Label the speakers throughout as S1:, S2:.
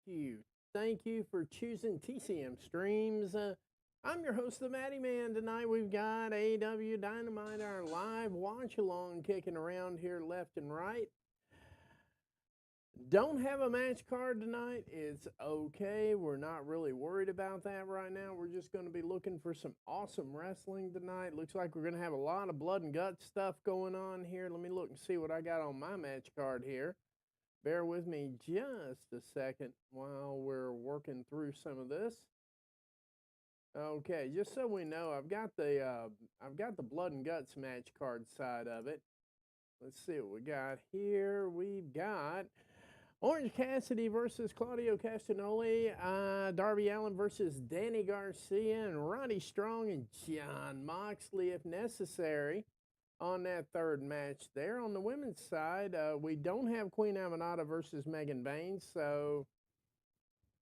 S1: you. Thank you for choosing TCM Streams. I'm your host, the Matty Man. Tonight we've got AEW Dynamite, our live watch along kicking around here left and right. Don't have a match card tonight. It's okay. We're not really worried about that right now. We're just going to be looking for some awesome wrestling tonight. Looks like we're going to have a lot of blood and guts stuff going on here. Let me look and see what I got on my match card here. Bear with me just a second while we're working through some of this. Okay, just so we know, I've got the blood and guts match card side of it. Let's see what we got here. We've got Orange Cassidy versus Claudio Castagnoli, Darby Allin versus Danny Garcia, and Roddy Strong and Jon Moxley, if necessary, on that third match there. On the women's side, we don't have Queen Aminata versus Megan Baines, so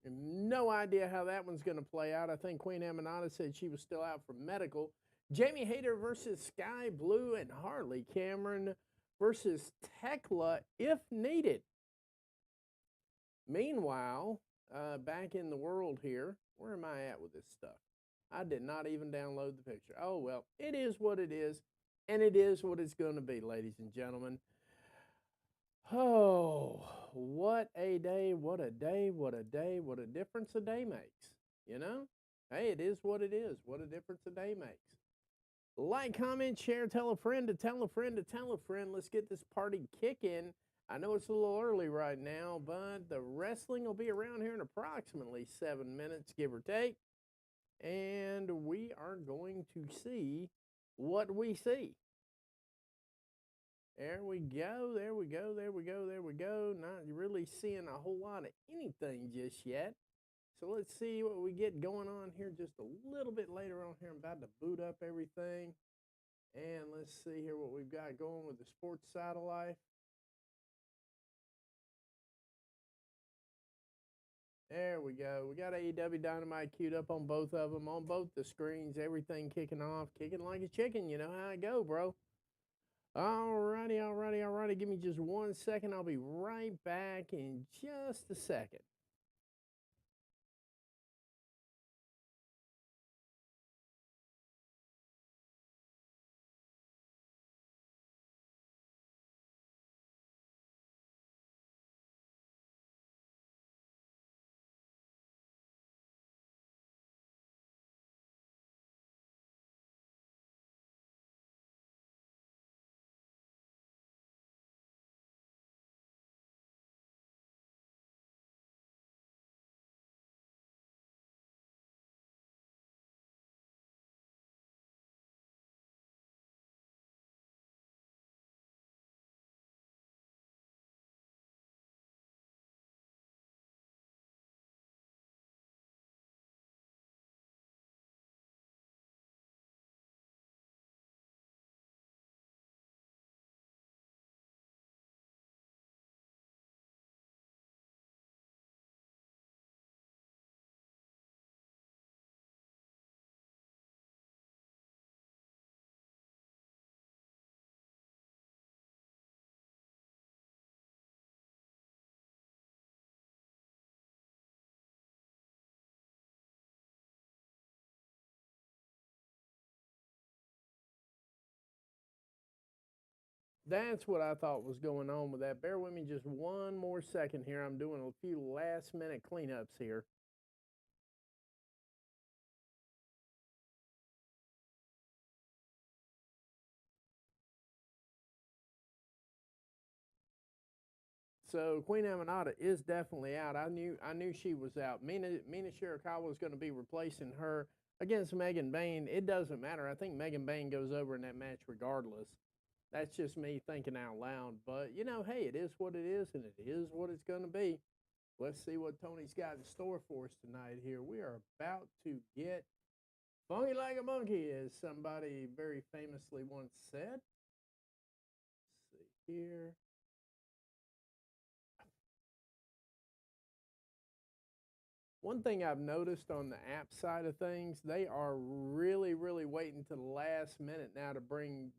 S1: no idea how that one's going to play out. I think Queen Aminata said she was still out for medical. Jamie Hayter versus Sky Blue, and Harley Cameron versus Tekla if needed. Meanwhile, back in the world here, where am I at with this stuff? I did not even download the picture. Oh, well, it is what it is, and it is what it's going to be, ladies and gentlemen. Oh, what a day, what a day, what a day, what a difference a day makes, you know? Hey, it is what it is. What a difference a day makes. Like, comment, share, tell a friend to tell a friend to tell a friend. Let's get this party kicking. I know it's a little early right now, but the wrestling will be around here in approximately 7 minutes, give or take. And we are going to see what we see. There we go, there we go, there we go, there we go. Not really seeing a whole lot of anything just yet. So let's see what we get going on here just a little bit later on here. I'm about to boot up everything. And let's see here what we've got going with the sports side of life. There we go. We got AEW Dynamite queued up on both of them, on both the screens. Everything kicking off, kicking like a chicken. You know how I go, bro. Alrighty. Give me just 1 second. I'll be right back in just a second. That's what I thought was going on with that. Bear with me just 1 more second here. I'm doing a few last minute cleanups here. So Queen Aminata is definitely out. I knew she was out. Mina Shirakawa was going to be replacing her against Megan Bain. It doesn't matter. I think Megan Bain goes over in that match regardless. That's just me thinking out loud. But you know, hey, it is what it is, and it is what it's going to be. Let's see what Tony's got in store for us tonight. Here we are about to get funky like a monkey, as somebody very famously once said. Let's see here. One thing I've noticed on the app side of things, they are really waiting to the last minute now to bring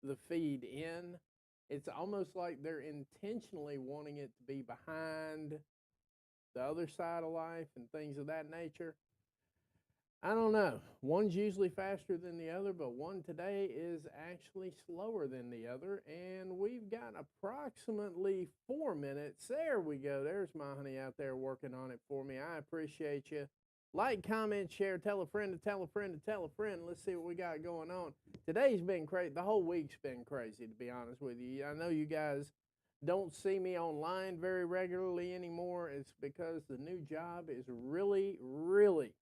S1: the feed in. It's almost like they're intentionally wanting it to be behind the other side of life and things of that nature. I don't know. One's usually faster than the other, but one today is actually slower than the other. And we've got approximately 4 minutes. There we go. There's my honey out there working on it for me. I appreciate you. Like, comment, share, tell a friend to tell a friend to tell a friend. Let's see what we got going on. Today's been crazy. The whole week's been crazy, to be honest with you. I know you guys don't see me online very regularly anymore. It's because the new job is really, really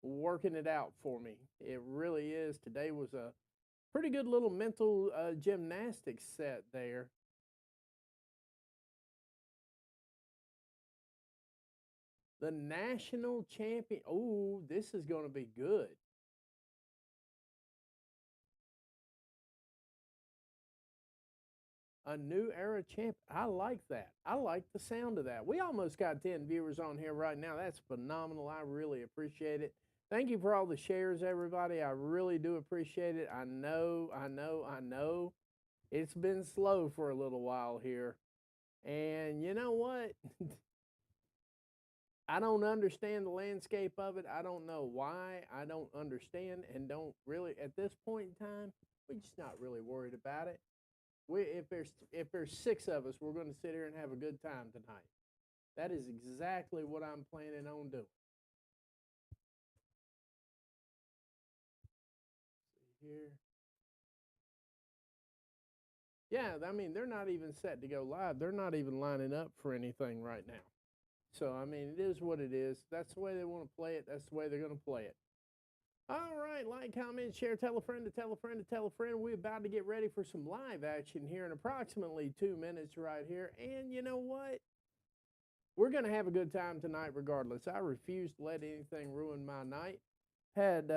S1: working it out for me. It really is. Today was a pretty good little mental gymnastics set there. The national champion. Oh, this is going to be good. A new era champ. I like that. I like the sound of that. We almost got 10 viewers on here right now. That's phenomenal. I really appreciate it. Thank you for all the shares, everybody. I really do appreciate it. I know. It's been slow for a little while here. And you know what? I don't understand the landscape of it. I don't know why. I don't understand and don't really, at this point in time, we're just not really worried about it. If there's 6 of us, we're going to sit here and have a good time tonight. That is exactly what I'm planning on doing. See here. Yeah, I mean, they're not even set to go live. They're not even lining up for anything right now. So, I mean, it is what it is. That's the way they want to play it. That's the way they're going to play it. All right, like, comment, share, tell a friend to tell a friend to tell a friend. We're about to get ready for some live action here in approximately 2 minutes right here. And you know what? We're going to have a good time tonight regardless. I refuse to let anything ruin my night. Had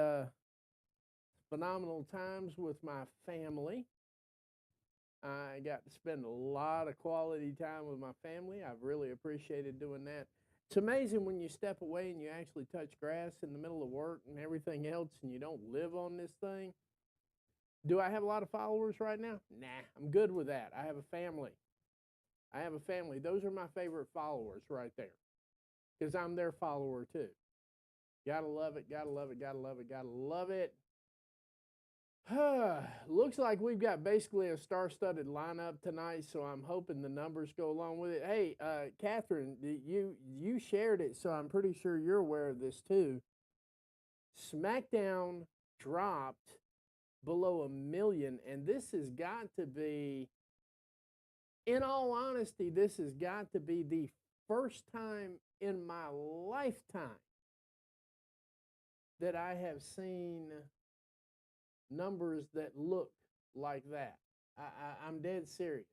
S1: phenomenal times with my family. I got to spend a lot of quality time with my family. I've really appreciated doing that. It's amazing when you step away and you actually touch grass in the middle of work and everything else and you don't live on this thing. Do I have a lot of followers right now? Nah, I'm good with that. I have a family. Those are my favorite followers right there because I'm their follower too. Gotta love it, gotta love it, gotta love it, gotta love it. Looks like we've got basically a star-studded lineup tonight, so I'm hoping the numbers go along with it. Hey, Catherine, you shared it, so I'm pretty sure you're aware of this too. SmackDown dropped below 1 million, and this has got to be, in all honesty, this has got to be the first time in my lifetime that I have seen numbers that look like that. I'm dead serious.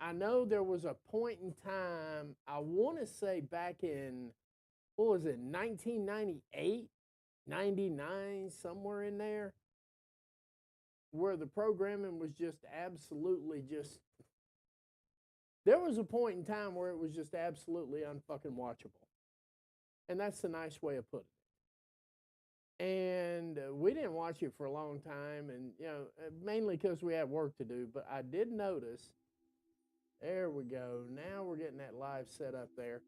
S1: I know there was a point in time, I want to say back in, what was it, 1998, 99, somewhere in there, where the programming was just absolutely just, there was a point in time where it was just absolutely unfucking watchable. And that's the nice way of putting it. And we didn't watch it for a long time, and mainly because we had work to do. But I did notice. There we go. Now we're getting that live set up there.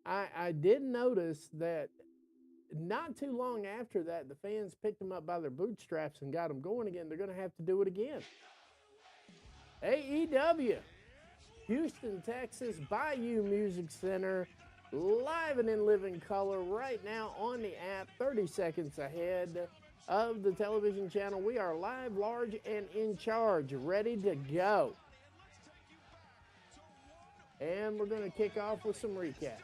S1: I did notice that not too long after that, the fans picked them up by their bootstraps and got them going again. They're going to have to do it again. AEW, Houston, Texas, Bayou Music Center. Live and in living color right now on the app, 30 seconds ahead of the television channel. We are live, large, and in charge, ready to go. And we're going to kick off with some recaps.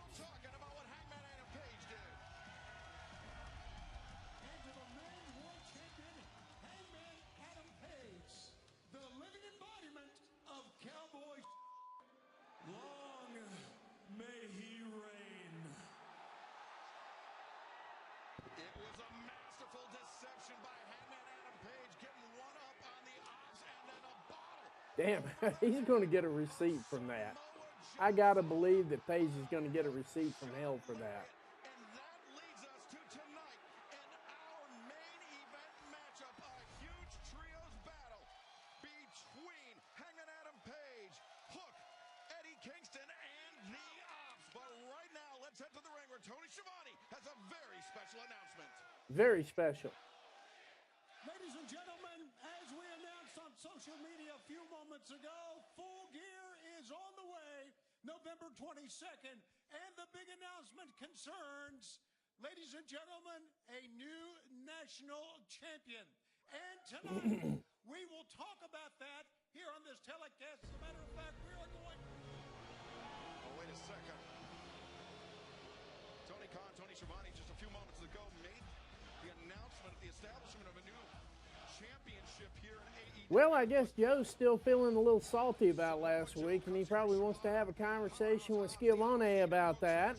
S1: Damn, he's going to get a receipt from that. I got to believe that Paige is going to get a receipt from hell for that.
S2: And that leads us to tonight and our main event matchup, a huge trios battle between Hangman Adam Page, Hook, Eddie Kingston, and the Ops. But special announcement.
S1: Very special.
S3: Ladies and gentlemen, as we announced on social media a few moments ago, Full Gear is on the way November 22nd. And the big announcement concerns, ladies and gentlemen, a new national champion. And tonight, we will talk about that here on this telecast. As a matter of fact, we are going...
S2: Oh, wait a second. Tony Khan, Tony Schiavone, just a few moments ago, made the announcement of the establishment of a new championship here in AEW.
S1: Well, I guess Joe's still feeling a little salty about last week, and he probably wants to have a conversation with Schiavone about that.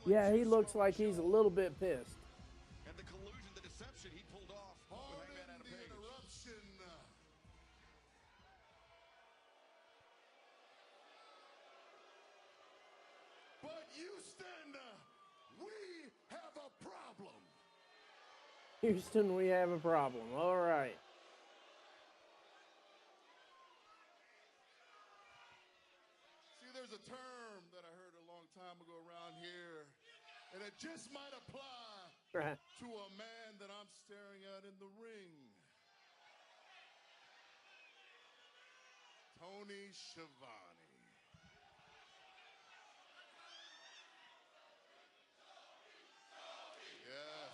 S1: Yeah, he looks like he's a little bit pissed.
S2: And the collusion, the deception he pulled off with Hangman Adam Page.
S4: Interruption. But Houston, we have a problem.
S1: Houston, we have a problem. All right.
S4: See, there's a term that I heard a long time ago around here, and it just might apply
S1: Right.
S4: to a man that I'm staring at in the ring. Tony Schiavone. Yes.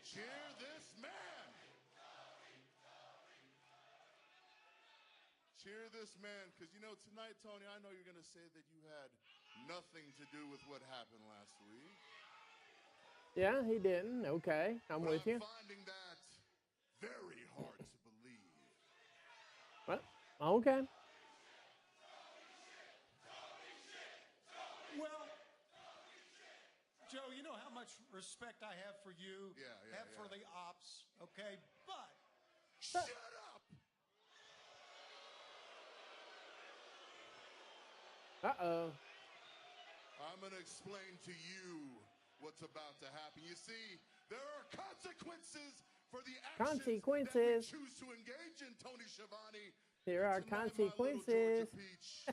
S4: Cheer this man. Cheer this man, because you know, tonight, Tony, I know you're going to say that you had nothing to do with what happened last week.
S1: Yeah, he didn't. Okay, I'm
S4: But
S1: with you.
S4: I'm finding that very hard to believe.
S1: Well, okay.
S3: Well, Joe, you know how much respect I have for you, have for the ops, okay? But
S4: Shut up!
S1: Uh-oh.
S4: I'm going to explain to you what's about to happen. You see, there are consequences for the actions that we
S1: Consequences.
S4: choose to engage in, Tony Schiavone.
S1: There are
S4: Tonight, my little
S1: consequences.
S4: Georgia Peach,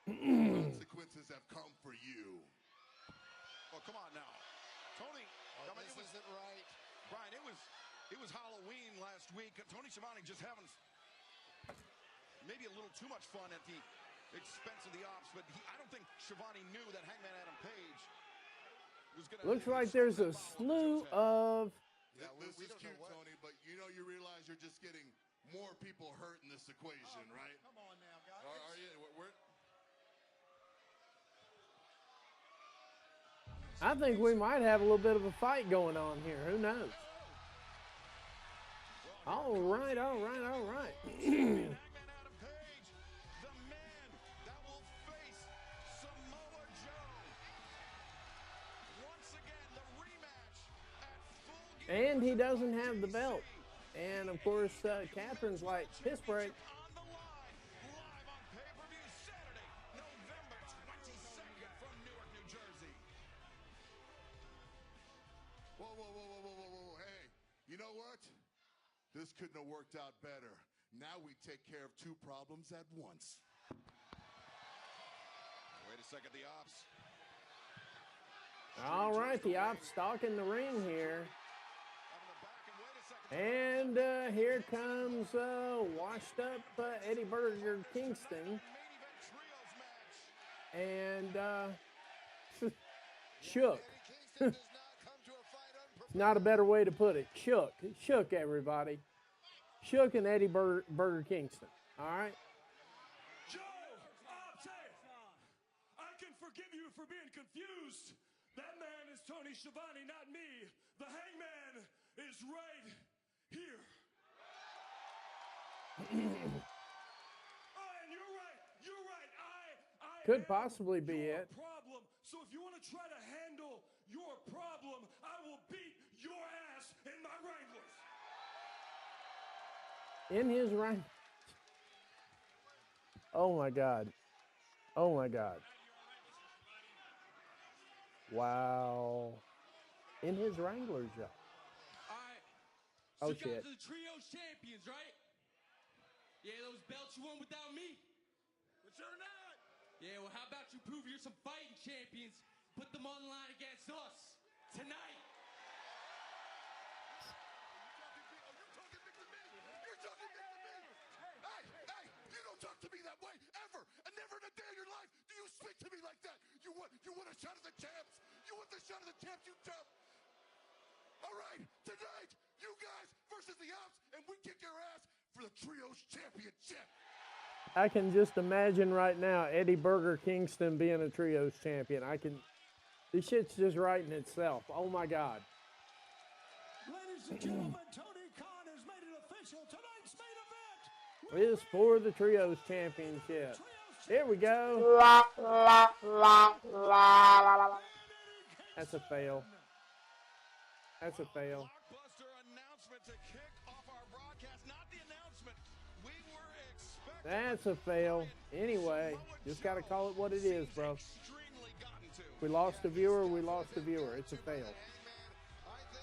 S4: consequences have come for you.
S2: Oh, come on now. Tony, I mean,
S5: This isn't right.
S2: Brian, it was Halloween last week. Tony Schiavone just having maybe a little too much fun at the expense of the ops, but I don't think Schiavone knew that Hangman Adam Page was going to...
S1: Looks like there's a slew of...
S5: Yeah,
S4: This
S5: we
S4: is
S5: don't
S4: cute,
S5: know what.
S4: Tony, but you know, you realize you're just getting more people hurt in this equation, right?
S3: come on now, guys.
S4: Are you?
S1: I think we might have a little bit of a fight going on here. Who knows? All right, all right, all right.
S2: Hangman Adam Page, the man that will face Samoa Joe. Once again, the rematch at Full Gear.
S1: And he doesn't have the belt. And, of course, Catherine's like, piss break.
S2: On the line, live on pay-per-view Saturday, November 22nd from Newark, New Jersey.
S4: Whoa. Hey, you know what? This couldn't have worked out better. Now we take care of two problems at once.
S2: Wait a second, the ops.
S1: All right, the ops stalking the ring here.
S2: Having the back, and wait a second.
S1: And here comes washed up Eddie Burger Kingston.
S2: Main event trios match.
S1: And shook.
S5: Eddie Kingston does not come to a fight unprepared.
S1: Not a better way to put it. Shook. Shook, everybody. Shook and Eddie Burger Kingston. All right?
S3: Joe, I can forgive you for being confused. That man is Tony Schiavone, not me. The Hangman is right here. And you're right. You're right. I
S1: Could
S3: am
S1: possibly be
S3: your
S1: it.
S3: problem. So if you want to try to handle your problem, I will beat your ass in my Wranglers.
S1: In his rank. Oh, my God. Oh, my God. Wow. In his Wranglers, y'all.
S6: All right.
S1: Oh,
S6: So you
S1: shit.
S6: guys are the trios champions, right? Yeah, those belts you won without me.
S3: But you're not.
S6: Yeah, well, how about you prove you're some fighting champions? Put them on the line against us tonight.
S4: You're talking big to me. You're talking big to me. Hey, you don't talk to me that way ever. And never in a day of your life do you speak to me like that. You want a shot at the champs. You want the shot at the champs, you dumb. All right, tonight, you guys versus the Ops, and we kick your ass for the Trios Championship.
S1: I can just imagine right now Eddie Burger Kingston being a Trios champion. This shit's just writing itself. Oh my God.
S3: Ladies and gentlemen, Tony Khan has made it official. Tonight's main event
S1: Is for the Trios championship. Here we go. That's a fail. That's a fail.
S2: Blockbuster announcement to kick off our broadcast. Not the announcement we were expecting.
S1: That's a fail. Anyway, just got to call it what it is, bro. If we lost a viewer, we lost a viewer. It's a fail.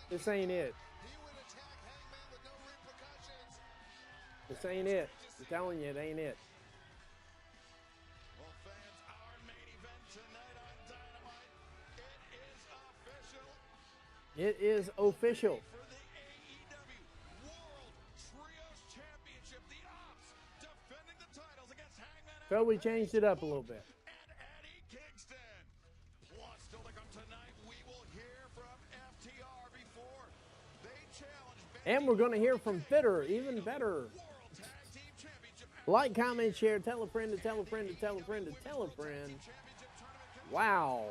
S1: This ain't it. This ain't it. I'm telling you, it ain't it.
S2: Well, fans, our main event tonight on Dynamite, it is official.
S1: It is official.
S2: For the AEW World Trios Championship, the Ops defending the titles against Hangman
S1: So we changed it up a little bit.
S2: and Eddie Kingston. Plus, still to come tonight, we will hear from FTR before they challenge.
S1: And we're going to hear from Fitter, even better.
S2: World Tag Team Championship.
S1: Like, comment, share, tell a friend to tell a friend to tell a friend to tell a friend. Wow.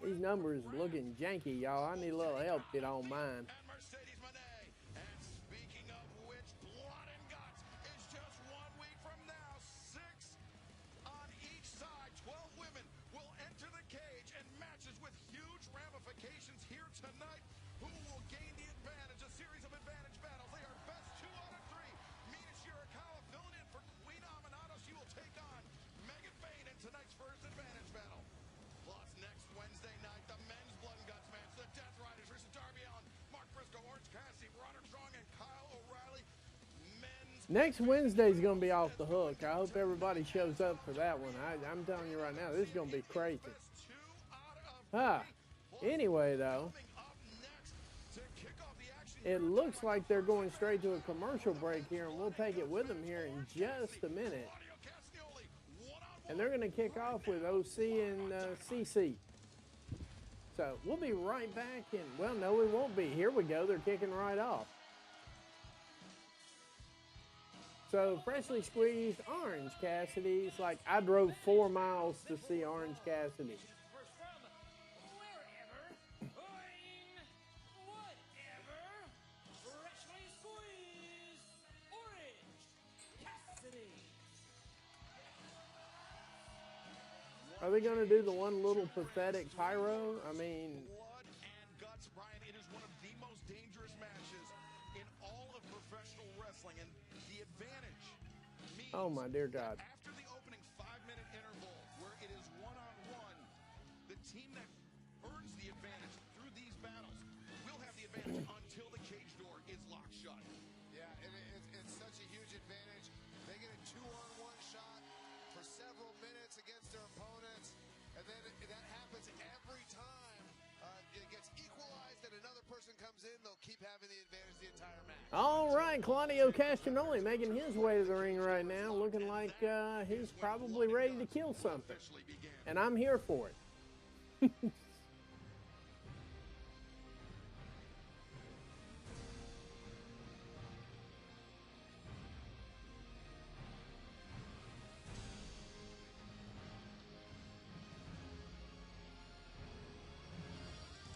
S1: These numbers looking janky, y'all. I need a little help to get on mine.
S2: And speaking of which, Blood and Guts is just 1 week from now. 6 on each side. 12 women will enter the cage and matches with huge ramifications here tonight. Who will gain the advantage? A series of advantage battles. They are best 2 out of 3. Mina Shirakawa filling in for Queen Amanado. She will take on Megan Bayne in tonight's first advantage battle. Plus, next Wednesday night, the men's Blood and Guts match. The Death Riders versus Darby Allin, Mark Briscoe, Orange Cassidy, Roderick Strong, and Kyle O'Reilly. Men's
S1: Next Wednesday's going to be off the hook. I hope everybody shows up for that one. I'm telling you right now, this is going to be crazy.
S2: best 2 out of 3.
S1: Anyway, though,
S2: Coming up next to kick off the action.
S1: it looks like they're going straight to a commercial break here, and we'll take it with them here in just a minute.
S2: Claudio Castagnoli, one-on-one.
S1: And they're going to kick off with OC and CC. So we'll be right back. And well, no, we won't be. Here we go. They're kicking right off. So freshly squeezed Orange Cassidy's like I drove 4 miles to see Orange Cassidy. Are they going to do the one little pathetic pyro? I mean,
S2: Blood and Guts, Brian. It is one of the most dangerous matches in all of professional wrestling, and the advantage means
S1: oh my dear God.
S2: after the opening 5-minute interval, where it is one-on-one, the team that earns the advantage through these battles will have the advantage until the cage door is locked shut.
S5: Yeah, and it's such a huge advantage. They get a 2-on-1 shot for several minutes against their opponents, and then that happens every time. It gets equalized and another person comes in, they'll keep having the advantage the entire match.
S1: All right, Claudio Castagnoli making his way to the ring right now, looking like he's probably ready to kill something. And I'm here for it.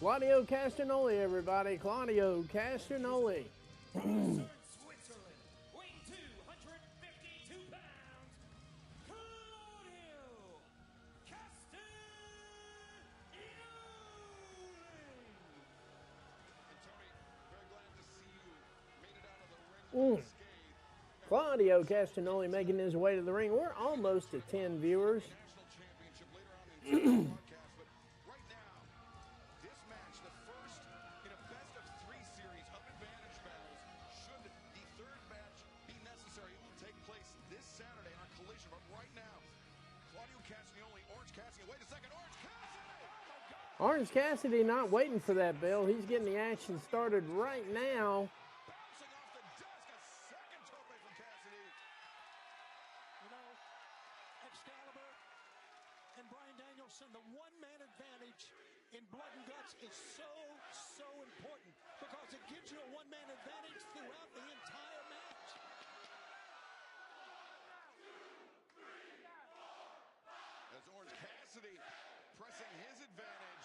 S1: Claudio Castagnoli, everybody. Claudio Castagnoli.
S3: Switzerland, weighing 252 pounds, Claudio Castagnoli.
S2: And Tony, very glad to see you made it out of the ring unscathed.
S1: Claudio Castagnoli making his way to the ring. We're almost at 10 viewers.
S2: National championship later on in the broadcast, but right now, this match, the first in a best-of-3 series of advantage battles, should the third match be necessary, it will take place this Saturday Cassidy. Wait a second, Orange Cassidy!
S1: Orange Cassidy not waiting for that bell. He's getting the action started right now.
S2: Bouncing off the desk, a second tope from Cassidy.
S3: You know, Excalibur and Bryan Danielson, the one-man advantage in blood and guts is so important because it gives you a one-man advantage throughout the entire match.
S2: As Orange Cassidy pressing his advantage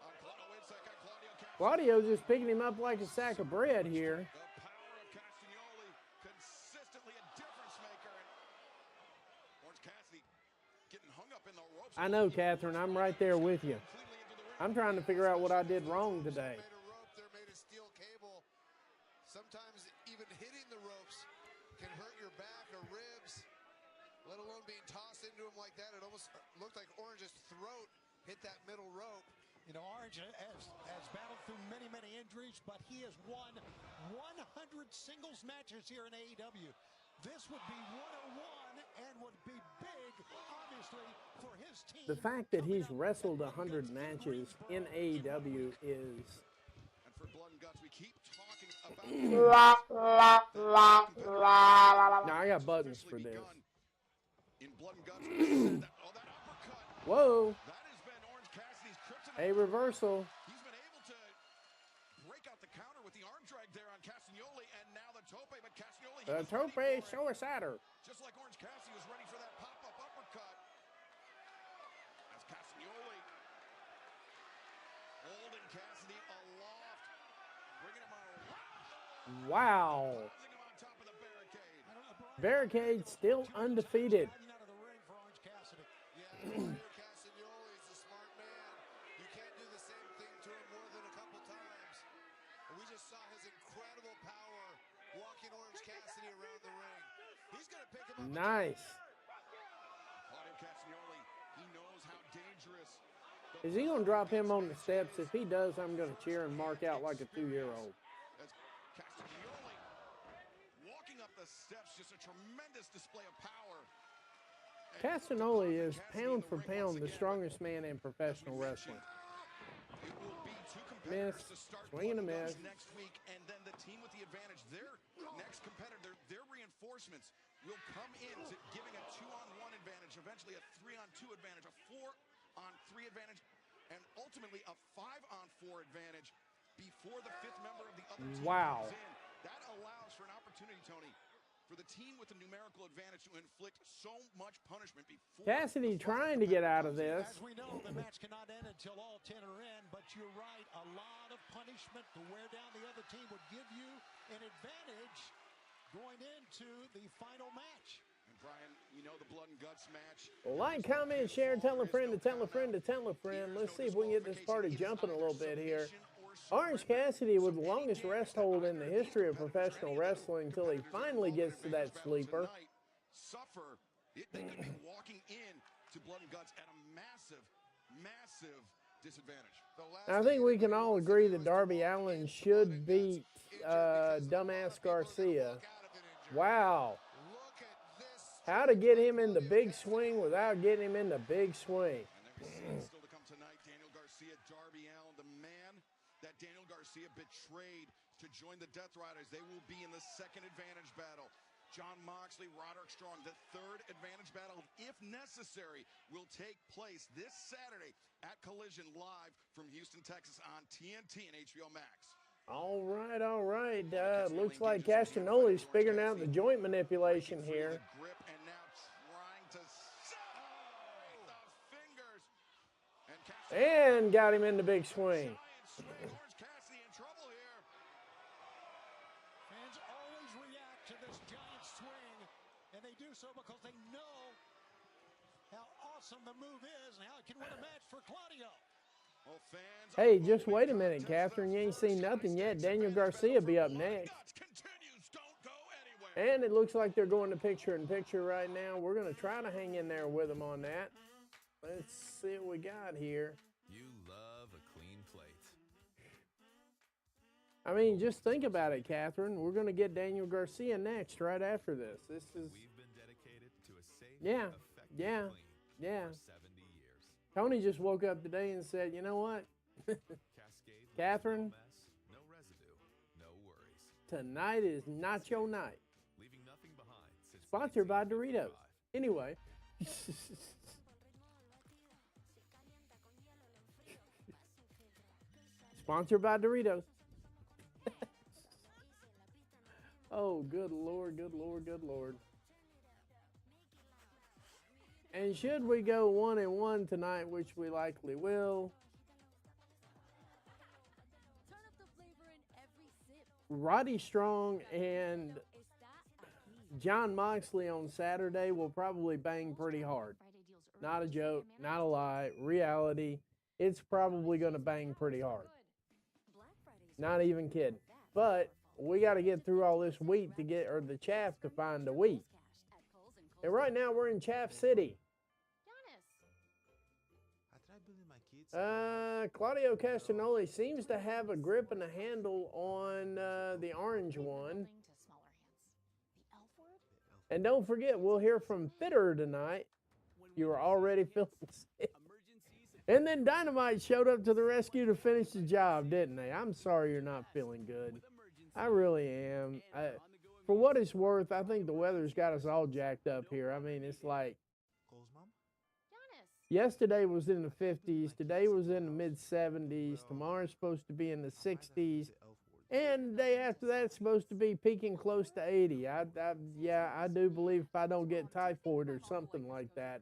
S2: on Claudio. Wait a second, Claudio Cassidy.
S1: Claudio just picking him up like a sack of bread here.
S2: The power of Castagnoli, consistently a difference maker. And Orange Cassidy getting hung up in the ropes.
S1: I know, Catherine. I'm right there with you. I'm trying to figure out what I did wrong today.
S5: Made a rope, they're made of steel cable. Sometimes even hitting the ropes can hurt your back or ribs, let alone being tossed into them like that. It almost looked like Orange's throat hit that middle rope.
S3: You know, Orange has battled through many injuries, but he has won 100 singles matches here in AEW. This would be 101 and would be big, obviously, for his team.
S1: The fact that he's wrestled 100 matches in AEW is...
S2: And for Blood and Guts, we keep talking about...
S1: Now, I got buttons for this.
S2: In Blood and Guts, that uppercut.
S1: Whoa.
S2: That has been Orange Cassidy's kryptonite.
S1: A reversal.
S2: He's been able to break out the counter with the arm drag there on Castagnoli, and now the tope, but Castagnoli...
S1: The tope suicider.
S2: Just like Orange Cassidy was ready for that pop-up uppercut. As Castagnoli holding Cassidy aloft, bringing him on.
S1: Wow.
S2: Tossing him on top of the barricade.
S1: Barricade still undefeated.
S3: Out of the ring for Orange Cassidy.
S5: Yeah, Castagnoli is a smart man. You can't do the same thing to him more than a couple times. And we just saw his incredible power walking Orange Cassidy around the ring. He's going to pick him up.
S1: Nice.
S2: Claudio Castagnoli, he knows how dangerous.
S1: Is he going to drop him on the steps? If he does, I'm going to cheer and mark out like a 2-year-old.
S2: As Castagnoli walking up the steps, just a tremendous display of power. And
S1: Castagnoli is
S2: Cassidy
S1: pound
S2: in the
S1: for
S2: ring
S1: pound
S2: once
S1: the
S2: again.
S1: strongest man in professional
S2: As we
S1: wrestling.
S2: mentioned, it will be two competitors
S1: Miss,
S2: to start
S1: swing and a
S2: Blood and Guts
S1: miss.
S2: next week, and then the team with the advantage, their next competitor, their reinforcements will come in to giving a 2-on-1 advantage, eventually a 3-on-2 advantage, a 4-on-3 advantage, and ultimately a 5-on-4 advantage before the 5th member of the other team
S1: Wow.
S2: comes in. That allows for an opportunity, Tony, for the team with the numerical advantage to inflict so much punishment before
S1: Cassidy
S2: the
S1: trying to get out of this.
S3: As we know, the match cannot end until all 10 are in, but you're right, a lot of punishment to wear down the other team would give you an advantage going into the final match.
S2: And Brian, we know the Blood and Guts match.
S1: Like, comment, share, tell a friend to tell a friend to tell a friend. Let's see if we can get this party jumping a little bit here. Orange Cassidy with the longest rest hold in the history of professional wrestling until he finally gets to that sleeper.
S2: Suffer. They could be walking in to Blood and Guts at a massive disadvantage.
S1: I think we can all agree that Darby Allin should beat Dumbass Garcia. Wow. How to get him in the big swing without getting him in the big swing.
S2: And then still to come tonight, Daniel Garcia, Darby Allin, the man that Daniel Garcia betrayed to join the Death Riders. They will be in the second advantage battle. Jon Moxley, Roderick Strong, the third advantage battle, if necessary, will take place this Saturday at Collision live from Houston, Texas on TNT and HBO Max.
S1: All right. Looks like Castagnoli's figuring out the joint manipulation here.
S2: Grip and now trying to separate the fingers.
S1: And got him in the big swing.
S2: Orange Cassidy in trouble here.
S3: Fans always react to this giant swing, and they do so because they know how awesome the move is and how it can win a match for Claudio.
S2: Well, fans,
S1: Hey, just wait a minute, Catherine. You ain't seen nothing yet. Daniel Garcia be up next.
S2: continues. Don't go anywhere.
S1: And it looks like they're going to picture-in-picture right now. We're going to try to hang in there with them on that. Let's see what we got here.
S7: You love a clean plate.
S1: I mean, just think about it, Catherine. We're going to get Daniel Garcia next, right after this. This is,
S7: We've been dedicated to a safe,
S1: Yeah,
S7: effective
S1: yeah,
S7: clean
S1: yeah.
S7: for 70 years.
S1: Tony just woke up today and said, you know what?
S7: Cascade
S1: Catherine,
S7: mess, no residue, no worries.
S1: tonight is nacho night.
S7: Leaving nothing behind since
S1: Sponsored by
S7: 1955.
S1: Doritos. Anyway. Sponsored by Doritos. Oh, good Lord, good Lord, good Lord. And should we go 1-1 tonight, which we likely will, Roddy Strong and John Moxley on Saturday will probably bang pretty hard. Not a joke, not a lie, reality. It's probably going to bang pretty hard. Not even kidding. But we got to get through all this wheat to get, or the chaff to find the wheat. And right now we're in Chaff City. Claudio Castagnoli seems to have a grip and a handle on the orange one. And don't forget, we'll hear from Fitter tonight. You were already feeling sick. And then Dynamite showed up to the rescue to finish the job, didn't they? I'm sorry you're not feeling good. I really am. For what it's worth, I think the weather's got us all jacked up here. I mean, it's like, yesterday was in the 50s. Today was in the mid-70s. Tomorrow's supposed to be in the 60s. And the day after that, it's supposed to be peaking close to 80. Yeah, I do believe if I don't get typhoid or something like that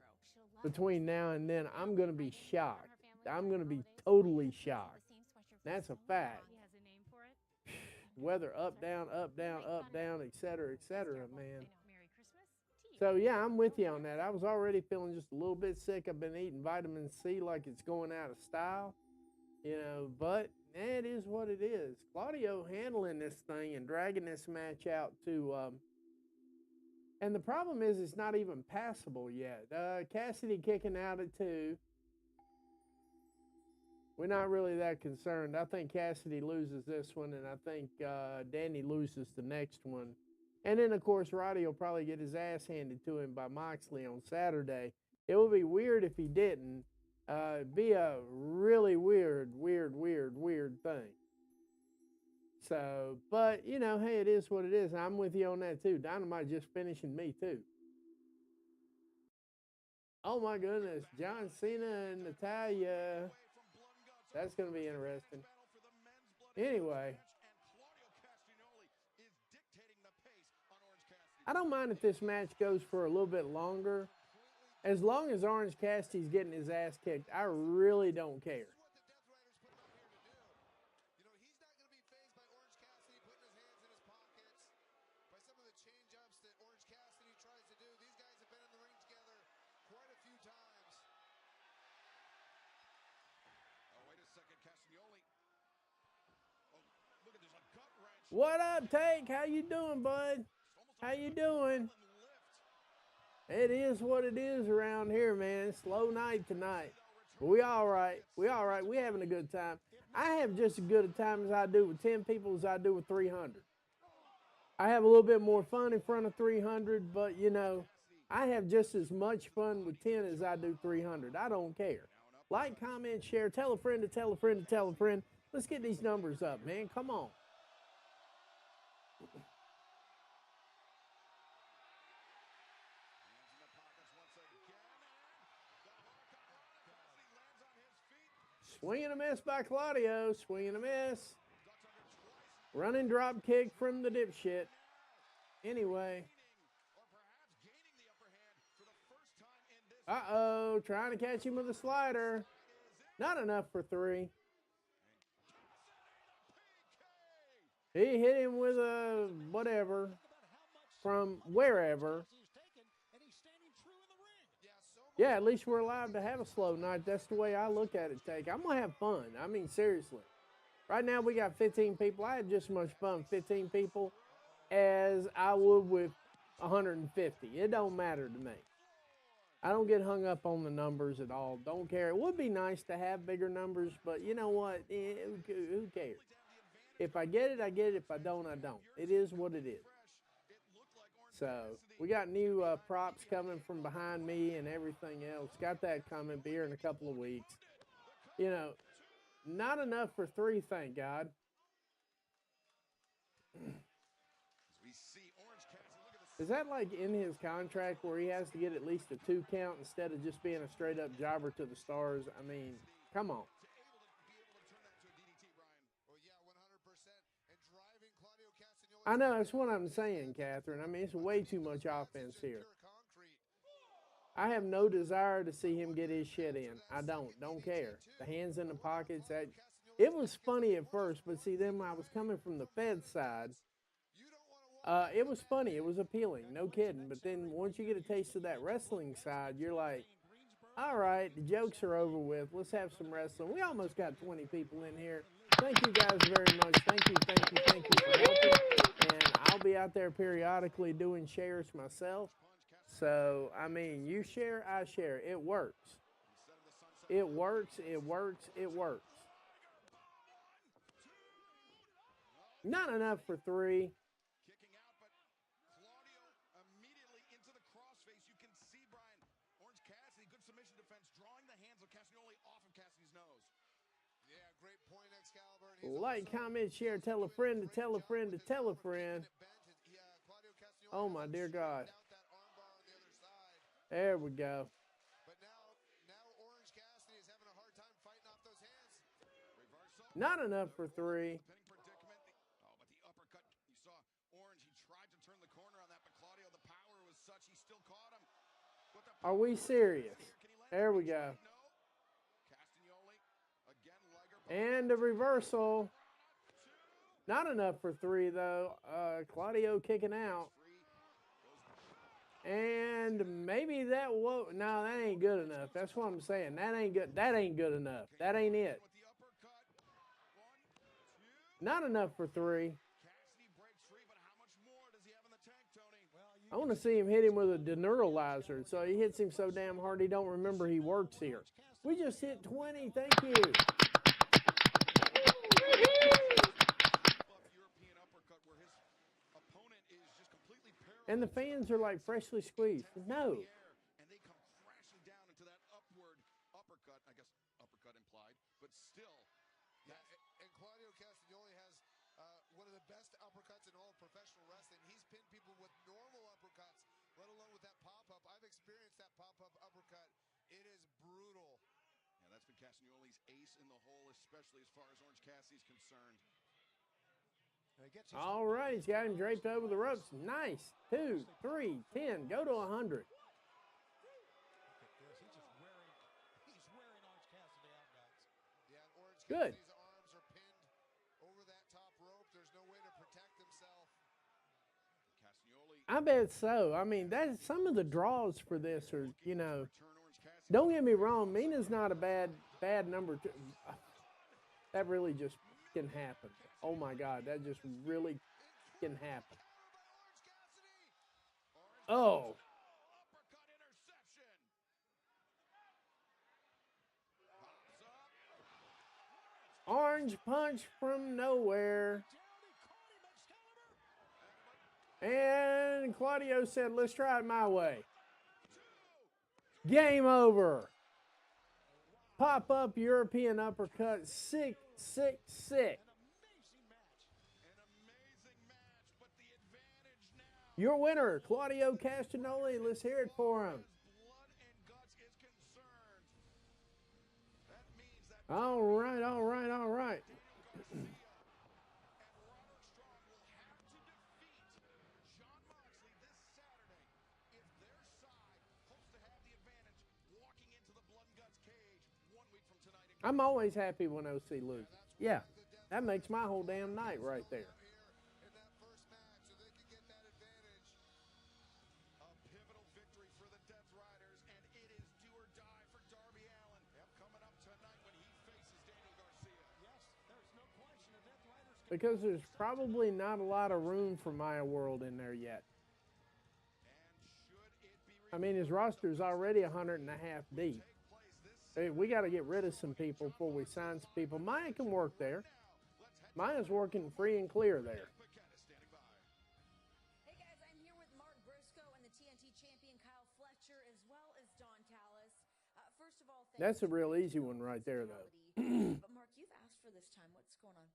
S1: between now and then, I'm going to be shocked. I'm going to be totally shocked. That's a fact. Weather up, down, et cetera, man. So, yeah, I'm with you on that. I was already feeling just a little bit sick. I've been eating vitamin C like it's going out of style, you know, but it is what it is. Claudio handling this thing and dragging this match out to, and the problem is it's not even passable yet. Cassidy kicking out at 2. We're not really that concerned. I think Cassidy loses this one, and I think Danny loses the next one. And then, of course, Roddy will probably get his ass handed to him by Moxley on Saturday. It would be weird if he didn't. It'd be a really weird thing. So, but, you know, hey, it is what it is. I'm with you on that, too. Dynamite just finishing me, too. Oh, my goodness. John Cena and Natalya. That's going to be interesting. Anyway. I don't mind if this match goes for a little bit longer. As long as Orange Cassidy's getting his ass kicked, I really don't care. What up, Take? How you doing, bud? How you doing? It is what it is around here, man. Slow night tonight. But we all right. We all right. We having a good time. I have just as good a time as I do with 10 people as I do with 300. I have a little bit more fun in front of 300, but, you know, I have just as much fun with 10 as I do 300. I don't care. Like, comment, share, tell a friend to tell a friend to tell a friend. Let's get these numbers up, man. Come on. Swing and a miss by Claudio. Swing and a miss. Running drop kick from the dipshit. Anyway. Uh-oh. Trying to catch him with a slider. Not enough for 3. He hit him with a whatever from wherever. Yeah, at least we're allowed to have a slow night. That's the way I look at it, Take. I'm going to have fun. I mean, seriously. Right now we got 15 people. I have just as much fun with 15 people as I would with 150. It don't matter to me. I don't get hung up on the numbers at all. Don't care. It would be nice to have bigger numbers, but you know what? Who cares? If I get it, I get it. If I don't, I don't. It is what it is. So we got new props coming from behind me and everything else. Got that coming. Be here in a couple of weeks. You know, not enough for 3, thank God.
S2: We see Orange Cassidy. Look at
S1: Is that like in his contract where he has to get at least a 2 count instead of just being a straight up jobber to the stars? I mean, come on.
S5: Well, yeah, 100%. And driving Claudio Castagnoli.
S1: I know, that's what I'm saying, Catherine. I mean, it's way too much offense here. I have no desire to see him get his shit in. I don't care. The hands in the pockets, it was funny at first, but see, then when I was coming from the Fed side, it was funny. It was appealing, no kidding. But then once you get a taste of that wrestling side, you're like, all right, the jokes are over with. Let's have some wrestling. We almost got 20 people in here. Thank you guys very much. Thank you for helping. And I'll be out there periodically doing shares myself. So, I mean, you share, I share. It works. It works, it works, it works. Not enough for 3.
S2: kicking out, but Claudio immediately into the crossface. You can see Brian Orange Cassidy, good submission defense, drawing the hands of Castagnoli off of Cassidy's nose.
S5: Yeah, great point, Excalibur.
S1: Like, comment, share, tell a friend to tell a friend to tell a friend. Oh, my dear God. There we go.
S5: But now Orange Cassidy is having a hard time fighting off those hands.
S2: Reversal.
S1: Not enough for 3.
S2: Pinning predicament. Oh, but the uppercut. You saw Orange. He tried to turn the corner on that, but Claudio, the power was such, he still caught him.
S1: Are we serious? There we go.
S2: No. Castagnoli again, Liger.
S1: And a reversal. Not enough for 3, though. Claudio kicking out. And maybe that no, that ain't good enough. That's what I'm saying. That ain't good. That ain't good enough. That ain't it. Not enough for 3. I want to see him hit him with a deneuralizer so he hits him so damn hard he don't remember he works here. We just hit 20. Thank you. And the fans are like freshly squeezed. No.
S2: And they come crashing down into that upward uppercut. I guess uppercut implied, but still.
S5: Yeah, and Claudio Castagnoli has one of the best uppercuts in all of professional wrestling. He's pinned people with normal uppercuts, let alone with that pop-up. I've experienced that pop-up uppercut. It is brutal.
S2: Yeah, that's been Castagnoli's ace in the hole, especially as far as Orange Cassidy's concerned.
S1: All right, he's got him draped over the ropes. Nice. 2, 3, 10. Go to 100.
S3: He's wearing Orange Cassidy out, guys.
S5: Yeah, and Orange
S1: Good.
S5: Cassidy's arms are pinned over that top rope. There's no way to protect himself.
S2: Castagnoli.
S1: I bet so. I mean, that's some of the draws for this are, you know, don't get me wrong. Mina's not a bad number 2. That really just can happen. Oh my God, that just really can happen. Oh.
S2: Uppercut interception.
S1: Orange punch from nowhere. And Claudio said, let's try it my way. Game over. Pop up European uppercut. 6, 6, 6. Your winner, Claudio Castagnoli. Let's hear it for him. All right, all right, all right. I'm always happy when OC loses. Yeah, that makes my whole damn night right there. Because there's probably not a lot of room for Maya World in there yet. I mean, his roster is already 100.5 deep. Hey, we got to get rid of some people before we sign some people. Maya can work there. Maya's working free and clear there.
S8: Hey guys, I'm here with Mark Fletcher as well as Don Callis. First of all,
S1: That's a real easy one right there, though.
S8: But Mark, you've asked for this time. What's going on?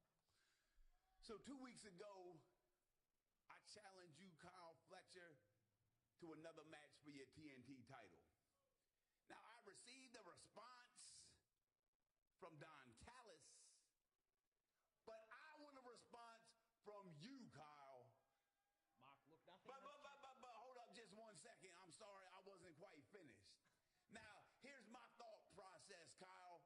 S9: So 2 weeks ago, I challenged you, Kyle Fletcher, to another match for your TNT title. Now, I received a response from Don Callis, but I want a response from you, Kyle.
S6: Mark, look, nothing.
S9: But hold up just 1 second. I'm sorry, I wasn't quite finished. Now, here's my thought process, Kyle.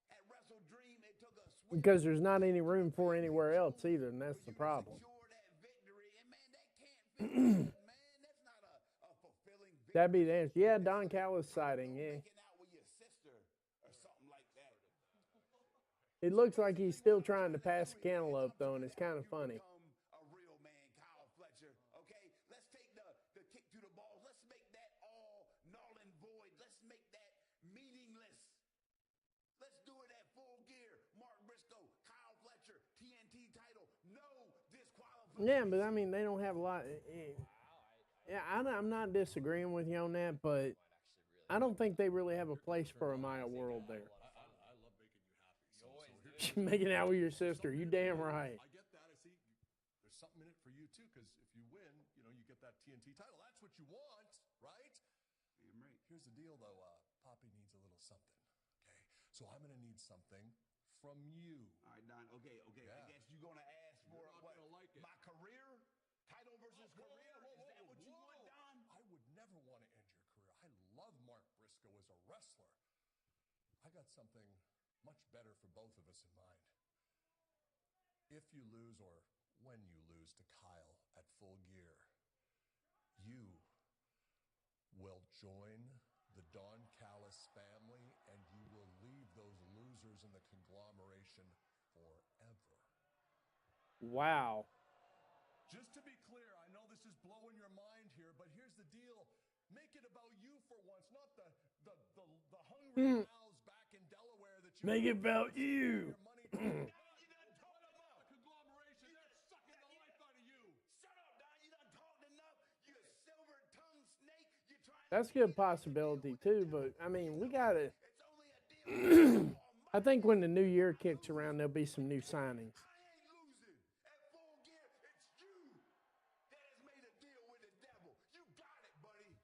S9: At Wrestle Dream, it took a swing.
S1: Because there's not any room for anywhere else either, and that's the problem. That'd be the answer. Yeah, Don Callis sighting, yeah. It looks like he's still trying to pass the cantaloupe, though, and it's kind of funny.
S9: A real man, Kyle Fletcher. Okay, let's take the kick to the balls. Let's make that all null and void. Let's make that meaningless. Let's do it at Full Gear. Mark Briscoe, Kyle Fletcher, TNT title. No disqualification.
S1: Yeah, but I mean, they don't have a lot. Yeah, I'm not disagreeing with you on that, but I don't think they really have a place for a Maya world there.
S4: I love making you happy. So
S1: Making out with your sister, you damn right.
S4: I get that. I see. There's something in it for you too, because if you win, you get that TNT title. That's what you want, right?
S9: Damn right.
S4: Here's the deal, though. Poppy needs a little something. Okay, so I'm gonna need something from you.
S9: All right, Don. Okay.
S4: Yeah.
S9: I guess you're gonna ask for
S4: You're not
S9: what?
S4: gonna like it.
S9: My career, title versus career. Is that what you want, Don?
S4: I would never want to end your career. I love Mark Briscoe as a wrestler. I got something much better for both of us in mind. If you lose, or when you lose to Kyle at Full Gear, you will join the Don Callis family, and you will leave those losers in the conglomeration forever.
S1: Wow.
S4: Just to be clear, I know this is blowing your mind here, but here's the deal. Make it about you for once, not the hungry mouths back in Delaware that you
S1: Make it about you.
S4: your money to. Conglomeration, they're sucking the life out of you.
S9: Shut up, Don. You done talked enough. You silver-tongued snake. You're trying.
S1: That's a good possibility, too, but, I mean, we got to.
S9: It's only a deal.
S1: I think when the new year kicks around, there'll be some new signings.
S9: I ain't losing. At Full Gear, it's you that has made a deal with the devil. You got it, buddy.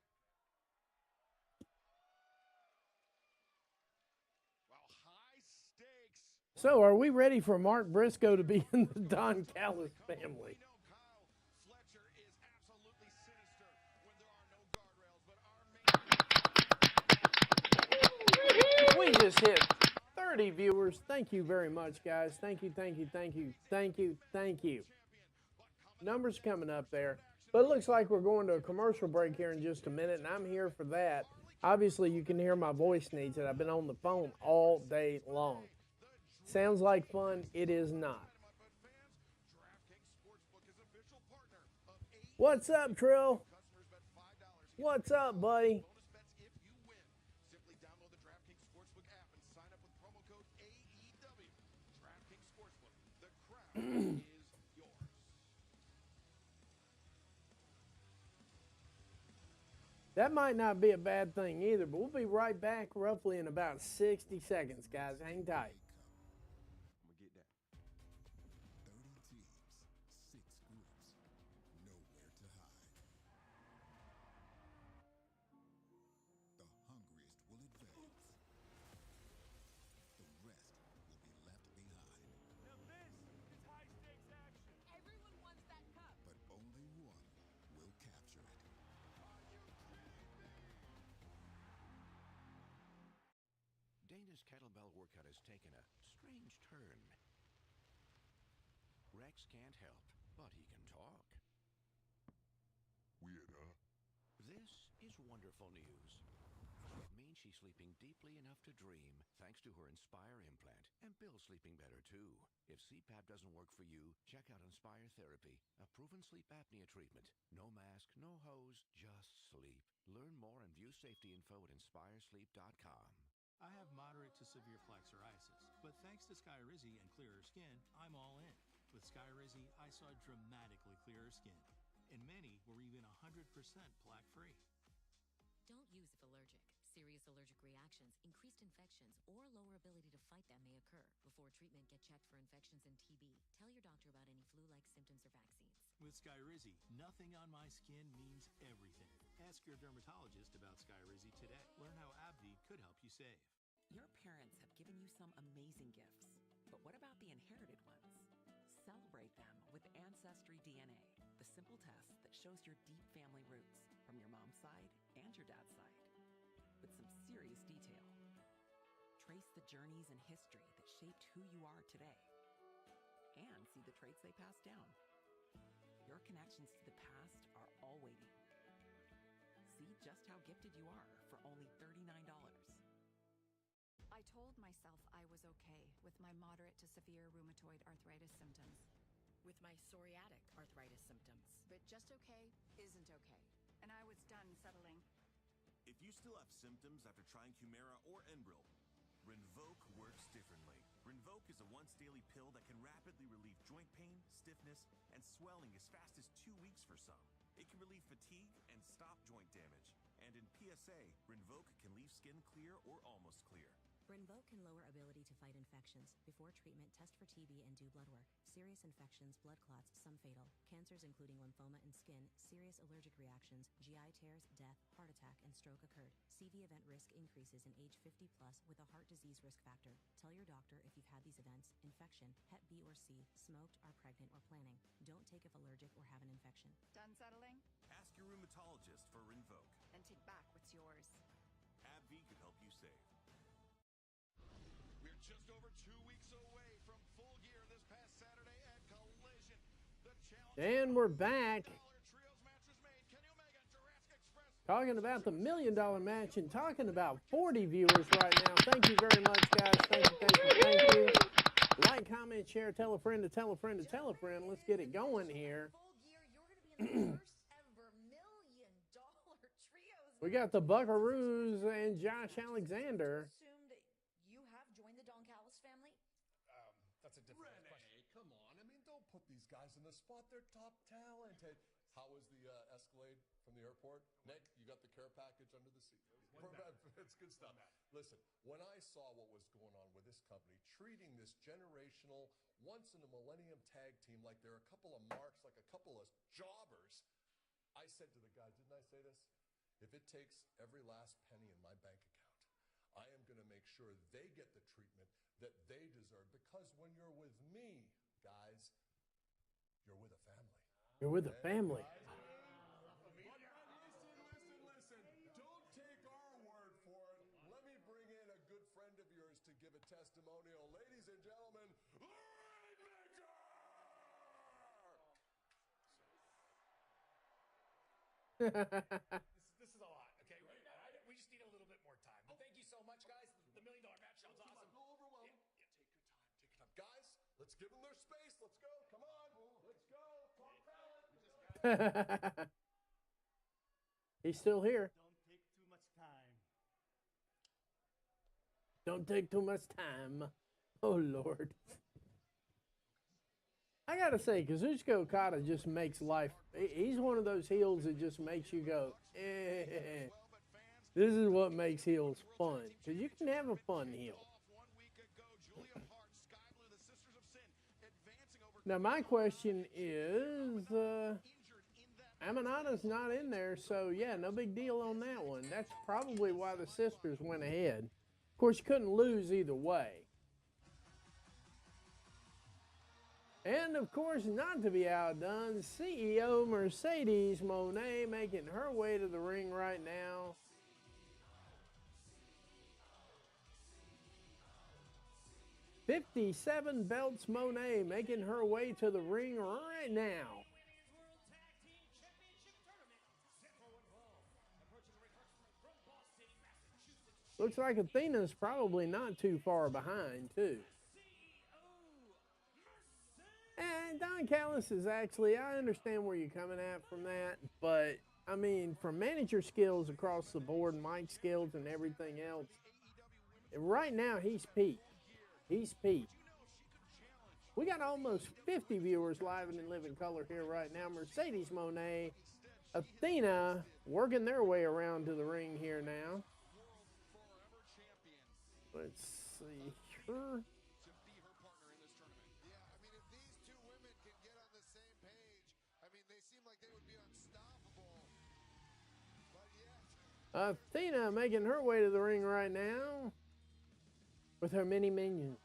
S2: Well, high stakes.
S1: So, are we ready for Mark Briscoe to be in the Don Callis family?
S2: We know Kyle Fletcher is absolutely sinister when there are no guardrails, but our main
S1: We just hit 30 viewers. Thank you very much, guys. Thank you. Numbers coming up there. But it looks like we're going to a commercial break here in just a minute, and I'm here for that. Obviously, you can hear my voice needs it. I've been on the phone all day long. Sounds like fun. It is not. What's up, Trill? What's up, buddy?
S2: bonus bets if you win. Simply download the DraftKings Sportsbook app and sign up with promo code AEW. DraftKings Sportsbook. The crown is yours.
S1: That might not be a bad thing either, but we'll be right back roughly in about 60 seconds, guys. Hang tight.
S7: I'm gonna get that.
S5: 30 teams, 6 groups, nowhere to hide. The hungriest will advance. The rest will be left behind.
S6: Now this is high-stakes action.
S8: Everyone wants that cup.
S5: But only one will capture it.
S10: Dana's kettlebell workout has taken a strange turn. Rex can't help, but he can talk.
S5: Weird, huh?
S10: This is wonderful news. It means she's sleeping deeply enough to dream, thanks to her Inspire implant. And Bill's sleeping better, too. If CPAP doesn't work for you, check out Inspire Therapy, a proven sleep apnea treatment. No mask, no hose, just sleep. Learn more and view safety info at inspiresleep.com.
S11: I have moderate to severe plaque psoriasis, but thanks to Skyrizi and clearer skin, I'm all in. With Skyrizi, I saw dramatically clearer skin, and many were even 100% plaque-free.
S8: Don't use if
S12: allergic reactions, increased infections, or lower ability to fight them may occur. Before treatment, get checked for infections and TB. Tell your doctor about any flu-like symptoms or vaccines.
S11: With Skyrizi, nothing on my skin means everything. Ask your dermatologist about Skyrizi today. Learn how AbbVie could help you save.
S13: Your parents have given you some amazing gifts, but what about the inherited ones? Celebrate them with Ancestry DNA, the simple test that shows your deep family roots from your mom's side and your dad's side, with some serious detail. Trace the journeys and history that shaped who you are today, and see the traits they passed down. Your connections to the past are all waiting. See just how gifted you are for only $39.
S14: I told myself I was okay with my moderate to severe rheumatoid arthritis symptoms.
S12: With my psoriatic arthritis symptoms.
S14: But just okay isn't okay, and I was done settling.
S15: If you still have symptoms after trying Humira or Enbrel, Rinvoq works differently. Rinvoq is a once-daily pill that can rapidly relieve joint pain, stiffness, and swelling as fast as 2 weeks for some. It can relieve fatigue and stop joint damage. And in PSA, Rinvoq can leave skin clear or almost clear.
S12: Rinvoq can lower ability to fight infections. Before treatment, test for TB and do blood work. Serious infections, blood clots, some fatal. Cancers including lymphoma and skin, serious allergic reactions, GI tears, death, heart attack, and stroke occurred. CV event risk increases in age 50 plus with a heart disease risk factor. Tell your doctor if you've had these events, infection, Hep B or C, smoked, are pregnant, or planning. Don't take if allergic or have an infection.
S14: Done settling?
S15: Ask your rheumatologist for Rinvoq.
S14: And take back what's yours.
S15: AbbVie could help you save.
S2: We're just over 2 weeks away from Full Gear this past Saturday at Collision. The challenge.
S1: And we're back. Talking about the $1 million match and talking about 40 viewers right now. Thank you very much, guys. Thank you, thank you, thank you. Like, comment, share, tell a friend to tell a friend to tell a friend. Let's get it going here. We got the Buckaroos and Josh Alexander.
S8: Assumed you have joined the Don Callis family?
S4: That's a different question. Come on. I mean, don't put these guys in the spot. They're top talented. How was the Escalade from the airport? Nick, you got the care package under the seat. It's good stuff. Listen, when I saw what was going on with this company, treating this generational, once-in-a-millennium tag team like they're a couple of marks, like a couple of jobbers, I said to the guy, didn't I say this? If it takes every last penny in my bank account, I am going to make sure they get the treatment that they deserve. Because when you're with me, guys, you're with a family.
S1: You're with a family.
S4: Listen. Don't take our word for it. Let me bring in a good friend of yours to give a testimonial. Ladies and gentlemen,
S16: This is a lot, okay? We just need a little bit more time. But thank you so much, guys. The $1 million match sounds awesome.
S4: No overwhelm. Yeah, take your time. Take your time. Guys, let's give them their space. Let's go. Come on. Let's go. Top talent.
S1: He's still here.
S17: Don't take too much time.
S1: Don't take too much time. Oh, Lord. I got to say, Kazuchika Okada just makes life, he's one of those heels that just makes you go, eh. This is what makes heels fun, because you can have a fun heel. Now, my question is, Amanada's not in there, so yeah, no big deal on that one. That's probably why the sisters went ahead. Of course, you couldn't lose either way. And, of course, not to be outdone, CEO Mercedes Moné making her way to the ring right now. $57 belts Moné making her way to the ring right now. Looks like Athena's probably not too far behind, too. And Don Callis is actually, I understand where you're coming at from that, but, I mean, from manager skills across the board, mic skills and everything else, right now he's peaked. He's peaked. We got almost 50 viewers live and in living color here right now. Mercedes Moné, Athena working their way around to the ring here now. Let's see here.
S2: To be her partner in this tournament.
S5: Yeah, I mean, if these two women can get on the same page, I mean, they seem like they would be unstoppable. But yet,
S1: Athena making her way to the ring right now with her mini minions.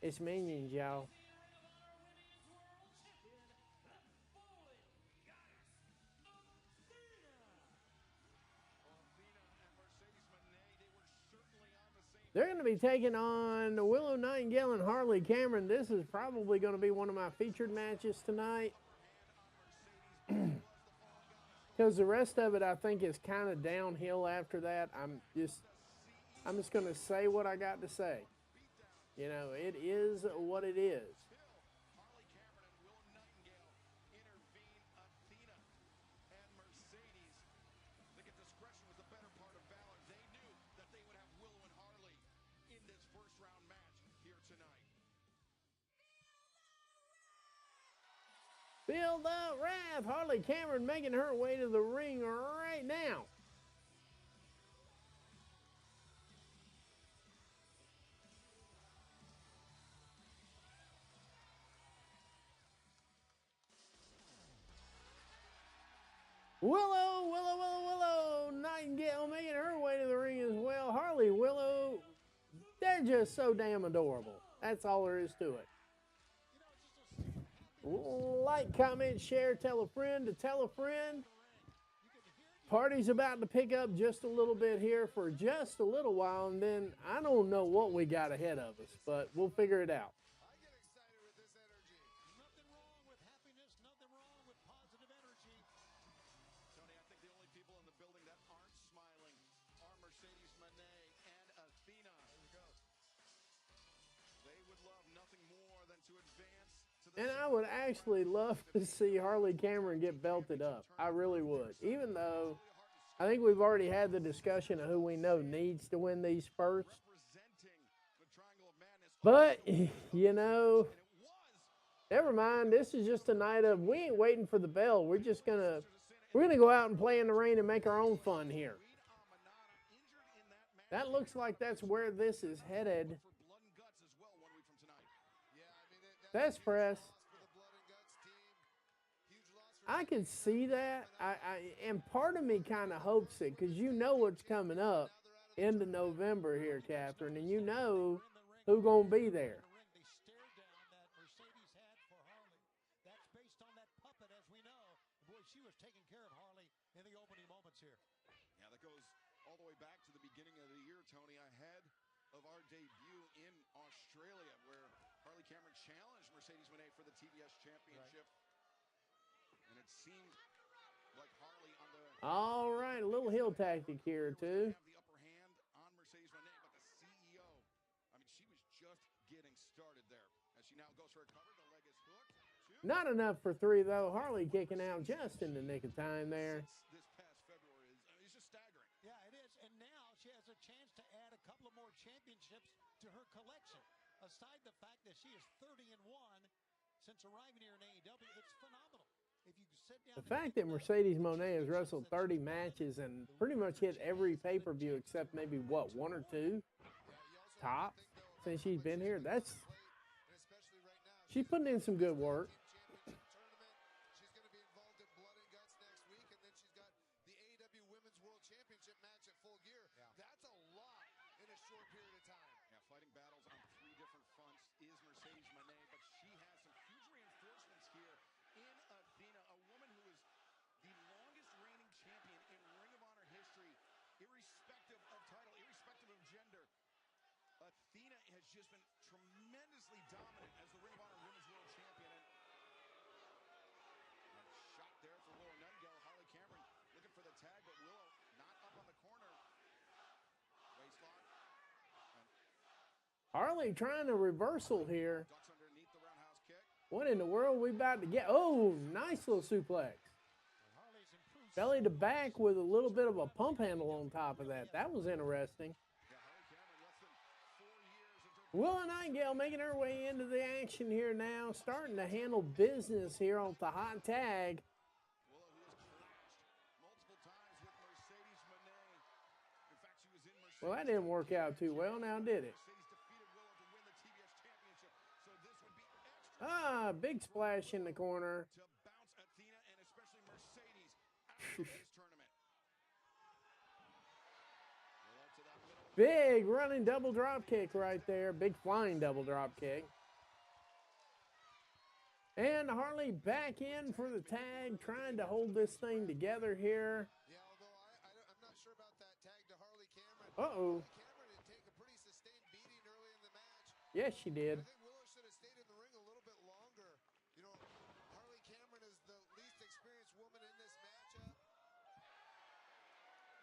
S1: It's minions, y'all. They're going to be taking on Willow Nightingale and Harley Cameron. This is probably going to be one of my featured matches tonight. Because the rest of it, I think, is kind of downhill after that. I'm just going to say what I got to say. You know, it is what it is.
S2: Harley Cameron and Willow Nightingale intervene. Athena and Mercedes. I think discretion was the better part of valor. They knew that they would have Willow and Harley in this first round match here tonight.
S1: Feel the wrath. Harley Cameron making her way to the ring right now. Willow Nightingale making her way to the ring as well. Harley, Willow, they're just so damn adorable. That's all there is to it. Like, comment, share, tell a friend to tell a friend. Party's about to pick up just a little bit here for just a little while, and then I don't know what we got ahead of us, but we'll figure it out.
S3: Nothing wrong with happiness, nothing wrong with positive energy.
S2: Tony, I think the only people in the building that aren't smiling are Mercedes Moné and Athena. There we go. They would love nothing more than to advance to the
S1: And I would actually love to see Harley Cameron get belted up. I really would. Even though I think we've already had the discussion of who we know needs to win these first. But, you know, never mind. This is just a night of, we ain't waiting for the bell. We're just going to, go out and play in the rain and make our own fun here. That looks like that's where this is headed. Best press. I can see that. And part of me kind of hopes it, because you know what's coming up into November here, Catherine, and you know who's going to be there.
S3: The stare down that Mercedes had for Harley. That's based on that puppet, as we know. Boy, she was taking care of Harley in the opening moments here.
S2: Yeah, that goes all the way back to the beginning of the year, Tony, ahead of our debut in Australia, where Harley Cameron challenged Mercedes Moné for the TBS Championship. Right. And it seemed like Harley on the...
S1: All right, a little heel tactic here, too.
S2: ...have the upper hand on Mercedes Moné, but the CEO, I mean, she was just getting started there. As she now goes for a cover, the leg is hooked.
S1: Not enough for three, though. Harley kicking out just in the nick of time there.
S2: This past February is just staggering.
S3: Yeah, it is. And now she has a chance to add a couple of more championships to her collection. Aside the fact that she is 30-1 since arriving here in AEW, it's phenomenal. If you sit down,
S1: the fact that Mercedes Moné has wrestled 30 matches and pretty much hit every pay-per-view except maybe, what, one or two top since she's been here, that's... She's putting in some good work.
S5: She's going to be involved in Blood and Guts next week, and then she's got the AEW Women's World Championship match at Full Gear. Yeah. That's a lot in a short period of time.
S2: Yeah, fighting battles on 3 different fronts is Mercedes Moné, but she has some huge reinforcements here in Athena, a woman who is the longest reigning champion in Ring of Honor history, irrespective of title, irrespective of gender. Athena has just been tremendously dominant as the Ring of Honor Women's World Champion. And a shot there for Willow Nightingale. Harley Cameron looking for the tag, but Willow not up on the corner. Waistlock.
S1: Harley trying a reversal here.
S2: Ducks underneath the roundhouse kick.
S1: What in the world we about to get? Oh, nice little suplex. Belly to back with a little bit of a pump handle on top of that. That was interesting. Willow Nightingale making her way into the action here now, starting to handle business here on the hot tag.
S2: Willow, who has clashed multiple times with Mercedes Moné. In fact, she was in
S1: Well, that didn't work out too well now, did it? Ah, big splash in the corner.
S2: To bounce Athena and especially Mercedes out of this tournament.
S1: Big running double drop kick right there. Big flying double drop kick. And Harley back in for the tag, trying to hold this thing together here.
S5: Yeah, although I'm not sure about that tag to Harley Cameron.
S1: Uh-oh.
S5: Harley Cameron did take a pretty sustained beating early in the match.
S1: Yes, she did.
S5: I think Willow should have stayed in the ring a little bit longer. You know, Harley Cameron is the least experienced woman in this matchup.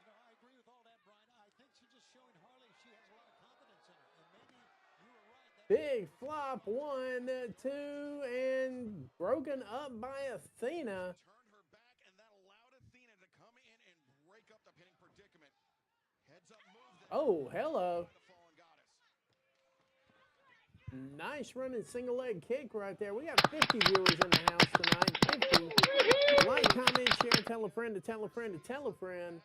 S3: You know, I agree with all that, Brian. I think she's just showing Harley she has a lot of confidence in her. And maybe you were right.
S1: Big flop, 1, 2, and broken up by Athena.
S2: Turned her back, and that allowed Athena to come in and break up the pinning predicament. Heads up move.
S1: Oh, hello. Nice running single leg kick right there. We got 50 viewers in the house tonight. 50. Like, comment, share, tell a friend to tell a friend to tell a friend.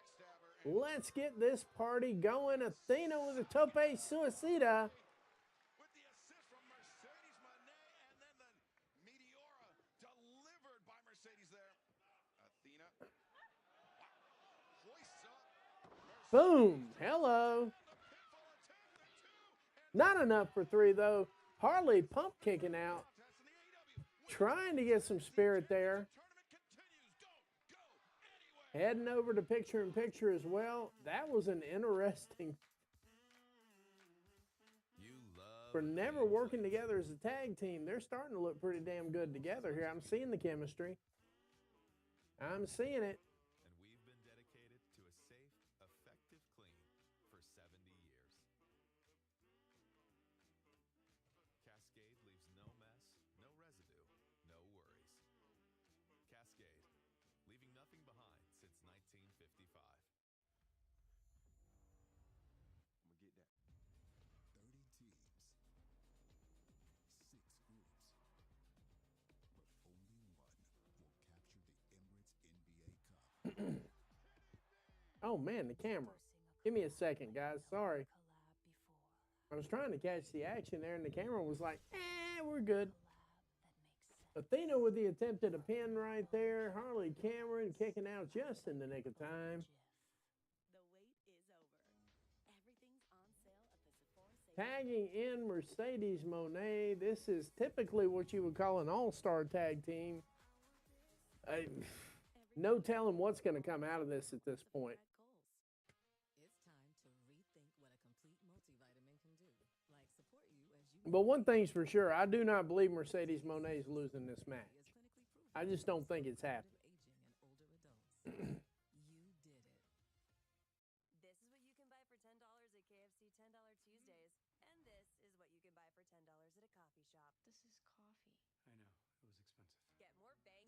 S1: Let's get this party going. Athena with a tope suicida.
S2: With the assist from Mercedes Moné, and then the Meteora delivered by Mercedes there. Athena. Hoists up.
S1: Boom. Hello. Not enough for 3, though. Harley pump kicking out. Trying to get some spirit there. Heading over to picture-in-picture as well. That was an interesting... For never working together as a tag team, they're starting to look pretty damn good together here. I'm seeing the chemistry. I'm seeing it.
S18: And we've been dedicated to a safe, effective clean for 70 years. Cascade leaves no mess, no residue, no worries. Cascade, leaving nothing behind since 1955.
S7: I'm gonna get that.
S4: 30 teams, 6 groups, but only one will capture the Emirates NBA Cup.
S1: Oh, man, the camera. Give me a second, guys. Sorry. I was trying to catch the action there, and the camera was like, we're good. Athena with the attempt at a pin right there. Harley Cameron kicking out just in the nick of time. Tagging in Mercedes Moné. This is typically what you would call an all-star tag team. No telling what's going to come out of this at this point. But one thing's for sure, I do not believe Mercedes Moné is losing this match. I just don't think it's happening.
S12: You did it. This is what you can buy for $10 at KFC $10 Tuesdays, and this is what you can buy for $10 at a coffee shop. This is coffee.
S11: I know, it was expensive.
S12: Get more bang for your buck at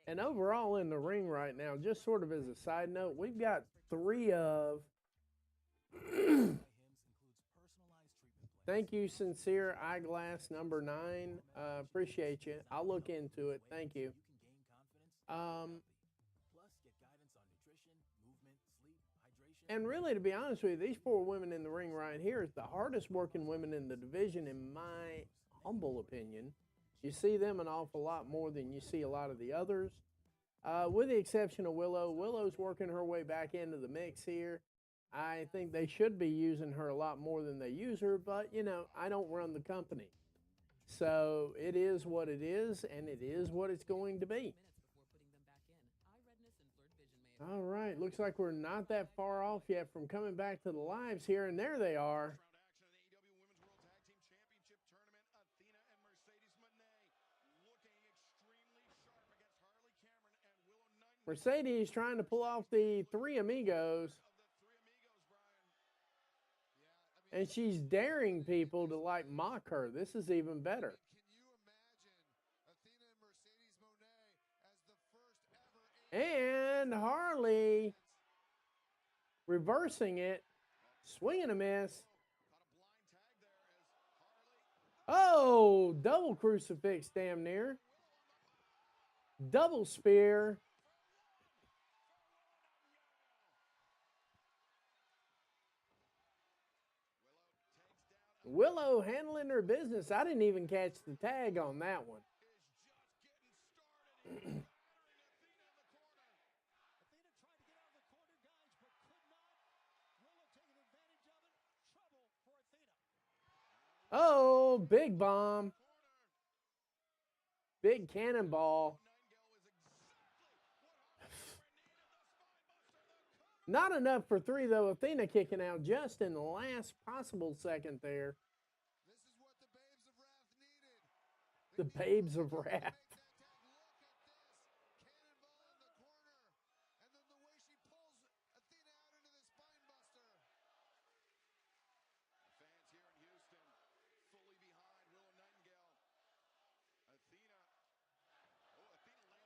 S1: And overall in the ring right now, just sort of as a side note, we've got 3 of... Thank you, Sincere Eyeglass number 9. Appreciate you. I'll look into it. Thank you. And really, to be honest with you, these 4 women in the ring right here is the hardest working women in the division, in my humble opinion. You see them an awful lot more than you see a lot of the others. With the exception of Willow. Willow's working her way back into the mix here. I think they should be using her a lot more than they use her, but, you know, I don't run the company. So it is what it is, and it is what it's going to be. All right, looks like we're not that far off yet from coming back to the lives here, and there they are. Mercedes trying to pull off the 3 Amigos. And she's daring people to, like, mock her. This is even better. And Harley reversing it. Swinging a miss. Oh, double crucifix damn near. Double spear. Willow handling her business. I didn't even catch the tag on that one. Oh, big bomb. Big cannonball. Not enough for 3, though. Athena kicking out just in the last possible second there. The Babes of Wrath.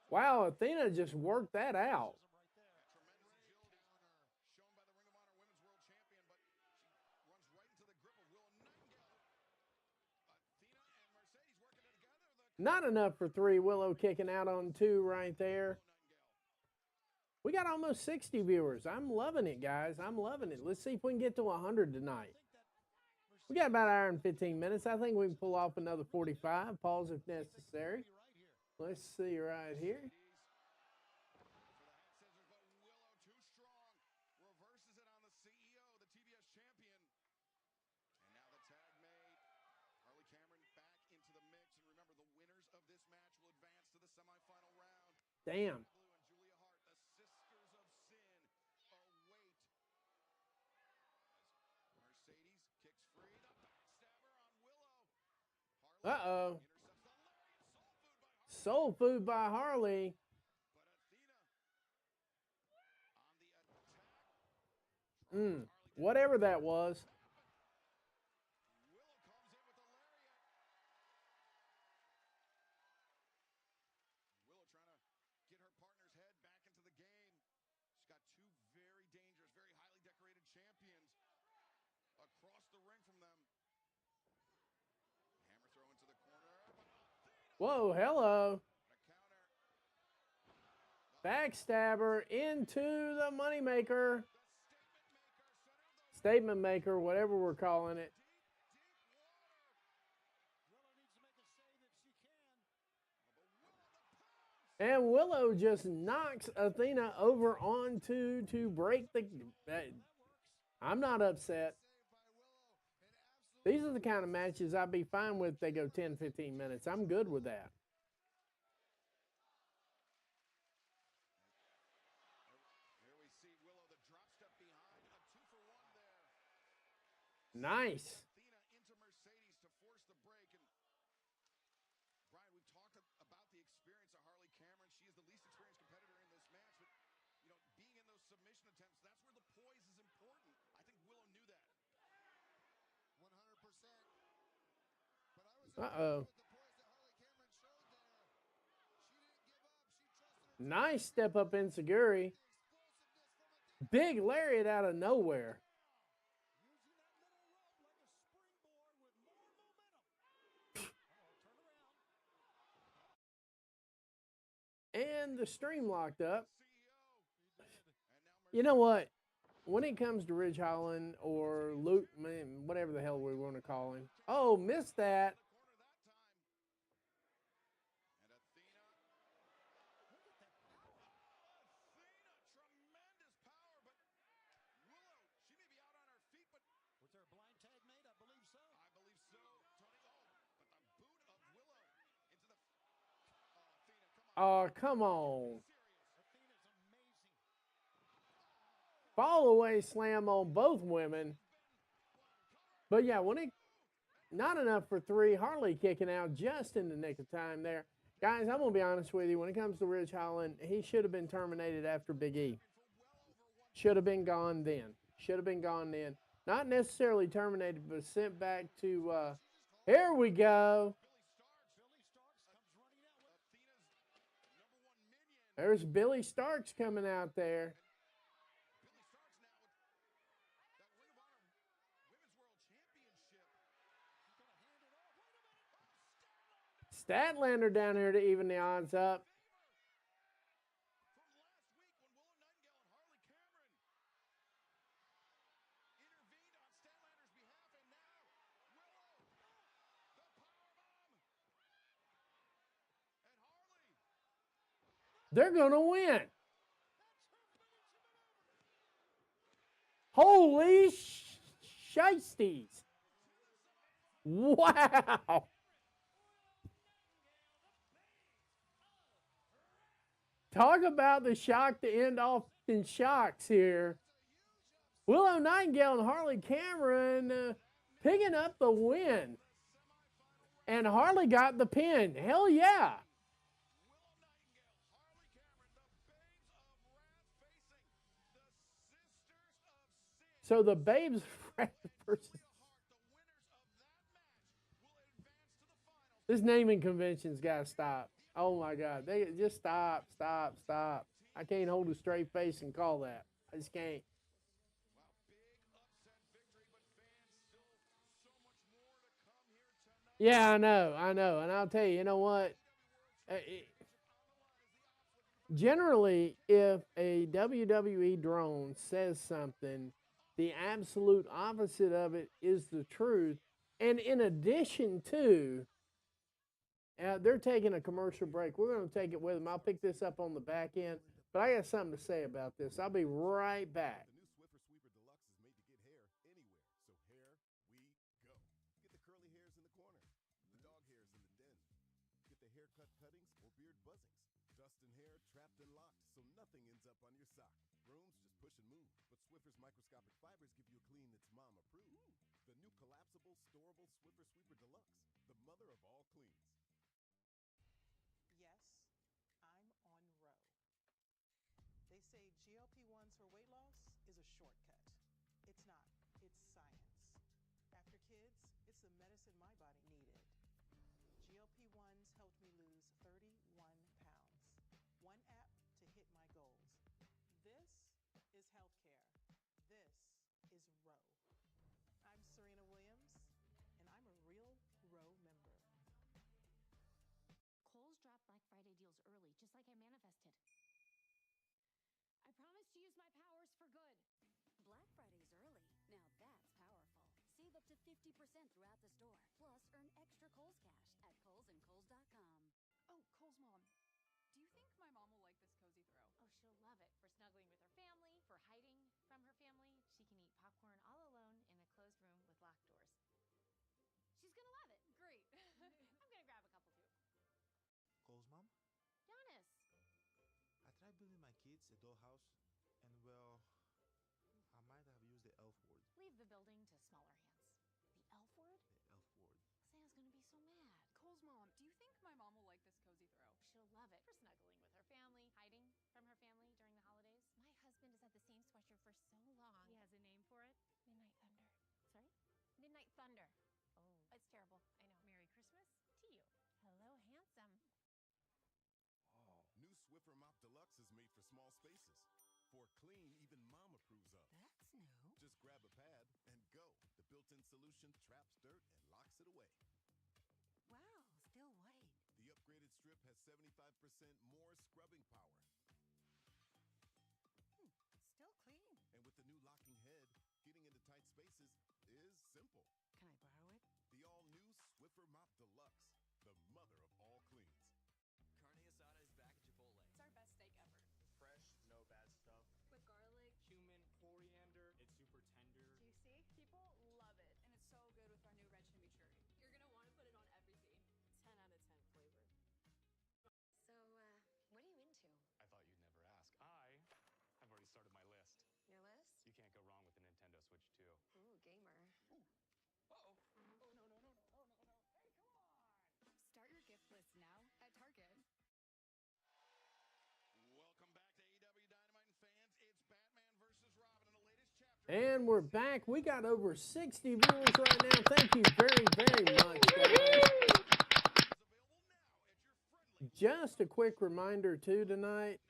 S1: Wow, Athena just worked that out. Not enough for 3. Willow kicking out on 2 right there. We got almost 60 viewers. I'm loving it, guys. I'm loving it. Let's see if we can get to 100 tonight. We got about an hour and 15 minutes. I think we can pull off another 45. Pause if necessary. Let's see right here. Damn. Uh-oh. Soul food by Harley. Whatever that was. Whoa, hello. Backstabber into the moneymaker. Statement maker, whatever we're calling it. And Willow just knocks Athena over onto to break the... I'm not upset. These are the kind of matches I'd be fine with if they go 10, 15 minutes. I'm good with that. Nice. Uh-oh. Nice step up enziguri. Big lariat out of nowhere. And the stream locked up. You know what? When it comes to Ridge Holland or Luke, man, whatever the hell we want to call him. Oh, missed that. Oh, come on. Fall away slam on both women. But yeah, when it not enough for 3. Harley kicking out just in the nick of time there. Guys, I'm going to be honest with you. When it comes to Ridge Holland, he should have been terminated after Big E. Should have been gone then. Should have been gone then. Not necessarily terminated, but sent back to... here we go. There's Billy Starks coming out there. Statlander down here to even the odds up. They're going to win. Holy shiesties. Wow. Talk about the shock to end off in shocks here. Willow Nightingale and Harley Cameron picking up the win. And Harley got the pin. Hell yeah. So the Babes versus. This naming convention's got to stop. Oh my God. They just stop. I can't hold a straight face and call that. I just can't. Yeah, I know. And I'll tell you, you know what? Generally, if a WWE drone says something, the absolute opposite of it is the truth. And in addition to, they're taking a commercial break. We're going to take it with them. I'll pick this up on the back end. But I got something to say about this. I'll be right back.
S4: Nothing ends up on your sock. Brooms just push and move. But Swiffer's microscopic fibers give you a clean that's mom approved. The new collapsible, storable Swiffer Sweeper Deluxe. The mother of all cleans.
S19: Yes, I'm on row. They say GLP-1s for weight loss is a shortcut. It's not. It's science. After kids, it's the medicine my body needed. GLP-1s helped me lose 31 pounds. One app to hit my goals. This is healthcare. This is Row. I'm Serena Williams, and I'm a real Row member.
S20: Kohl's dropped Black Friday deals early, just like I manifested. I promise to use my powers for good.
S21: Black Friday's early. Now that's powerful. Save up to 50% throughout the store. Plus, earn extra Kohl's cash at KohlsandKohl's.com.
S14: Oh, Cole's mom. Do you think my mom will like this cozy throw?
S20: Oh, she'll love it. For snuggling with her family, for hiding from her family. She can eat popcorn all alone in a closed room with locked doors. She's gonna love it.
S14: Great.
S20: I'm gonna grab a couple too.
S22: Cole's mom?
S20: Jonas!
S22: I tried building my kids a dollhouse, and well, I might have used the elf word.
S20: Leave the building to smaller hands. The elf word?
S22: The elf word.
S20: Sam's gonna be so mad.
S14: Cole's mom, do you think my mom will like this cozy throw?
S20: She'll love it. For snuggling with her family, hiding from her family during the holidays. My husband has had the same sweatshirt for so long.
S14: He has a name for it?
S20: Midnight Thunder. Sorry? Midnight Thunder. Oh. It's terrible. I know.
S14: Merry Christmas to you.
S20: Hello, handsome.
S4: New Swiffer Mop Deluxe is made for small spaces. For clean, even mom approves of.
S21: That's new.
S4: Just grab a pad and go. The built-in solution traps dirt and locks it away.
S21: Wow, still white.
S4: The upgraded strip has 75% more scrubbing power.
S21: Still clean.
S4: And with the new locking head, getting into tight spaces is simple.
S21: Can I borrow it?
S4: The all-new Swiffer Mop Deluxe, the mother of all cleans.
S23: Carne asada is back at Chipotle.
S14: It's our best steak ever.
S23: Fresh, no bad stuff.
S14: With garlic,
S23: Cumin, coriander, it's super tender.
S14: juicy. People love it. And it's so good with our new red chimichurri. You're going to want to put it on everything. 10 out of 10 flavor.
S21: So, what are you into?
S23: I thought you'd never ask. I've already started my list.
S21: Your list?
S23: You can't go wrong with the Nintendo Switch 2.
S21: Ooh, gamer.
S23: Uh-oh. Oh, no.
S14: Hey, come on! Start your gift list now at Target.
S2: Welcome back to AEW Dynamite fans. It's Batman versus Robin in the latest chapter.
S1: And we're back. We got over 60 viewers right now. Thank you very, very much, guys. Just a quick reminder, too, tonight.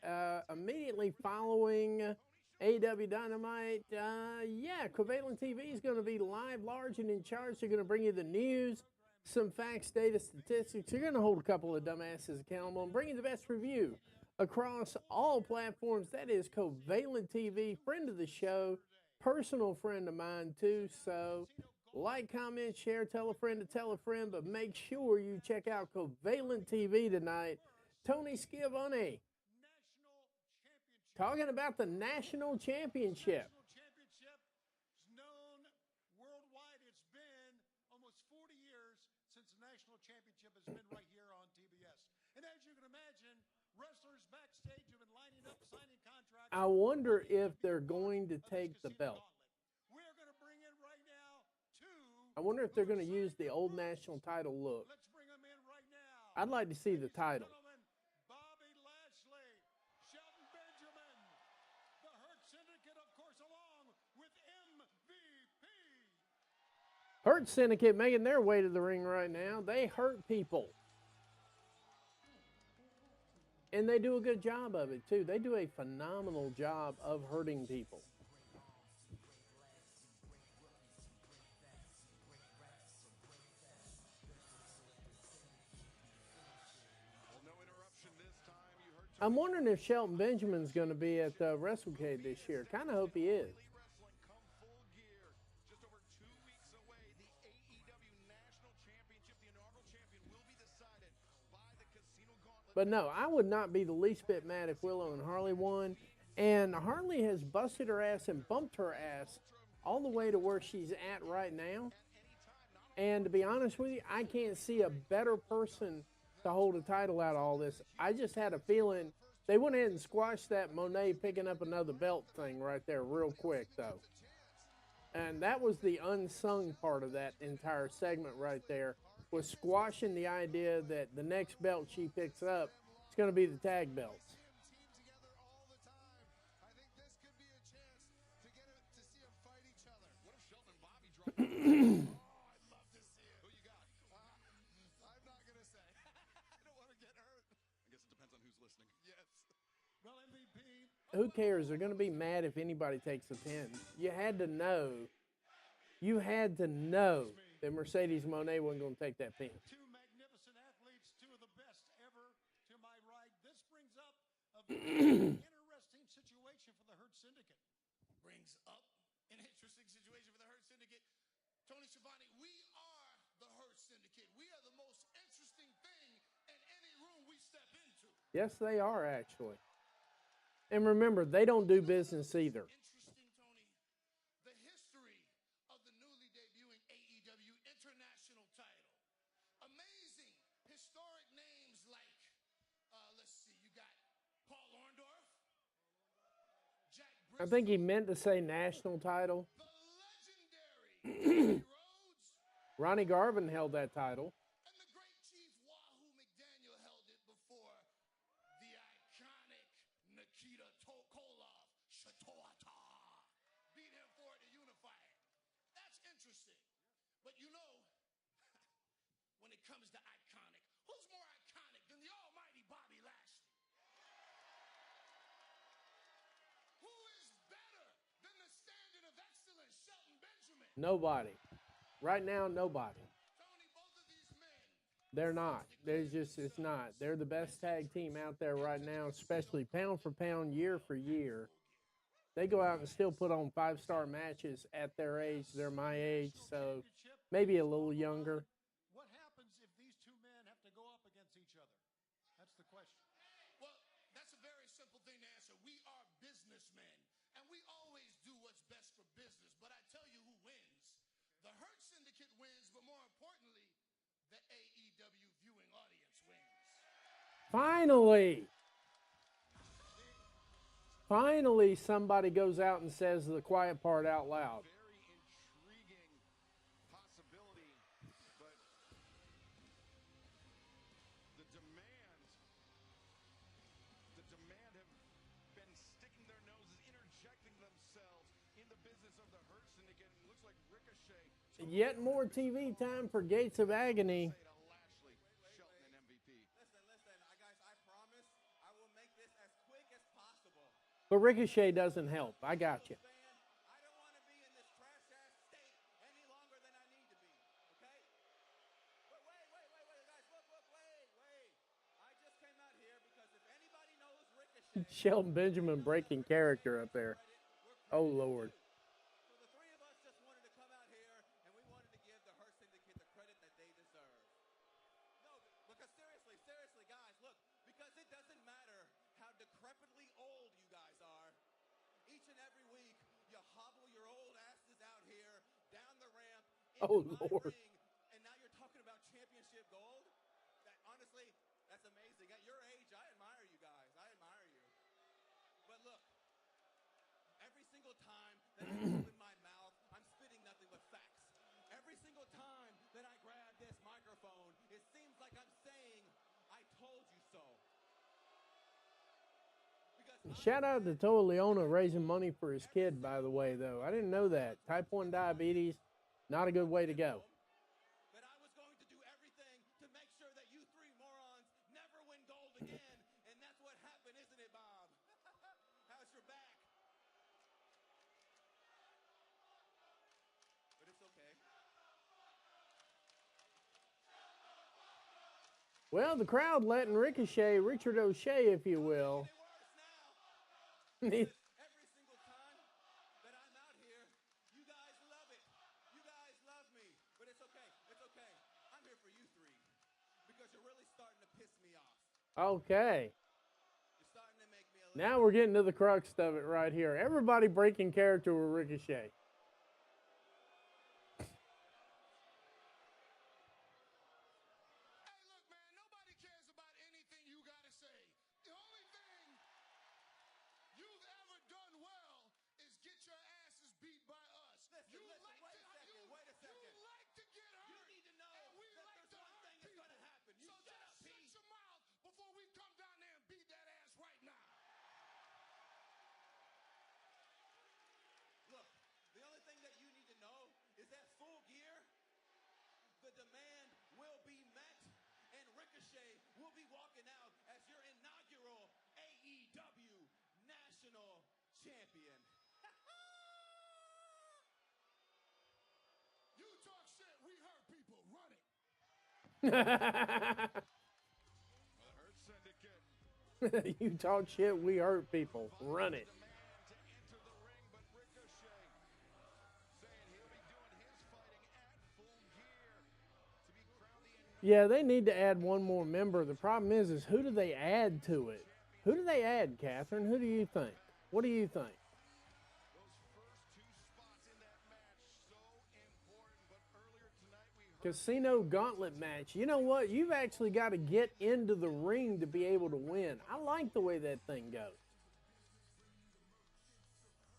S1: Immediately following AEW Dynamite, Covalent TV is going to be live, large, and in charge. They're going to bring you the news, some facts, data, statistics. They're going to hold a couple of dumbasses accountable and bring you the best review across all platforms. That is Covalent TV, friend of the show, personal friend of mine, too. So like, comment, share, tell a friend to tell a friend, but make sure you check out Covalent TV tonight. Tony Schiavone, Talking about the national championship.
S3: National championship is known worldwide. It's been almost 40 years since the national championship has been right here on TBS. And as you can imagine, wrestlers backstage have been lining up, signing contracts.
S1: I wonder if they're going to take the belt.
S3: We're going to bring in right now
S1: I wonder if they're going to use the old national title look.
S3: Let's bring them in right now.
S1: I'd like to see the title.
S3: Bobby Lashley, Shelton Benjamin, the Hurt Syndicate, of course, along with MVP.
S1: Hurt Syndicate making their way to the ring right now. They hurt people. And they do a good job of it, too. They do a phenomenal job of hurting people. I'm wondering if Shelton Benjamin's going to be at WrestleCade this year. Kind of hope he is. But no, I would not be the least bit mad if Willow and Harley won. And Harley has busted her ass and bumped her ass all the way to where she's at right now. And to be honest with you, I can't see a better person to hold a title out of all this. I just had a feeling they went ahead and squashed that Monet picking up another belt thing right there real quick, though. And that was the unsung part of that entire segment right there, was squashing the idea that the next belt she picks up is going to be the tag belts. Who cares? They're going to be mad if anybody takes the pin. You had to know that Mercedes Moné wasn't going to take that pin.
S3: Two magnificent athletes, two of the best ever to my right. This brings up a very interesting situation for the Hurt Syndicate.
S4: Brings up an interesting situation for the Hurt Syndicate. Tony Schiavone, we are the Hurt Syndicate. We are the most interesting thing in any room we step into.
S1: Yes, they are, actually. And remember, they don't do business either.
S4: Interesting, Tony. The history of the newly debuting AEW International title. Amazing, historic names like, let's see, you got Paul Orndorff, Jack
S1: I think he meant to say national title.
S4: the legendary
S1: Ronnie Garvin held that title.
S4: and the great Chief Wahoo McDaniel held it before the iconic Nikita Koloff Shatoata beat him for it to unify it. That's interesting. But you know, when it comes to iconic, who's more iconic than the almighty Bobby Lashley? Who is better than the standard of excellence, Shelton Benjamin?
S1: Nobody. Right now, nobody. They're not. It's not. They're the best tag team out there right now, especially pound for pound, year for year. They go out and still put on 5-star matches at their age. They're my age, so maybe a little younger.
S3: What happens if these two men have to go up against each other? That's the question.
S4: Well, that's a very simple thing to answer. We are businessmen, and we always do what's best for business. But I tell you who wins. The Hurt Syndicate wins, but more importantly, the AEW viewing audience wins.
S1: Finally! Finally, somebody goes out and says the quiet part out loud.
S2: Very intriguing possibility, but the demand have been sticking their noses, interjecting themselves in the business of the Hurt Syndicate. It looks like Ricochet.
S1: Yet more TV time for Gates of Agony.
S2: Lashley, Shelton, and MVP.
S22: Listen, guys, I promise I will make this as quick as possible.
S1: But Ricochet doesn't help. I got you.
S22: I don't want to be in this trash-ass state any longer than I need to be, okay? But wait, guys, look, wait. I just came out here because if anybody knows Ricochet...
S1: Shelton Benjamin breaking character up there. Oh, Lord.
S22: So the three of us just wanted to come out here and we wanted to give the Hurt Syndicate the credit that they deserve. No, because seriously, guys, look, because it doesn't matter how decrepitly old you guys are.
S1: Oh, Lord.
S22: and now you're talking about championship gold? That, honestly, that's amazing. At your age, I admire you guys. I admire you. But look, every single time that I open my mouth, I'm spitting nothing but facts. Every single time that I grab this microphone, it seems like I'm saying, I told you so.
S1: Shout out to Toa Leona raising money for his kid, by the way, though. I didn't know that. Type 1 diabetes, not a good way to go.
S22: That I was going to do everything to make sure that you three morons never win gold again. And that's what happened, isn't it, Bob? How's your back? But it's okay.
S1: Well, the crowd letting Ricochet, Richard O'Shea, if you will.
S22: Every single time that I'm out here, you guys love it. You guys love me. But it's okay. It's okay. I'm here for you three. Because you're really starting to piss me off.
S1: Okay.
S22: You're starting to make me a little...
S1: Now we're getting to the crux of it right here. Everybody breaking character with Ricochet.
S22: The only thing that you need to know is that Full Gear, the demand will be met, and Ricochet will be walking out as your inaugural AEW National Champion.
S4: You talk shit, we hurt people. Run it.
S1: You talk shit, we hurt people. Run it. Yeah, they need to add one more member. The problem is who do they add to it? Who do they add, Catherine? Who do you think? What do you think? Casino Gauntlet match. You know what? You've actually got to get into the ring to be able to win. I like the way that thing goes.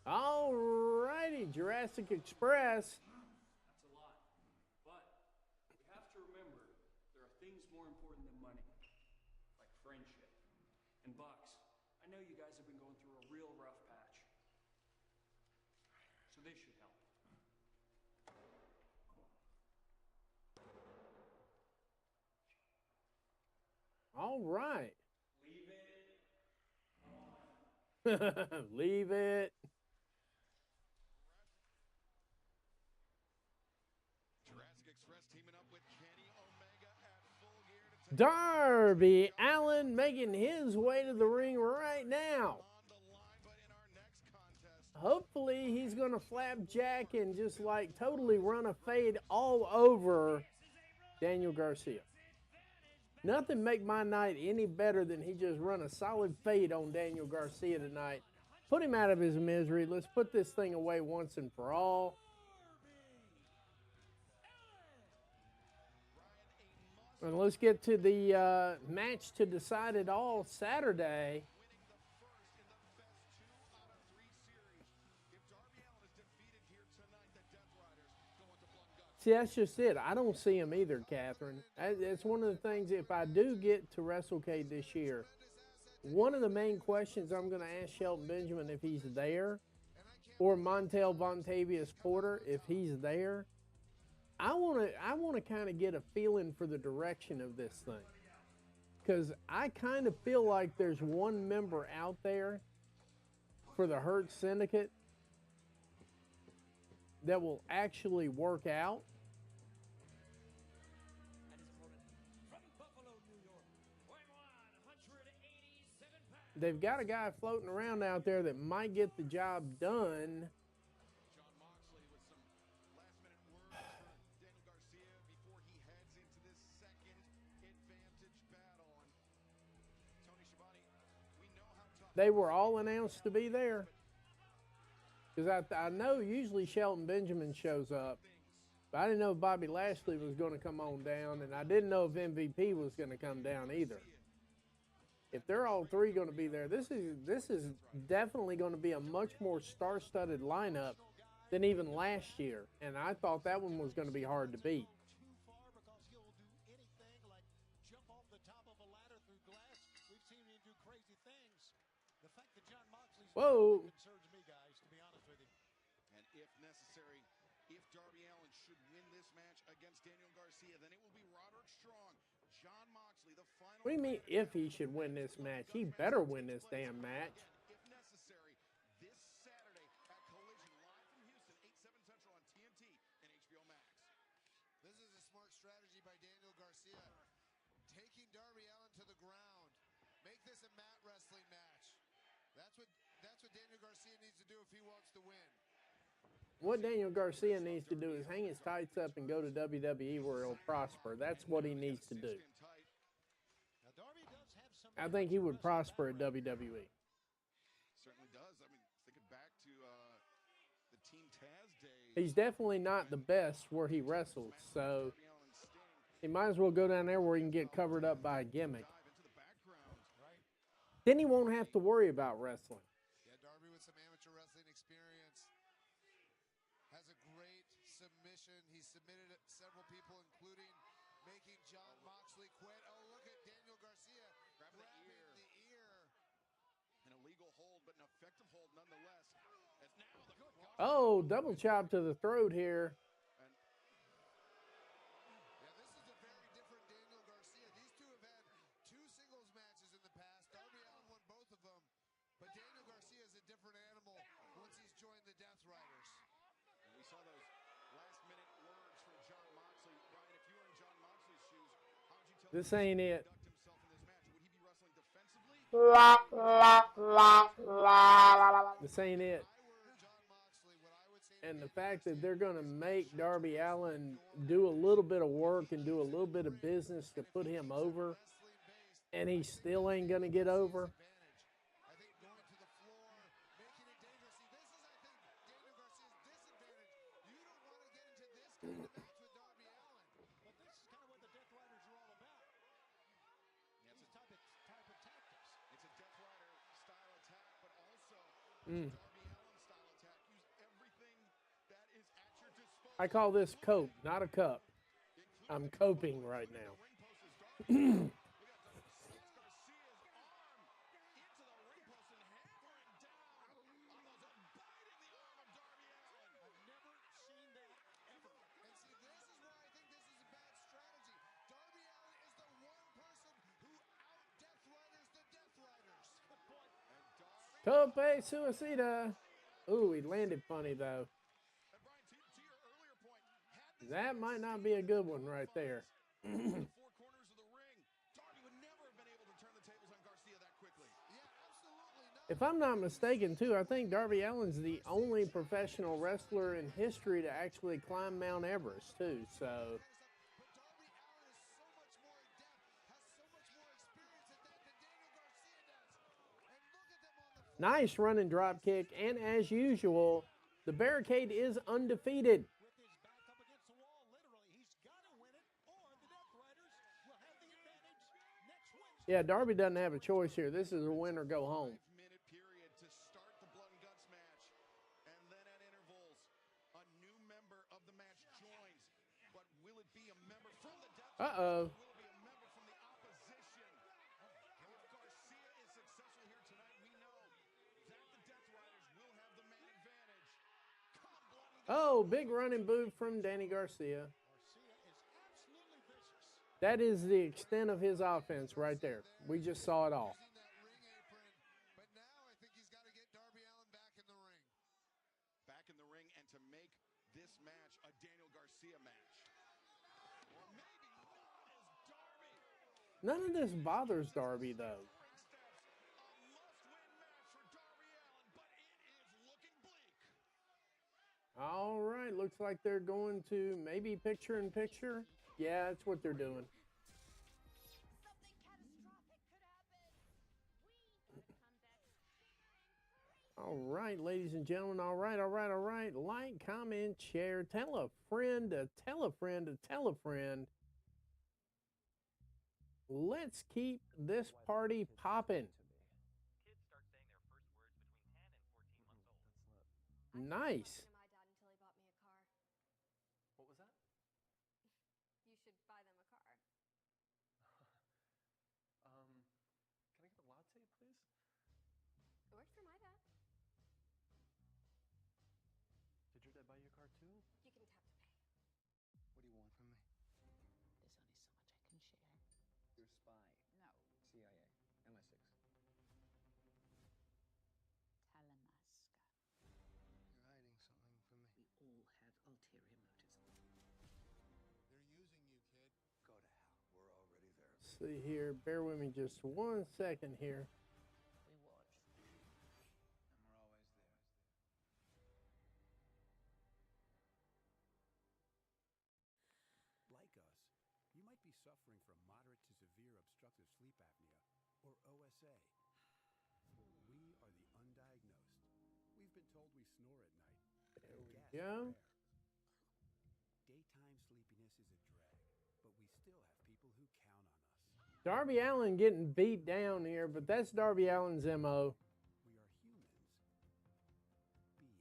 S1: All righty, Jurassic Express.
S6: That's a lot. But we have to remember there are things more important than money, like friendship. And Bucks, I know you guys have been going through a real rough patch. So this should help.
S1: All right.
S6: Leave it.
S1: Leave it.
S2: Jurassic Express teaming up with Kenny Omega at Full Gear to take
S1: Darby Allin making his way to the ring right now. Hopefully he's going to flapjack and just like totally run a fade all over Daniel Garcia. Nothing make my night any better than he just run a solid fade on Daniel Garcia tonight. Put him out of his misery. Let's put this thing away once and for all. And let's get to the match to decide it all Saturday. See, that's just it. I don't see him either, Catherine. It's one of the things, if I do get to WrestleCade this year, one of the main questions I'm going to ask Shelton Benjamin if he's there, or Montel Vontavious Porter if he's there, I want to kind of get a feeling for the direction of this thing. Because I kind of feel like there's one member out there for the Hurt Syndicate that will actually work out. They've got a guy floating around out there that might get the job done.
S2: John Moxley with some last-minute words for Daniel Garcia before he heads into this second advantage battle. And Tony Schiavone, we know how tough...
S1: They were all announced to be there. Because I know usually Shelton Benjamin shows up. But I didn't know if Bobby Lashley was going to come on down, and I didn't know if MVP was going to come down either. If they're all three going to be there, this is definitely going to be a much more star-studded lineup than even last year, and I thought that one was going to be hard to beat. Whoa.
S2: Concerns me, guys, to be honest with you. And if necessary, if Darby Allin should win this match against Daniel Garcia, then it will be Roderick Strong, Jon Moxley, the final.
S1: What do you mean if he should win this match? He better win this damn match.
S2: If necessary, this Saturday at Collision, live from Houston, 8/7 Central on TNT and HBO Max.
S5: This is a smart strategy by Daniel Garcia. Taking Darby Allin to the ground. Make this a mat wrestling match. That's what Daniel Garcia needs to do if he wants to win.
S1: What Daniel Garcia needs to do is hang his tights up and go to WWE where he'll prosper. That's what he needs to do. I think he would prosper at WWE.
S2: Certainly does. I mean, thinking back to the Team Taz days.
S1: He's definitely not the best where he wrestles, so he might as well go down there where he can get covered up by a gimmick. Then he won't have to worry about wrestling.
S5: Yeah, Darby with some amateur wrestling experience. Has a great submission. He submitted several people, including making Jon Moxley quit. Oh, look at Daniel Garcia grabbing the ear.
S2: An illegal hold, but an effective hold nonetheless. As now
S1: Oh, double chop to the throat here.
S5: Yeah, this is a very different Daniel Garcia. These two have had two singles matches in the past. Darby Allin won both of them, but Daniel Garcia is a different animal once he's joined the Death Riders.
S2: And we saw those last-minute words from Jon Moxley. Brian, if you were in Jon Moxley's shoes, how would you tell
S1: This ain't it.
S2: himself in this match? Would he be wrestling defensively?
S1: This ain't it. And the fact that they're going to make Darby Allin do a little bit of work and do a little bit of business to put him over, and he still ain't going to get over.
S5: I think going to the floor, making it dangerous. See, this is, I think, Daniel Garcia's disadvantage. You don't want to get into this kind of match with Darby Allin.
S3: But this is kind of what the Death Riders are all about. These type of tactics.
S2: It's a Death Rider style attack, but also
S1: Mm.
S2: Darby Allin style attack. Use everything that is at your disposal.
S1: I call this cope, not a cup. I'm coping right now. Tope suicida. Ooh, he landed funny though. That might not be a good one right there. If I'm not mistaken, too, I think Darby Allin's the only professional wrestler in history to actually climb Mount Everest, too. So, nice running drop kick, and as usual, the barricade is undefeated. Yeah, Darby doesn't have a choice here. This is a win or go home.
S2: Period to start the blood and guts match, and then at intervals, a new member of the match joins. But will it be a member from the Death
S1: Uh-oh.
S2: Will it be a member from the opposition? If Garcia is successful here tonight, we know that the Death Riders will have the man advantage.
S1: Oh, big running boot from Danny Garcia. That is the extent of his offense right there. We just saw it all.
S5: But now I think he's got to get Darby Allin back in the ring.
S2: Back in the ring, and to make this match a Daniel Garcia match. Or maybe not as Darby.
S1: None of this bothers Darby, though. All right, looks like they're going to maybe picture in picture. Yeah, that's what they're doing. All right, ladies and gentlemen. All right. Like, comment, share, tell a friend to tell a friend to tell a friend. Let's keep this party popping. Nice.
S14: My dad until he bought me a car.
S9: What was that?
S14: You should buy them a car.
S9: Can I get a latte, please?
S14: It worked for my dad.
S9: Did your dad buy you a car too?
S14: You can tap to pay.
S9: What do you want from me?
S10: There's only so much I can share.
S9: You're a spy.
S10: No.
S9: CIA. MI6.
S10: Talamasca.
S5: You're hiding something from me.
S10: We all have ulterior motives.
S5: They're using you, kid.
S9: Go to hell. We're already there.
S1: See here. Bear with me just 1 second here.
S10: We watch.
S5: And we're always there.
S13: Like us, you might be suffering from moderate to severe obstructive sleep apnea, or OSA. We are the undiagnosed. We've been told we snore at night.
S1: There we
S13: Gas
S1: go.
S13: is rare. Daytime sleepiness is a drag, but we still have people who count on us.
S1: Darby Allin getting beat down here, but that's Darby Allin's MO.
S13: We are humans being.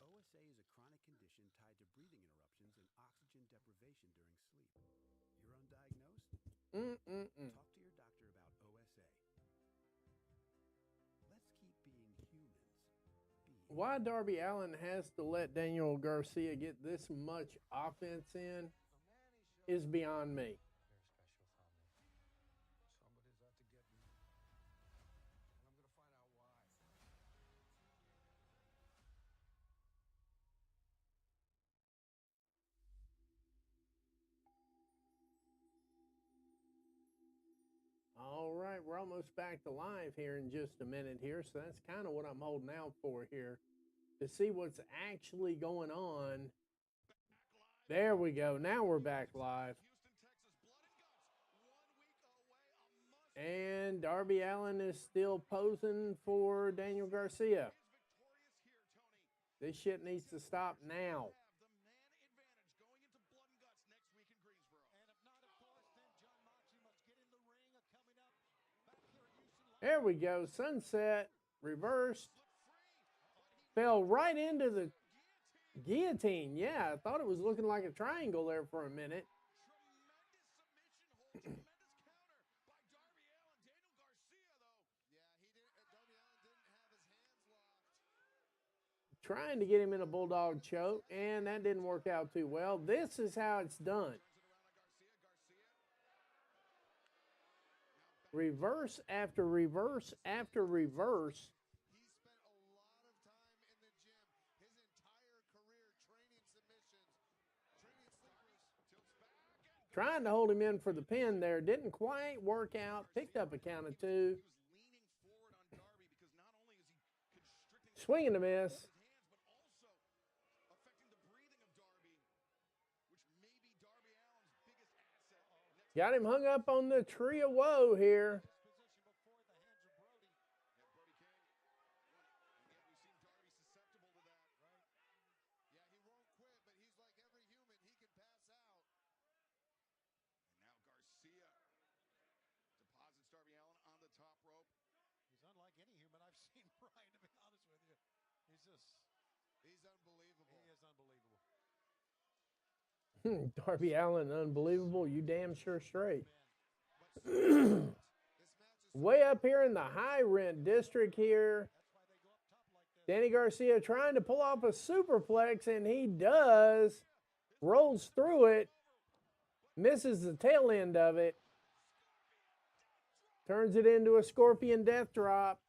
S13: OSA is a chronic condition tied to breathing interruptions and oxygen deprivation during sleep. You're undiagnosed? Talk to your doctor about OSA. Let's keep being humans.
S1: Why Darby Allin has to let Daniel Garcia get this much offense in is beyond me.
S4: Somebody's out to get me. And I'm going to find out why.
S1: All right, we're almost back to live here in just a minute here, so that's kind of what I'm holding out for here, to see what's actually going on. There we go. Now we're back live. And Darby Allin is still posing for Daniel Garcia. This shit needs to stop now. There we go. Sunset. Reversed. Fell right into the guillotine. Yeah, I thought it was looking like a triangle there for a minute. Trying to get him in a bulldog choke, and that didn't work out too well. This is how it's done. Reverse after reverse after reverse. Trying to hold him in for the pin there. Didn't quite work out. Picked up a count of two. Swing and a miss. Got him hung up on the tree of woe here.
S3: He's unlike any human I've seen, Brian, to be honest with you. He's unbelievable. He is unbelievable.
S1: Darby Allin, unbelievable. You damn sure straight. Way up here in the high rent district here. Danny Garcia trying to pull off a superplex, and he does. Rolls through it. Misses the tail end of it. Turns it into a scorpion death drop.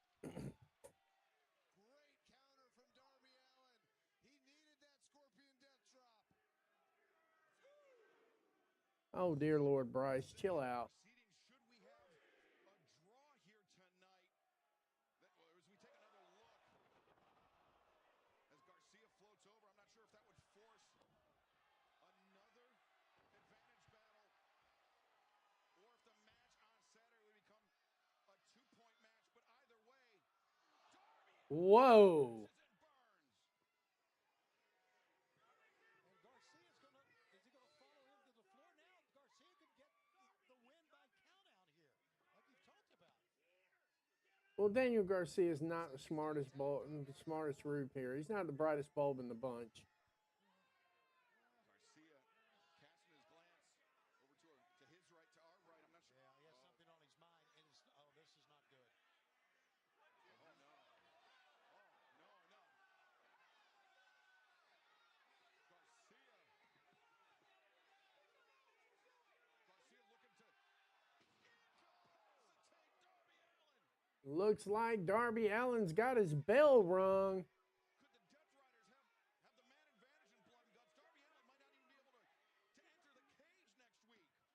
S1: Oh, dear Lord, Bryce, chill out. Whoa. Well, Daniel Garcia is not the smartest rube here. He's not the brightest bulb in the bunch.
S2: Garcia casting his glance over to his right, to our right. I'm not sure.
S3: Yeah, he has something on his mind, and it's, oh, this is not good.
S2: Oh, no. Oh, no, no. Garcia looking to
S1: Looks like Darby Allin's got his bell rung.
S2: Could the Death Riders have the man advantage in blood and guts?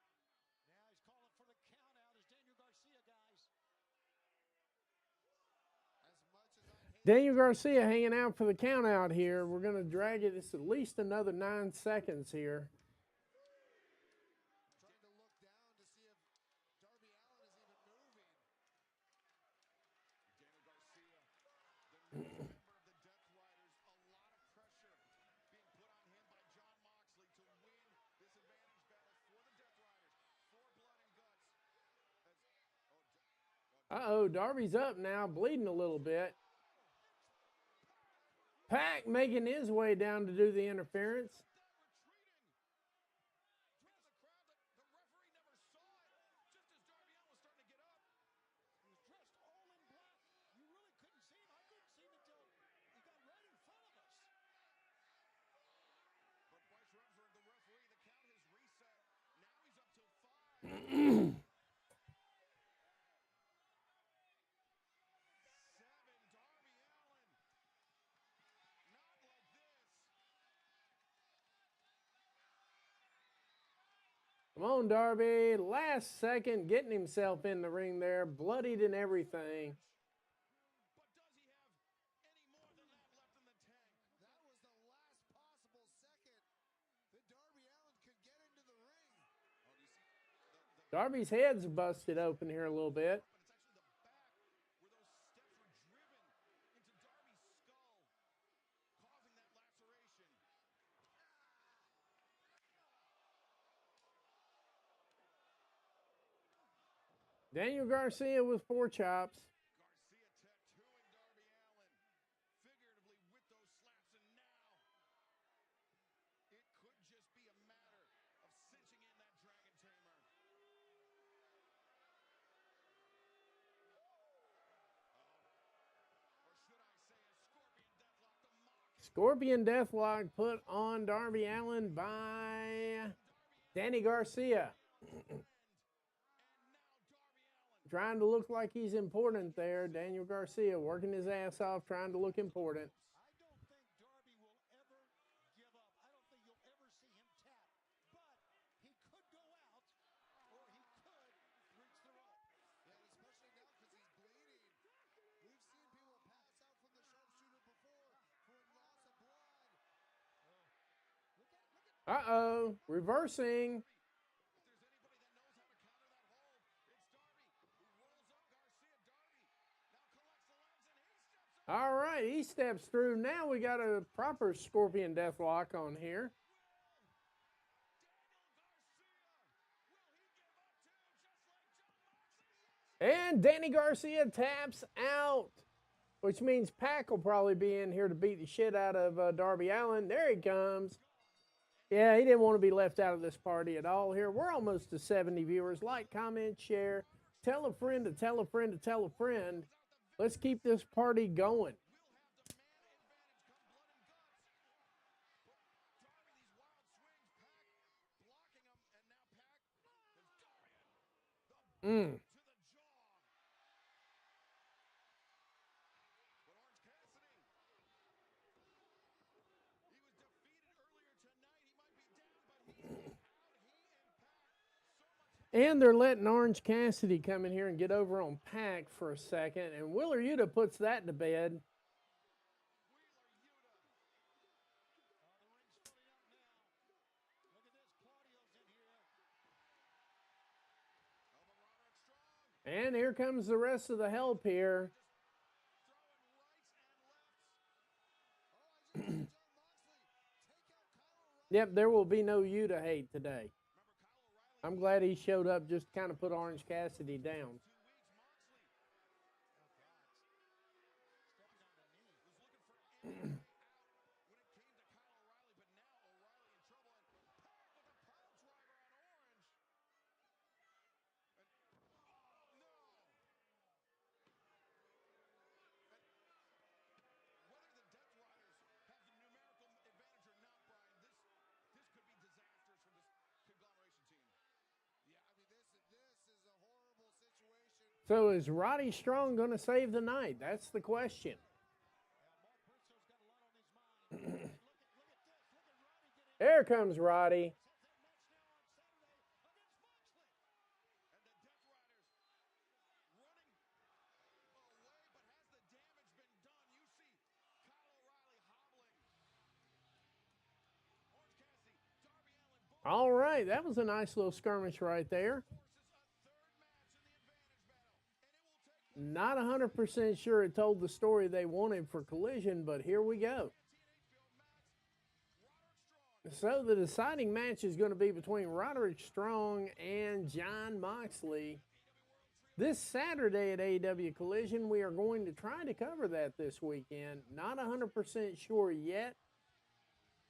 S2: Darby Allin might not even be able to enter the cage next week.
S3: Now he's calling for the count out as Daniel Garcia, guys.
S1: Daniel Garcia hanging out for the count out here. We're going to drag it. It's at least another 9 seconds here.
S5: Trying to look down to see if Darby Allin is even moving.
S2: Daniel Garcia, the new member of the Death Riders, a lot of pressure being put on him by Jon Moxley to win this advantage battle for the Death Riders, for blood and guts.
S1: Uh-oh, Darby's up now, bleeding a little bit. Pac making his way down to do the interference. Come on, Darby. Last second, getting himself in the ring there, bloodied and everything.
S2: But does he have any more than that left in the tank?
S5: That was the last possible second that Darby Allin could get into the ring.
S2: Oh, do you see?
S1: Darby's head's busted open here a little bit.
S2: It's actually the back where those steps were driven into Darby's skull, causing that laceration.
S1: Daniel Garcia with 4 chops.
S2: Garcia tattooing Darby Allin, figuratively with those slaps, and now it could just be a matter of cinching in that Dragon Tamer. Or should I say a Scorpion Deathlock to mock.
S1: Scorpion Deathlock put on Darby Allin by Danny Garcia. Trying to look like he's important there. Daniel Garcia working his ass off, trying to look important.
S3: I don't think Darby will ever give up. I don't think you'll ever see him tap. But he could go out, or he could reach the rope.
S5: Yeah, especially now because he's bleeding. We've seen people pass out from the sharpshooter before for loss of blood.
S1: Uh-oh, reversing. All right, he steps through. Now we got a proper Scorpion Deathlock on here. And Danny Garcia taps out, which means Pac will probably be in here to beat the shit out of Darby Allin. There he comes. Yeah, he didn't want to be left out of this party at all here. We're almost to 70 viewers. Like, comment, share. Tell a friend to tell a friend to tell a friend. Let's keep this party going. And they're letting Orange Cassidy come in here and get over on Pac for a second. And Wheeler Yuta puts that to bed. And here comes the rest of the help here. Yep, there will be no you to hate today. I'm glad he showed up just to kind of put Orange Cassidy down. So is Roddy Strong going to save the night? That's the question. Here comes Roddy. All right, that was a nice little skirmish right there. Not 100% sure it told the story they wanted for Collision, but here we go. So the deciding match is going to be between Roderick Strong and Jon Moxley. This Saturday at AEW Collision, we are going to try to cover that this weekend. Not 100% sure yet.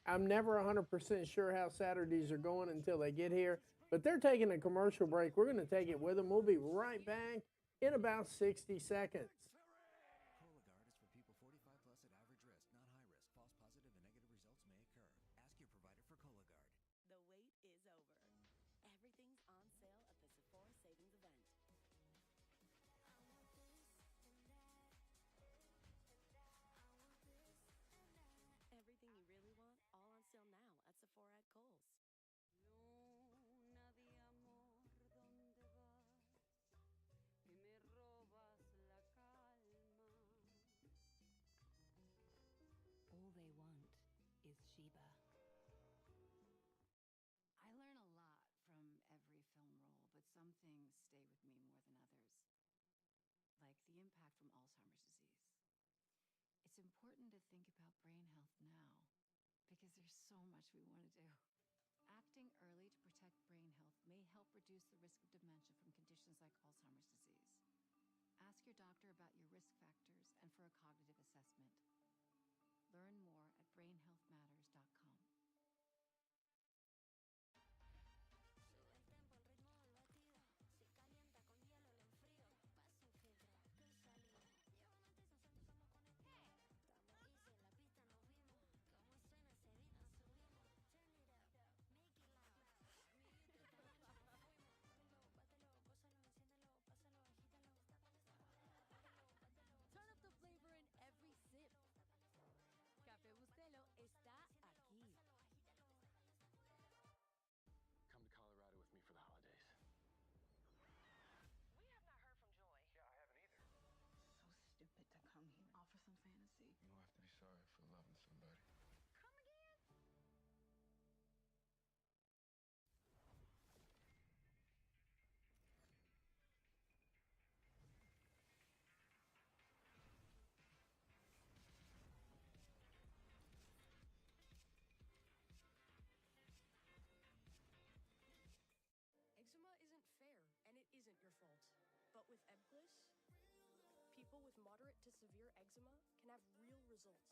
S1: I'm never 100% sure how Saturdays are going until they get here. But they're taking a commercial break. We're going to take it with them. We'll be right back in about 60 seconds.
S8: Some things stay with me more than others, like the impact from Alzheimer's disease. It's important to think about brain health now because there's so much we want to do. Acting early to protect brain health may help reduce the risk of dementia from conditions like Alzheimer's disease. Ask your doctor about your risk factors and for a cognitive assessment. Learn more at brainhealthmatters.com.
S15: With Ebglyss, people with moderate to severe eczema can have real results,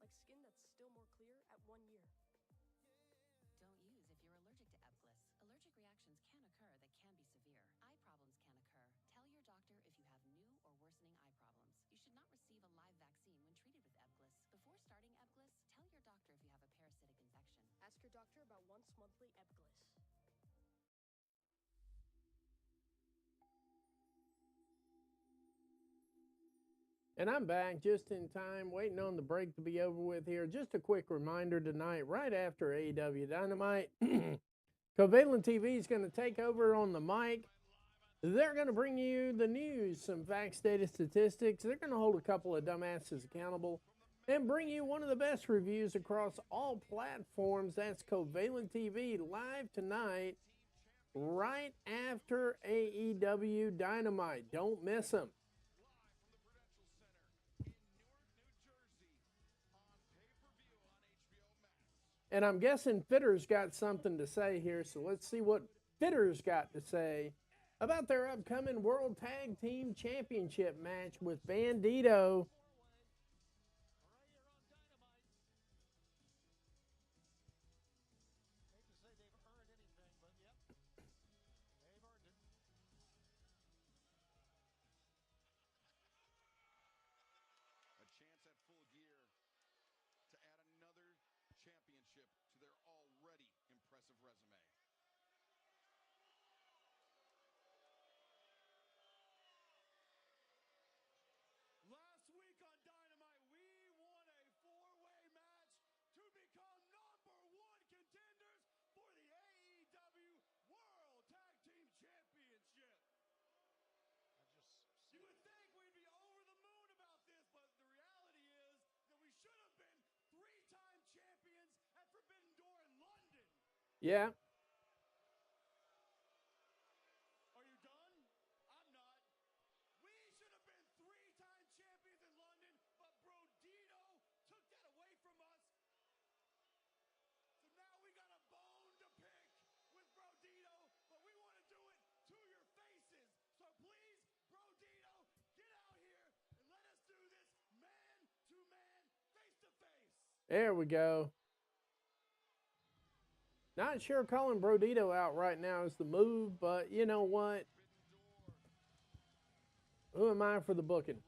S15: like skin that's still more clear at 1 year.
S12: Don't use if you're allergic to Ebglyss. Allergic reactions can occur that can be severe. Eye problems can occur. Tell your doctor if you have new or worsening eye problems. You should not receive a live vaccine when treated with Ebglyss. Before starting Ebglyss, tell your doctor if you have a parasitic infection.
S15: Ask your doctor about once monthly Ebglyss.
S1: And I'm back just in time, waiting on the break to be over with here. Just a quick reminder tonight, right after AEW Dynamite, Covalent TV is going to take over on the mic. They're going to bring you the news, some facts, data, statistics. They're going to hold a couple of dumbasses accountable and bring you one of the best reviews across all platforms. That's Covalent TV live tonight, right after AEW Dynamite. Don't miss them. And I'm guessing Fitter's got something to say here, so let's see what Fitter's got to say about their upcoming World Tag Team Championship match with Bandito.
S2: Championship to their already impressive resume.
S3: Last week on Dynamite, we won a four-way match to become #1 contenders for the AEW World Tag Team Championship. You would think we'd be over the moon about this, but the reality is that we should have been three-time champions at Forbidden Door in London.
S1: Yeah.
S3: Are you done? I'm not. We should have been three-time champions in London, but Brodito took that away from us. So now we got a bone to pick with Brodito, but we want to do it to your faces. So please, Brodito, get out here and let us do this man-to-man, face-to-face.
S1: There we go. Not sure calling Brodito out right now is the move, but you know what? Who am I for the booking?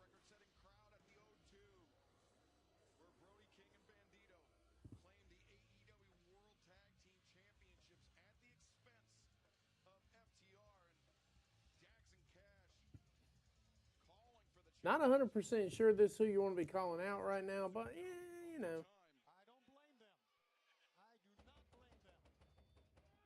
S1: Not 100% sure this is who you want to be calling out right now, but yeah, you know.
S3: I don't blame them. I do not blame them.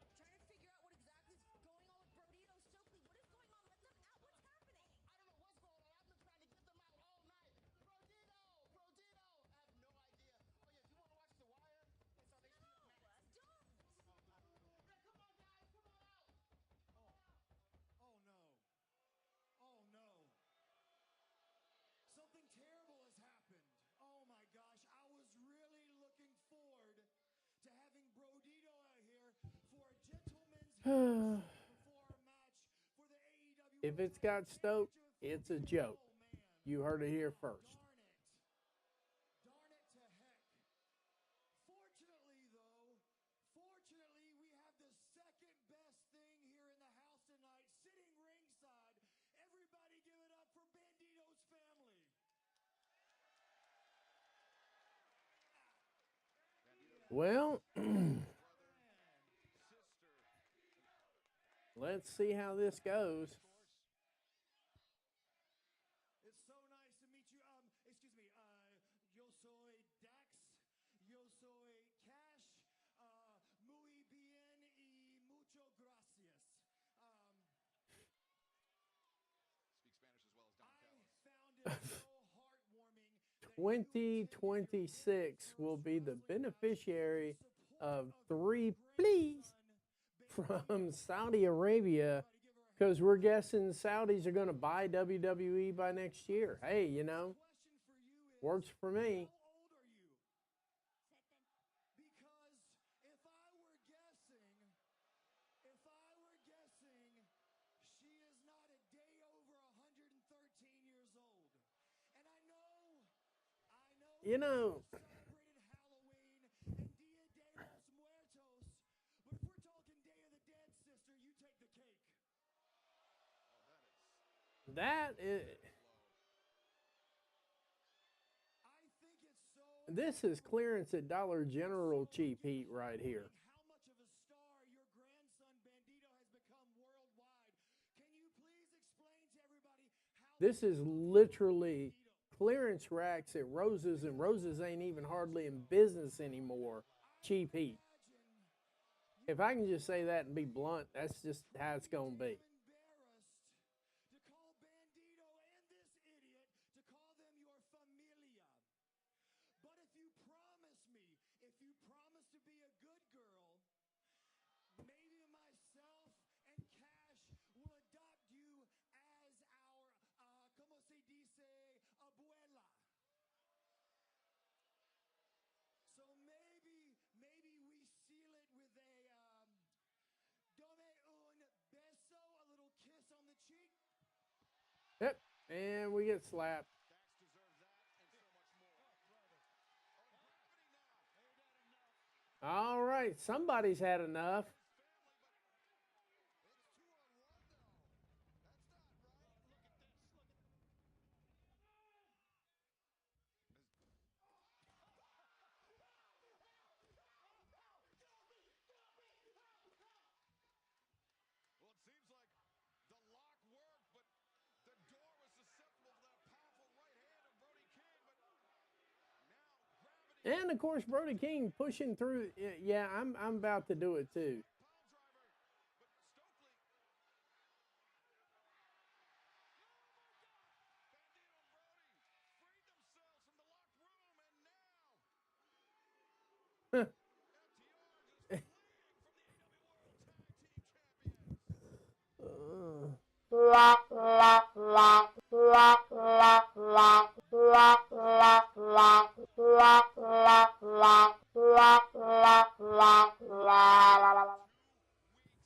S15: Trying to figure out what exactly is going on with Brodito. Stokely, what is going on? Let them out. What's happening?
S5: I don't know what's going on. I've been trying to get them out all night. Brodito! Brodito! I have no idea. Oh, yeah, if you want to watch The Wire, it's on HBO Max.
S15: Don't.
S5: Yeah, come on, guys. Come on out.
S3: Oh no. Oh no. Something terrible has happened. Oh my gosh. I was really looking forward to having Brodito out here for a gentleman's before our match for the AEW.
S1: If it's got Stoke, it's a joke. You heard it here first.
S3: Darn it to heck. Fortunately, though, we have the second best thing here in the house tonight, sitting ringside. Everybody give it up for Bandito's family.
S1: Well, let's see how this goes.
S3: It's so nice to meet you. Excuse me. Yo soy Dax. Yo soy Cash. Muy bien y mucho gracias.
S2: Speak Spanish as well as Don
S3: I found it so heartwarming.
S1: 2026 will be the beneficiary of 3 please from Saudi Arabia, because we're guessing Saudis are going to buy WWE by next year. Hey, you know, works for me.
S3: Because if I were guessing, she is not a day over 113 years old. And I know
S1: You know,
S3: celebrated Halloween and Dia de los Muertos, but if we're talking Day of the Dead, sister, you take the cake.
S1: that is.
S3: I think it's so.
S1: This is clearance at Dollar General cheap heat right here.
S3: How much of a star your grandson Bandito has become worldwide. Can you please explain to everybody how
S1: This is literally clearance racks at Rose's, and Rose's ain't even hardly in business anymore. Cheap heat. If I can just say that and be blunt, that's just how it's going to be.
S3: embarrassed to call Bandito and this idiot to call them your familia? But if you promise to be a good girl, maybe myself and Cash will adopt you as our, como se dice, abuela. So maybe we
S1: Yep, and we get slapped. All right, somebody's had enough. And of course, Brody King pushing through. Yeah, I'm about to do it too.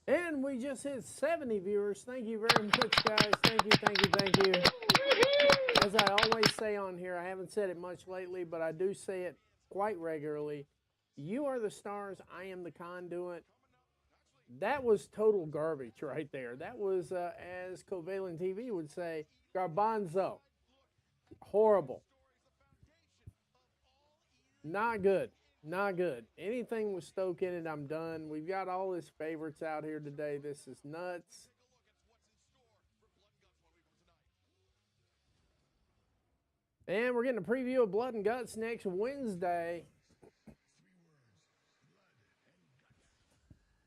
S1: And we just hit 70 viewers. Thank you very much, guys. Thank you, thank you, thank you. As I always say on here, I haven't said it much lately, but I do say it quite regularly. You are the stars. I am the conduit. That was total garbage right there. That was, as Covalent TV would say, garbanzo. Horrible. Not good. Not good. Anything with Stoke in it, I'm done. We've got all his favorites out here today. This is nuts. And we're getting a preview of Blood and Guts next Wednesday.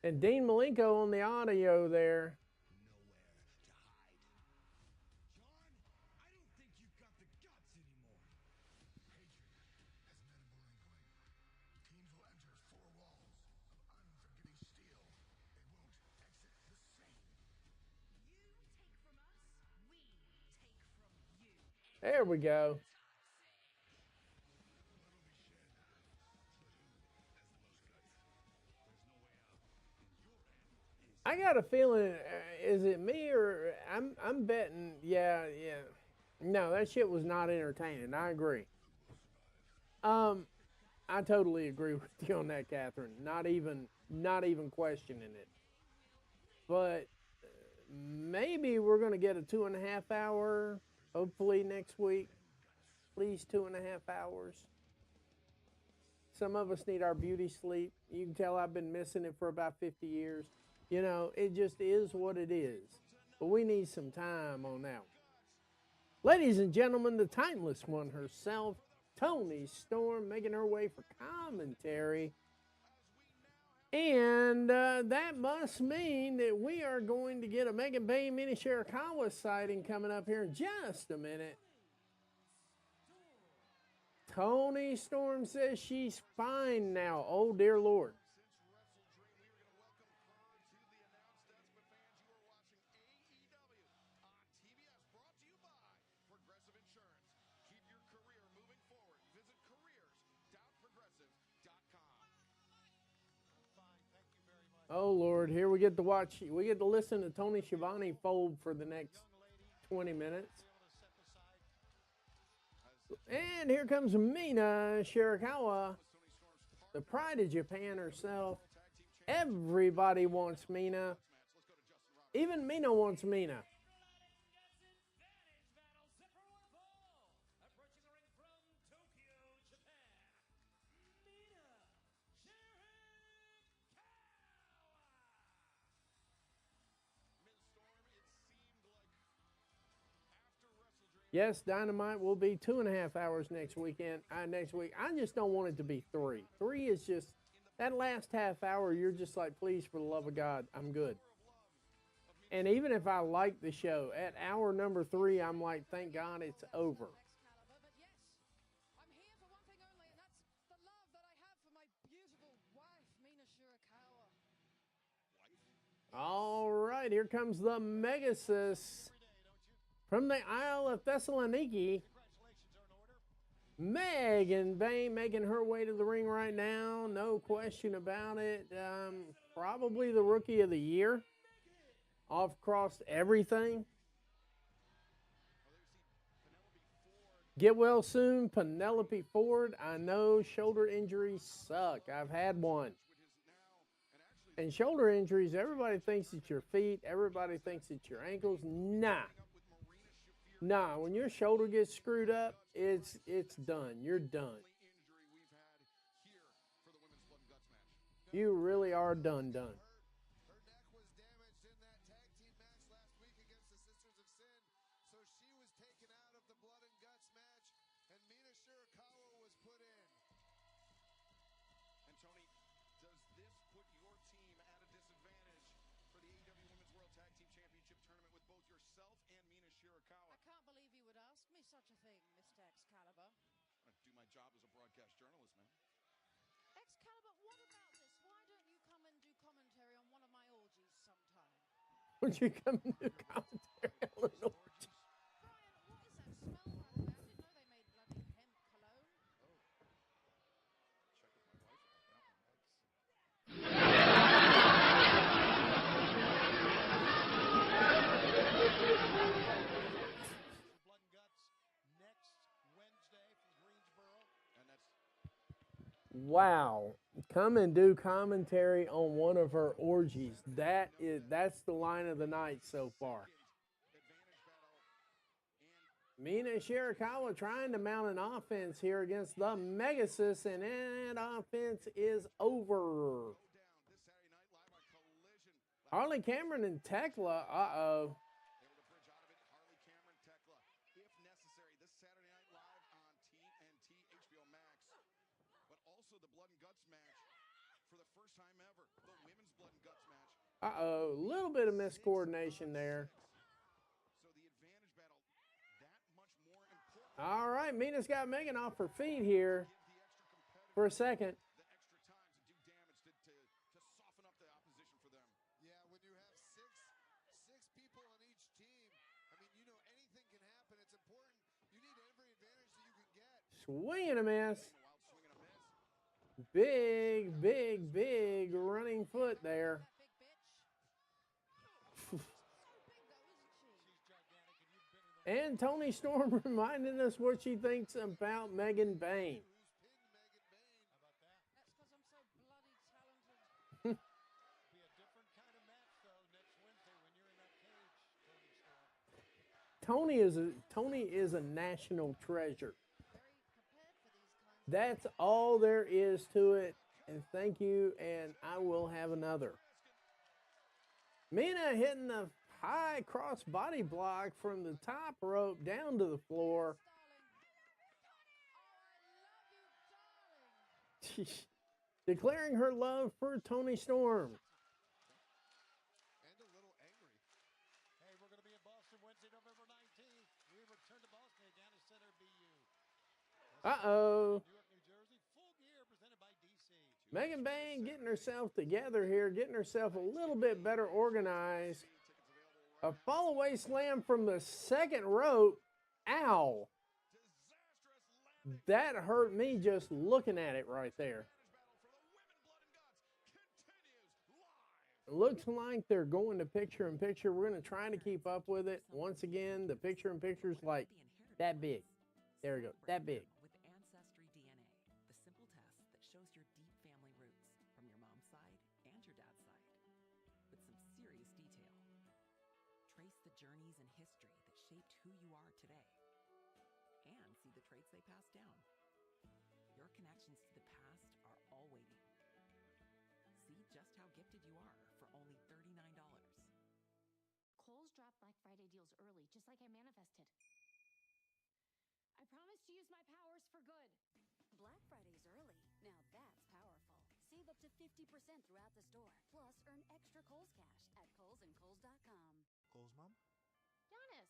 S1: And Dean Malenko on the audio there. There we go. I got a feeling, is it me or I'm betting? Yeah. No, that shit was not entertaining. I agree. I totally agree with you on that, Catherine. Not even questioning it. But maybe we're gonna get a 2.5 hour. Hopefully next week. Please 2.5 hours. Some of us need our beauty sleep. You can tell I've been missing it for about 50 years. You know, it just is what it is. But we need some time on that one. Ladies and gentlemen, the timeless one herself, Toni Storm, making her way for commentary. And that must mean that we are going to get a Megan Bay Mini Shirakawa sighting coming up here in just a minute. Toni Storm says she's fine now. Oh, dear Lord. Oh, Lord, here we get to watch, we get to listen to Tony Schiavone fold for the next 20 minutes. And here comes Mina Shirakawa, the pride of Japan herself. Everybody wants Mina. Even Mina wants Mina. Yes, Dynamite will be 2.5 hours next weekend. Next week, I just don't want it to be 3. 3 is just that last half hour. You're just like, please, for the love of God, I'm good. And even if I like the show, at hour number 3, I'm like, thank God it's over. All right, here comes the Megasis from the Isle of Thessaloniki. Megan Bay making her way to the ring right now. No question about it. Probably the Rookie of the Year. Off crossed everything. Get well soon, Penelope Ford. I know shoulder injuries suck. I've had one. And shoulder injuries, everybody thinks it's your feet. Everybody thinks it's your ankles. Nah. Nah, when your shoulder gets screwed up, it's done. You're done. You really are done.
S5: Her neck was damaged in that tag team match last week against the Sisters of Sin, so she was taken out of the blood and guts match, and Mina Shirakawa was put in.
S2: And Tony, does this put your team at a disadvantage for the AEW Women's World Tag Team Championship tournament with both yourself and Mina Shirakawa?
S16: I can't believe you would ask me such a thing, Mr. Excalibur.
S2: I do my job as a broadcast journalist, man.
S16: Excalibur, what about this? Why don't you come and do commentary on one of my orgies sometime?
S1: Would you come and do commentary on an orgy?
S16: Brian, what is that smell right there? I didn't know they made bloody hemp cologne.
S2: Check with my wife about that one.
S3: Blood and Guts next Wednesday from Greensboro.
S2: And that's
S1: Wow. Come and do commentary on one of her orgies. That's the line of the night so far. Mina Shirakawa trying to mount an offense here against the Megasis, and that offense is over. Harley Cameron and Tekla, uh-oh.
S2: able to bridge out of it. Harley Cameron, Tekla, if necessary, this Saturday Night Live on TNT, HBO Max. But also the Blood and Guts match for the first time ever. The women's Blood and Guts match.
S1: Uh-oh, a little bit of miscoordination there.
S2: So the advantage battle, that much more important.
S1: All right, Mina's got Megan off her feet here for a second.
S2: The extra time to do damage, to soften up the opposition for them.
S5: Yeah, when you have six people on each team, I mean, you know anything can happen. It's important. You need every advantage that you can get.
S1: Swing and a miss. Big, big, big running foot there. And Tony Storm reminding us what she thinks about Megan Bain.
S3: Be a different kind of match, though, next Wednesday when you're in that cage, Tony Storm.
S1: Tony is a national treasure. That's all there is to it. And thank you, and I will have another. Mina hitting the high cross body block from the top rope down to the floor. Declaring her love for Tony Storm.
S5: And a little angry.
S3: Hey, we're going to be in Boston Wednesday, November 19th. We return to Boston again to Center BU.
S1: Uh-oh.
S3: New York, New Jersey, Full Gear presented by DC.
S1: Megan Bain getting herself together here, getting herself a little bit better organized. A fall-away slam from the second rope. Ow. That hurt me just looking at it right there. Looks like they're going to picture-in-picture. We're going to try to keep up with it. Once again, the picture-in-picture's like that big. There we go, that big.
S17: With Ancestry DNA, the simple test that shows your deep family roots from your mom's side and your dad's side, with some serious detail. Trace the journeys and history that shaped who you are today, and see the traits they passed down. Your connections to the past are all waiting. See just how gifted you are for only $39.
S20: Kohl's dropped Black Friday deals early, just like I manifested. I promise to use my powers for good.
S21: Black Friday's early. Now that's powerful. Save up to 50% throughout the store. Plus, earn extra Kohl's cash at KohlsandKohl's.com.
S18: Cole's mom?
S20: Giannis!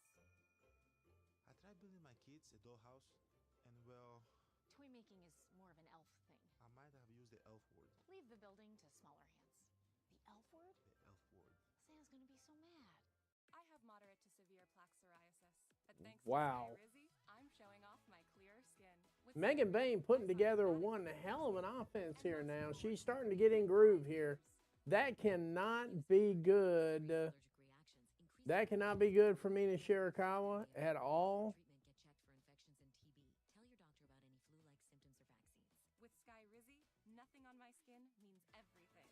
S18: I tried building my kids a dollhouse, and well,
S20: Toy making is more of an elf thing.
S18: I might have used the elf word.
S20: Leave the building to smaller hands. The elf word?
S18: The elf word.
S20: Sam's gonna be so mad.
S14: I have moderate to severe plaque psoriasis, but thanks
S1: Wow.
S14: to Sky Rizzy, I'm showing off my clearer skin. With
S1: Megan Bain putting together one hell of an offense here now. She's starting to get in groove here. That cannot be good. That cannot be good for Mina Shirakawa at all.
S7: on my skin means everything.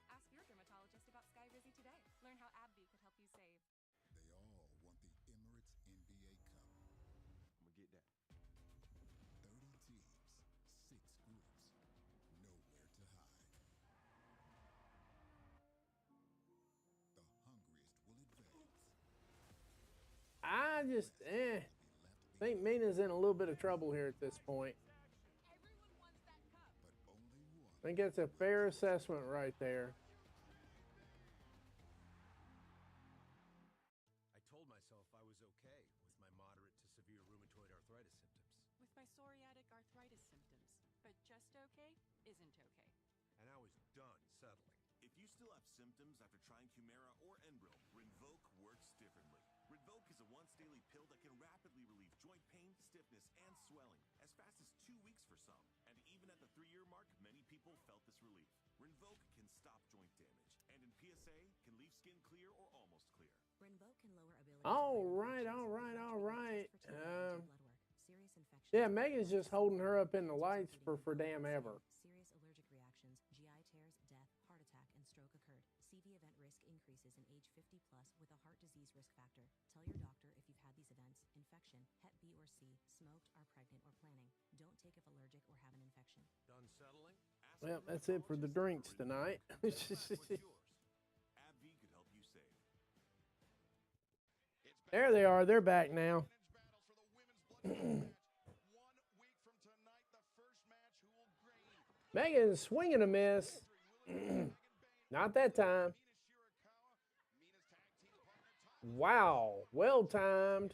S7: Ask your dermatologist about Skyrizi today. Learn how AbbVie could help you save.
S4: They all want the Emirates NBA Cup.
S5: I'm gonna get that.
S4: 30 teams, 6 groups, nowhere to hide. The hungriest will advance.
S1: I just, think Mina's in a little bit of trouble here at this point. I think that's a fair assessment right there.
S13: I told myself I was okay with my moderate to severe rheumatoid arthritis symptoms.
S17: With my psoriatic arthritis symptoms. But just okay isn't okay.
S13: And I was done settling.
S11: If you still have symptoms after trying Humira or Enbrel, Rinvoq works differently. Rinvoq is a once-daily pill that can rapidly relieve joint pain, stiffness, and swelling as fast as 2 weeks for some. And even at the 3-year mark, many people felt this relief. Rinvoq can stop joint damage, and in PSA, can leave skin clear or almost clear.
S12: Rinvoq can lower ability.
S1: All right. Yeah, Megan's just holding her up in the lights for damn ever.
S12: Serious allergic reactions, GI tears, death, heart attack, and stroke occurred. CV event risk increases in age 50 plus with a heart disease risk factor. Tell your doctor if you've had these events: infection, Hep B or C, smoked, are pregnant, or planning. Don't take if allergic or have an infection.
S13: Done settling?
S1: Well, that's it for the drinks tonight.
S11: AbbVie could help you save.
S1: There they are. They're back now. Megan's swinging a miss. Not that time. Wow. Well timed.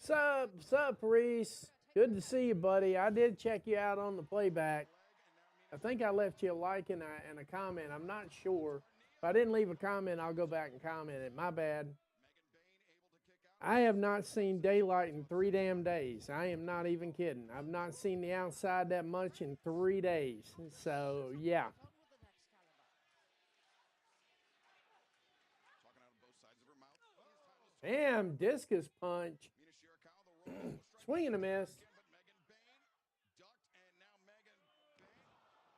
S1: Sup, Reese? Good to see you, buddy. I did check you out on the playback. I think I left you a like and a comment. I'm not sure. If I didn't leave a comment, I'll go back and comment it. My bad. I have not seen daylight in 3 damn days. I am not even kidding. I've not seen the outside that much in 3 days. So, yeah. Damn, discus punch. Swing and a miss.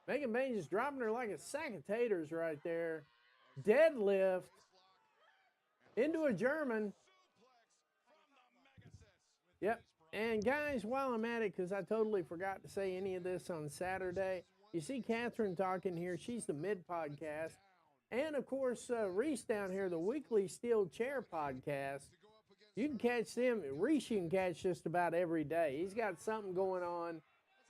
S1: Megan Bain just dropping her like a sack of taters right there. Deadlift into a German. Yep. And guys, while I'm at it, because I totally forgot to say any of this on Saturday, you see Catherine talking here. She's the Mid Podcast. And, of course, Reese down here, the Weekly Steel Chair Podcast. You can catch them. Reese you can catch just about every day. He's got something going on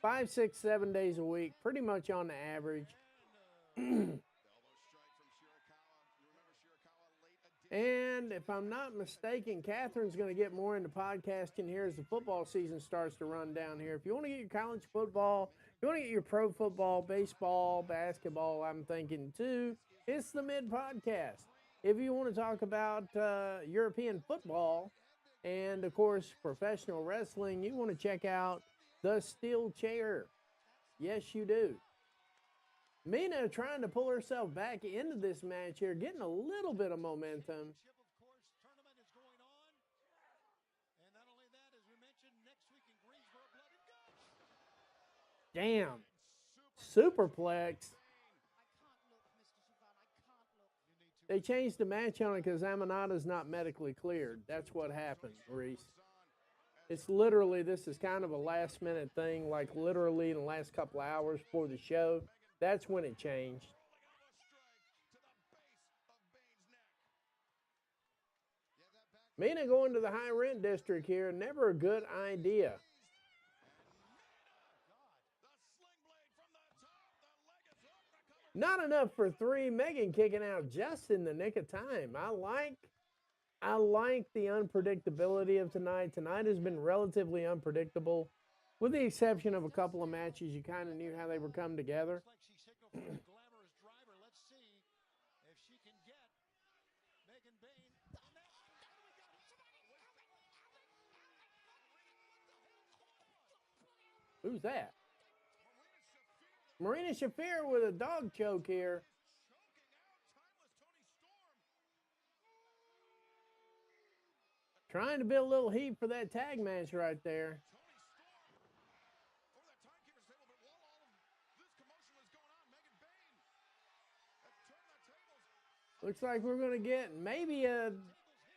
S1: 5, 6, 7 days a week, pretty much on the average. And if I'm not mistaken, Catherine's going to get more into podcasting here as the football season starts to run down here. If you want to get your college football, if you want to get your pro football, baseball, basketball, I'm thinking too, it's the Mid Podcast. If you want to talk about European football and, of course, professional wrestling, you want to check out the Steel Chair. Yes, you do. Mina trying to pull herself back into this match here, getting a little bit of momentum. Damn. Superplex. They changed the match on it because Amanada's not medically cleared. That's what happened, Reese. It's literally, this is kind of a last minute thing, like literally in the last couple of hours before the show. That's when it changed. Mina going to the high rent district here, never a good idea. Not enough for 3. Megan kicking out just in the nick of time. I like the unpredictability of tonight. Tonight has been relatively unpredictable, with the exception of a couple of matches. You kind of knew how they were come together. Who's that? Marina Shafir with a dog choke here. Trying to build a little heat for that tag match right there. Looks like we're going to get maybe a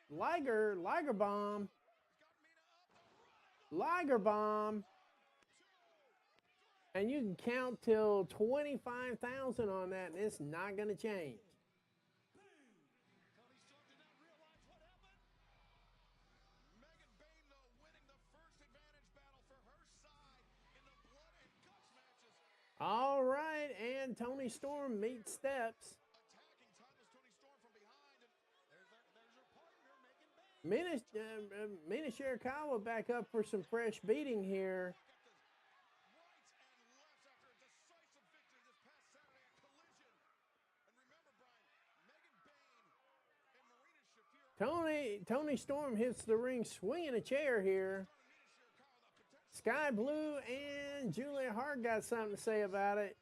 S1: Liger bomb. Liger bomb. And you can count till 25,000 on that, and it's not going to change. All right, and Tony Storm meets Steps. Mina Shirakawa back up for some fresh beating here. Tony Storm hits the ring swinging a chair here. Sky Blue and Julia Hart got something to say about it.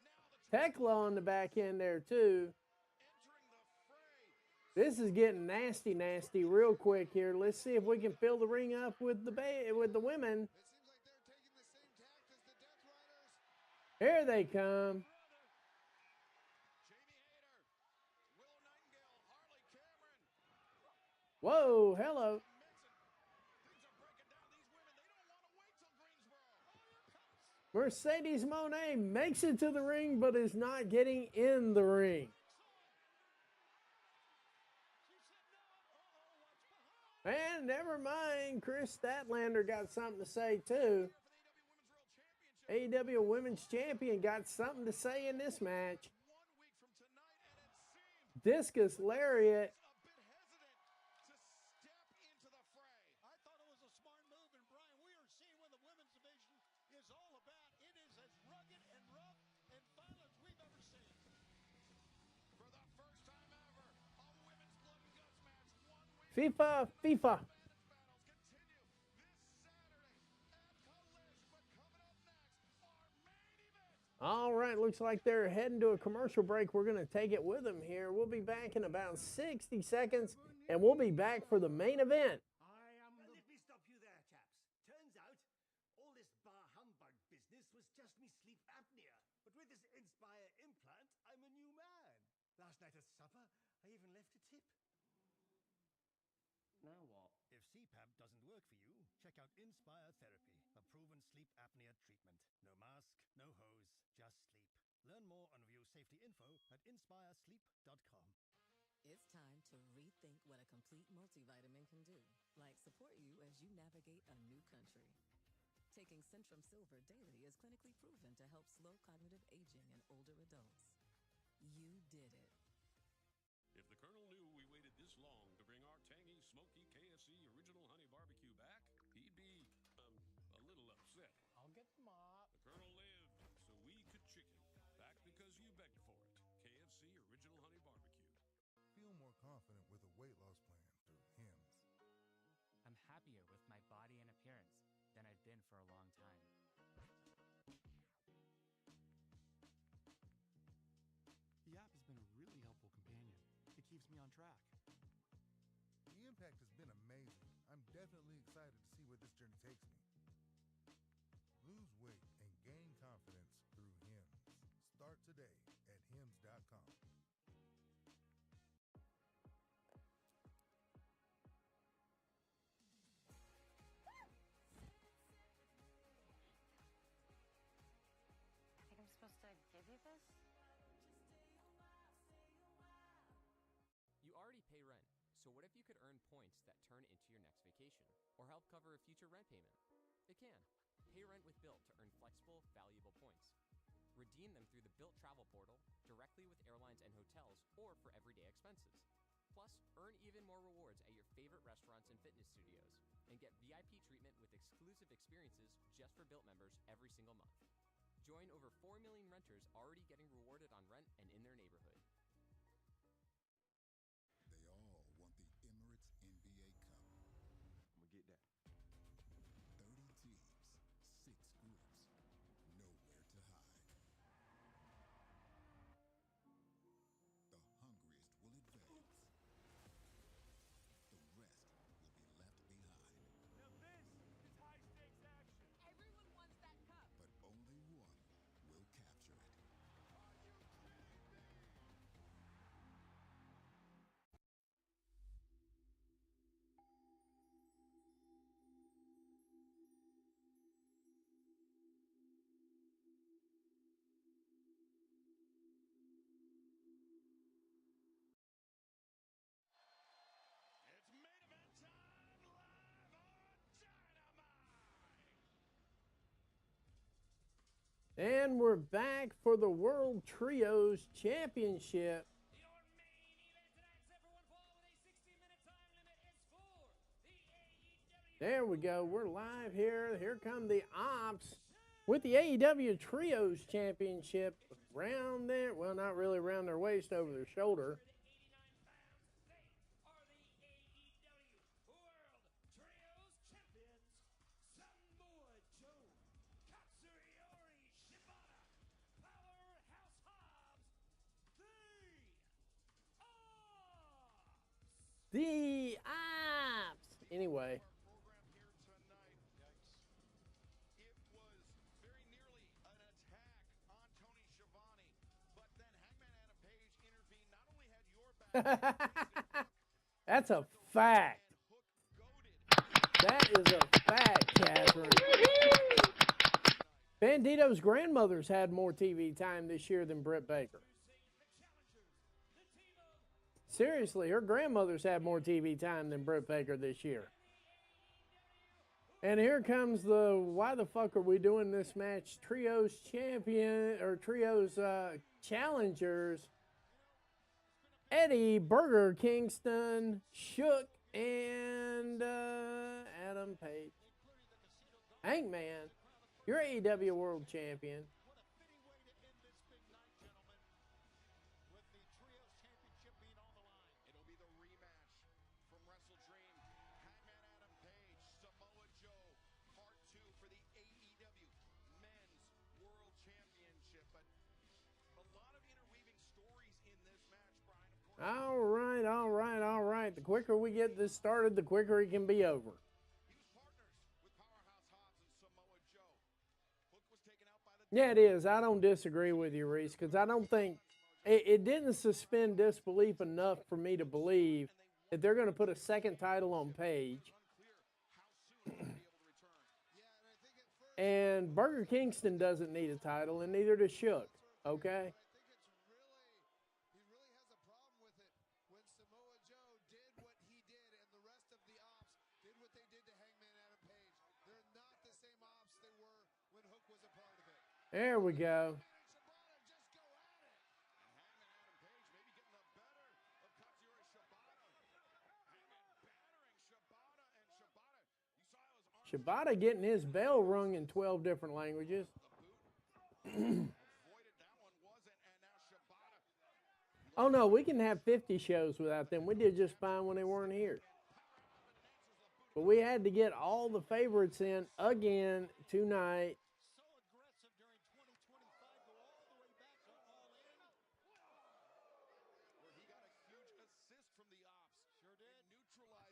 S1: Tekla on the back end there too. This is getting nasty real quick here. Let's see if we can fill the ring up with the women. Here they come. Whoa, hello. Mercedes Moné makes it to the ring, but is not getting in the ring. And never mind, Chris Statlander got something to say too. AEW Women's Champion got something to say in this match. Discus Lariat. FIFA. All right, looks like they're heading to a commercial break. We're going to take it with them here. We'll be back in about 60 seconds, and we'll be back for the main event.
S19: Let me stop you there, chaps. Turns out, all this bar humbug business was just me sleep apnea. But with this Inspire implant, I'm a new man. Last night at supper, I even left a tip.
S22: Now what?
S19: If CPAP doesn't work for you, check out Inspire Therapy, a proven sleep apnea treatment. No mask, no hose, just sleep. Learn more on Review Safety info at inspiresleep.com.
S17: It's time to rethink what a complete multivitamin can do, like support you as you navigate a new country. Taking Centrum Silver daily is clinically proven to help slow cognitive aging in older adults. You did it.
S23: If the Colonel knew we waited this long to bring our tangy, smoky KFC Original Honey Barbecue back, he'd be, a little upset.
S22: I'll get the mop.
S23: The Colonel lived so we could chicken. Back because you begged for it. KFC Original Honey Barbecue.
S4: Feel more confident with a weight loss plan through Hims.
S24: I'm happier with my body and appearance than I've been for a long time.
S13: The app has been a really helpful companion. It keeps me on track.
S4: The impact has been amazing. I'm definitely excited to see where this journey takes me. Lose weight and gain confidence through Hims. Start today at hims.com.
S20: I think I'm supposed to give you this?
S25: You already pay rent, so what if you could earn points that turn into your next vacation, or help cover a future rent payment? It can. Pay rent with Bilt to earn flexible, valuable points. Redeem them through the Bilt travel portal, directly with airlines and hotels, or for everyday expenses. Plus, earn even more rewards at your favorite restaurants and fitness studios, and get VIP treatment with exclusive experiences just for Bilt members every single month. Join over 4 million renters already getting rewarded on rent and in their neighborhood.
S4: They all want the Emirates NBA Cup.
S9: I'm gonna get that.
S4: 30 teams, 6 groups, nowhere to hide. The hungriest will advance. The rest will be left behind.
S1: And we're back for the World Trios Championship. There we go. We're live here. Here come the Ops with the AEW Trios Championship round there. Well, not really around their waist, over their shoulder. The Ops. Anyway. That's a fact. That is a fact, Catherine. Bandito's grandmother's had more TV time this year than Britt Baker. Seriously, her grandmother's had more TV time than Britt Baker this year. And here comes the, why the fuck are we doing this match? Trios champion, or Trios challengers. Eddie, Burger Kingston, Shook, and Adam Page. Hangman, you're AEW World Champion. All right, all right, all right. The quicker we get this started, the quicker it can be over. Yeah, it is. I don't disagree with you, Reese, because I don't think it didn't suspend disbelief enough for me to believe that they're going to put a second title on Page. And Burger Kingston doesn't need a title, and neither does Shook, okay? There we go. Shibata getting his bell rung in 12 different languages. Oh, no, we can have 50 shows without them. We did just fine when they weren't here. But we had to get all the favorites in again tonight.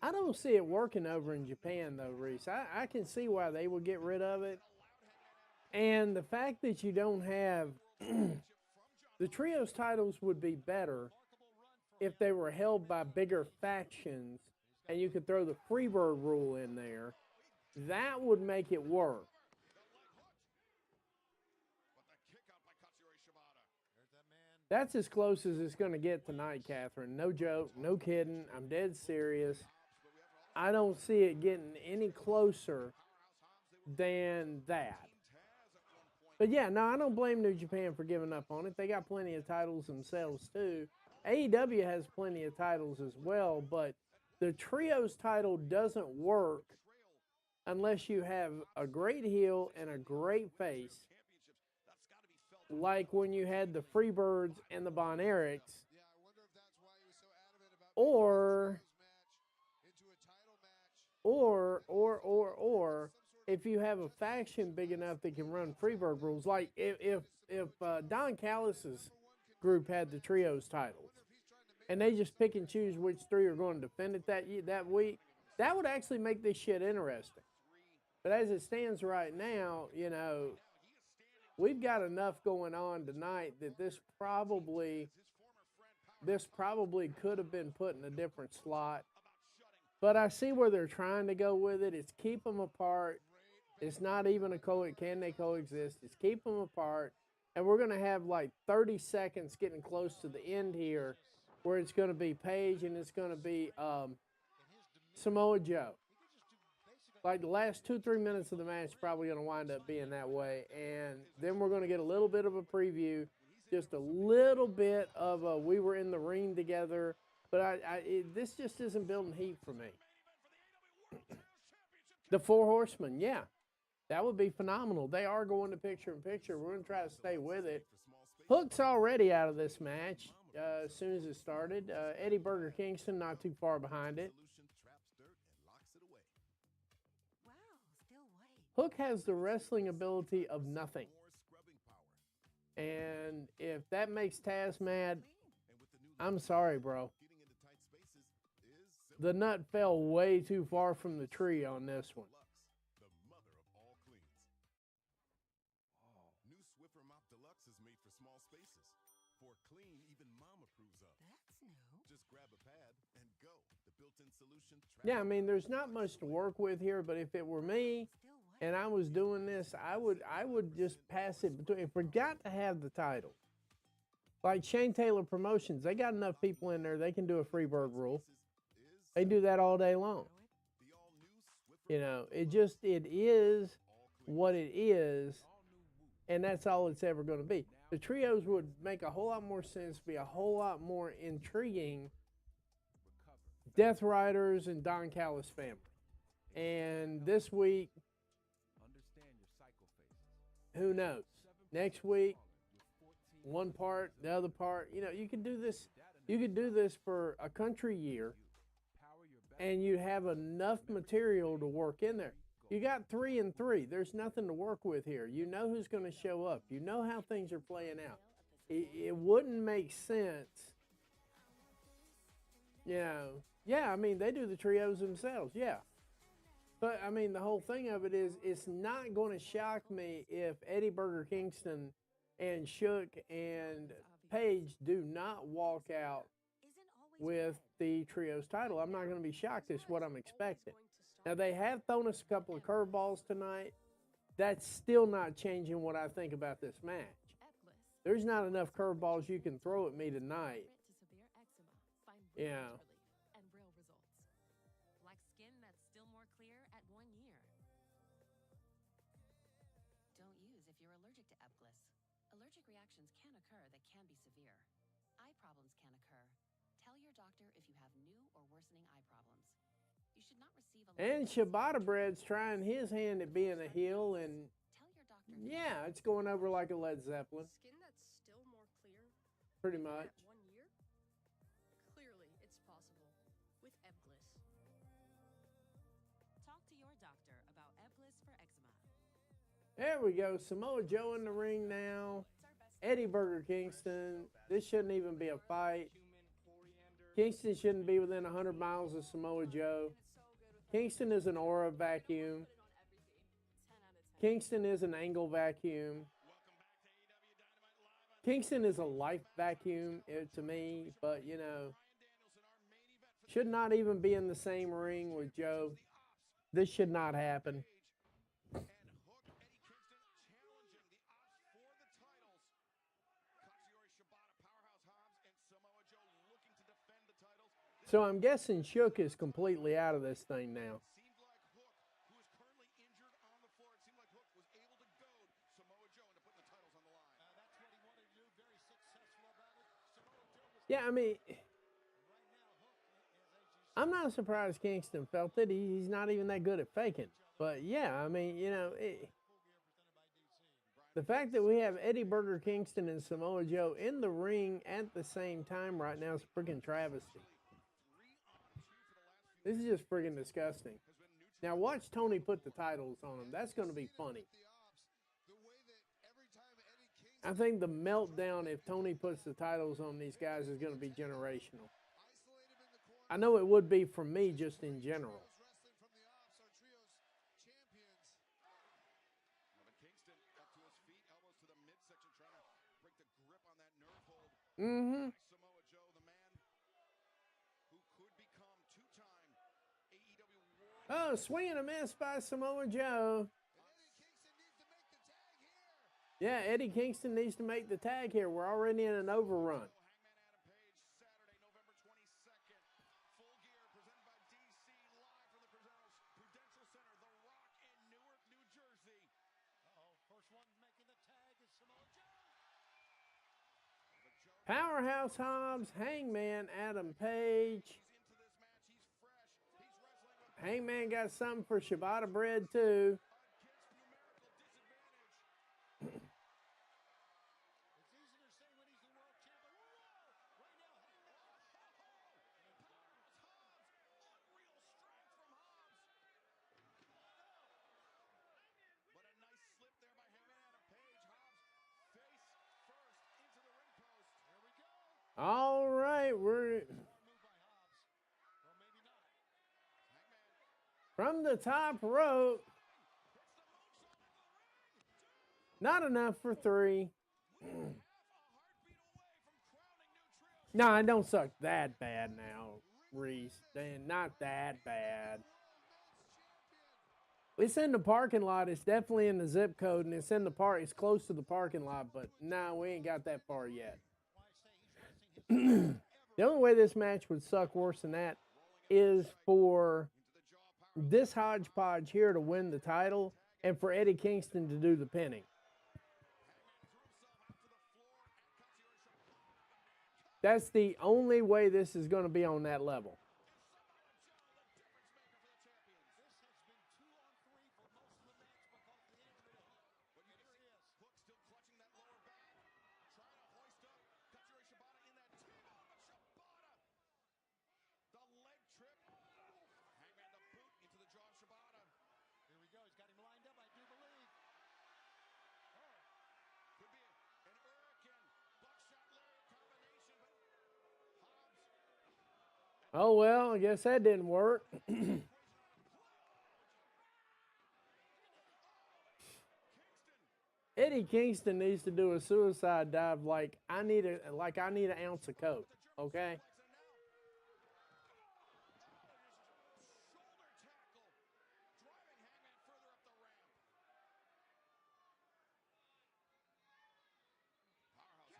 S1: I don't see it working over in Japan, though, Reese. I can see why they would get rid of it. And the fact that you don't have the trios titles would be better if they were held by bigger factions and you could throw the Freebird rule in there. That would make it work. That's as close as it's going to get tonight, Catherine. No joke, no kidding. I'm dead serious. I don't see it getting any closer than that. But yeah, no, I don't blame New Japan for giving up on it. They got plenty of titles themselves too. AEW has plenty of titles as well, but the trios title doesn't work unless you have a great heel and a great face. Like when you had the Freebirds and the Von Erichs. Or if you have a faction big enough that can run Freebird rules, like if Don Callis' group had the trios titles, and they just pick and choose which three are going to defend it that week, that would actually make this shit interesting. But as it stands right now, you know, we've got enough going on tonight that this probably could have been put in a different slot. But I see where they're trying to go with it. It's keep them apart. It's not even can they coexist? It's keep them apart. And we're going to have like 30 seconds getting close to the end here where it's going to be Paige and it's going to be Samoa Joe. Like the last 2-3 minutes of the match probably going to wind up being that way, and then we're going to get a little bit of a preview, just a little bit of a we were in the ring together, but this just isn't building heat for me. The Four Horsemen, yeah, that would be phenomenal. They are going to picture-in-picture. We're going to try to stay with it. Hook's already out of this match as soon as it started. Eddie Burger Kingston not too far behind it. Hook has the wrestling ability of nothing. And if that makes Taz mad, I'm sorry, bro. The nut fell way too far from the tree on this one.
S4: New Swiffer Mop Deluxe is made for small spaces. For clean, even mom approves of. That's new. Just grab a pad and go. The built-in solution.
S1: Yeah, I mean, there's not much to work with here, but if it were me and I was doing this, I would just pass it between. If we got to have the title, like Shane Taylor Promotions, they got enough people in there, they can do a Freebird rule. They do that all day long. You know, it is what it is, and that's all it's ever going to be. The trios would make a whole lot more sense, be a whole lot more intriguing. Death Riders and Don Callis family. And this week, who knows? Next week, one part, the other part. You know, you could do this. You could do this for a country year, and you have enough material to work in there. You got 3 and 3. There's nothing to work with here. You know who's going to show up. You know how things are playing out. It wouldn't make sense. You know, yeah, I mean, they do the trios themselves, yeah. But, I mean, the whole thing of it is it's not going to shock me if Eddie Burger Kingston and Shook and Paige do not walk out with the trios title. I'm not going to be shocked. It's what I'm expecting. Now, they have thrown us a couple of curveballs tonight. That's still not changing what I think about this match. There's not enough curveballs you can throw at me tonight. Yeah.
S12: Like skin that's still more clear at 1 year. Don't use if you're allergic to Epglis. Allergic reactions can occur that can be severe. Eye problems can occur. Tell your doctor if you have new or worsening eye problems. You should not receive
S1: And Ciabatta Bread's trying his hand at being a heel, and yeah, it's going over like a Led Zeppelin.
S14: Skin that's still more clear?
S1: Pretty much.
S14: At 1 year? Clearly, it's possible. With Epglis.
S12: Talk to your doctor about Epglis for eczema.
S1: There we go. Samoa Joe in the ring now. Eddie Burger Kingston. This shouldn't even be a fight. Kingston shouldn't be within 100 miles of Samoa Joe. Kingston is an aura vacuum. Kingston is an angle vacuum. Kingston is a life vacuum to me, but, you know, should not even be in the same ring with Joe. This should not happen. So I'm guessing Shook is completely out of this thing now. Yeah, I mean, I'm not surprised Kingston felt it. He's not even that good at faking. But yeah, I mean, you know, the fact that we have Eddie Burger Kingston and Samoa Joe in the ring at the same time right now is a freaking travesty. This is just friggin' disgusting. Now watch Tony put the titles on him. That's going to be funny. I think the meltdown if Tony puts the titles on these guys is going to be generational. I know it would be for me just in general. Mm-hmm. Oh, swing and a miss by Samoa Joe. Yeah, Eddie Kingston needs to make the tag here. We're already in an overrun. Powerhouse Hobbs, Hangman Adam Page. Hangman got something for ciabatta bread too. All right, we're from the top rope. Not enough for 3. No, I don't suck that bad now, Reese. Not that bad. It's in the parking lot. It's definitely in the zip code, and it's in the park. It's close to the parking lot, but no, we ain't got that far yet. The only way this match would suck worse than that is for this hodgepodge here to win the title and for Eddie Kingston to do the pinning. That's the only way this is going to be on that level. Oh, well, I guess that didn't work. Eddie Kingston needs to do a suicide dive like I need an ounce of coke, okay?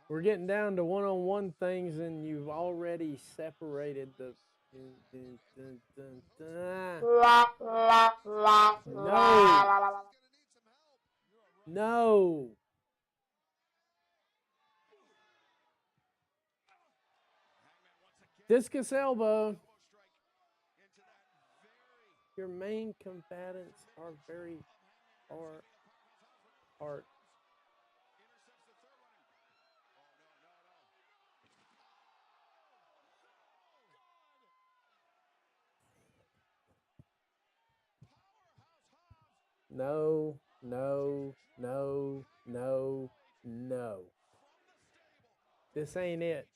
S1: We're getting down to one-on-one things, and you've already separated the. No. No. Discus elbow. Your main combatants are very hard. No, no, no, no, no. This ain't it.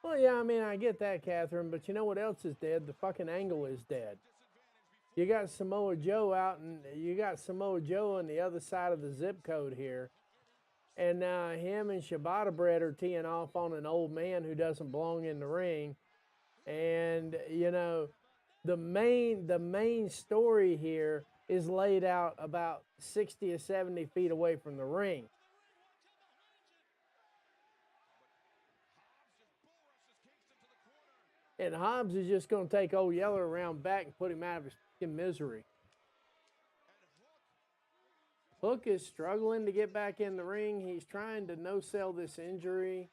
S1: Well, yeah, I mean, I get that, Catherine, but you know what else is dead? The fucking angle is dead. You got Samoa Joe out, and you got Samoa Joe on the other side of the zip code here. And now him and ciabatta bread are teeing off on an old man who doesn't belong in the ring. And, you know, the main story here is laid out about 60 or 70 feet away from the ring. And Hobbs is just going to take old Yeller around back and put him out of his misery. Hook is struggling to get back in the ring. He's trying to no-sell this injury.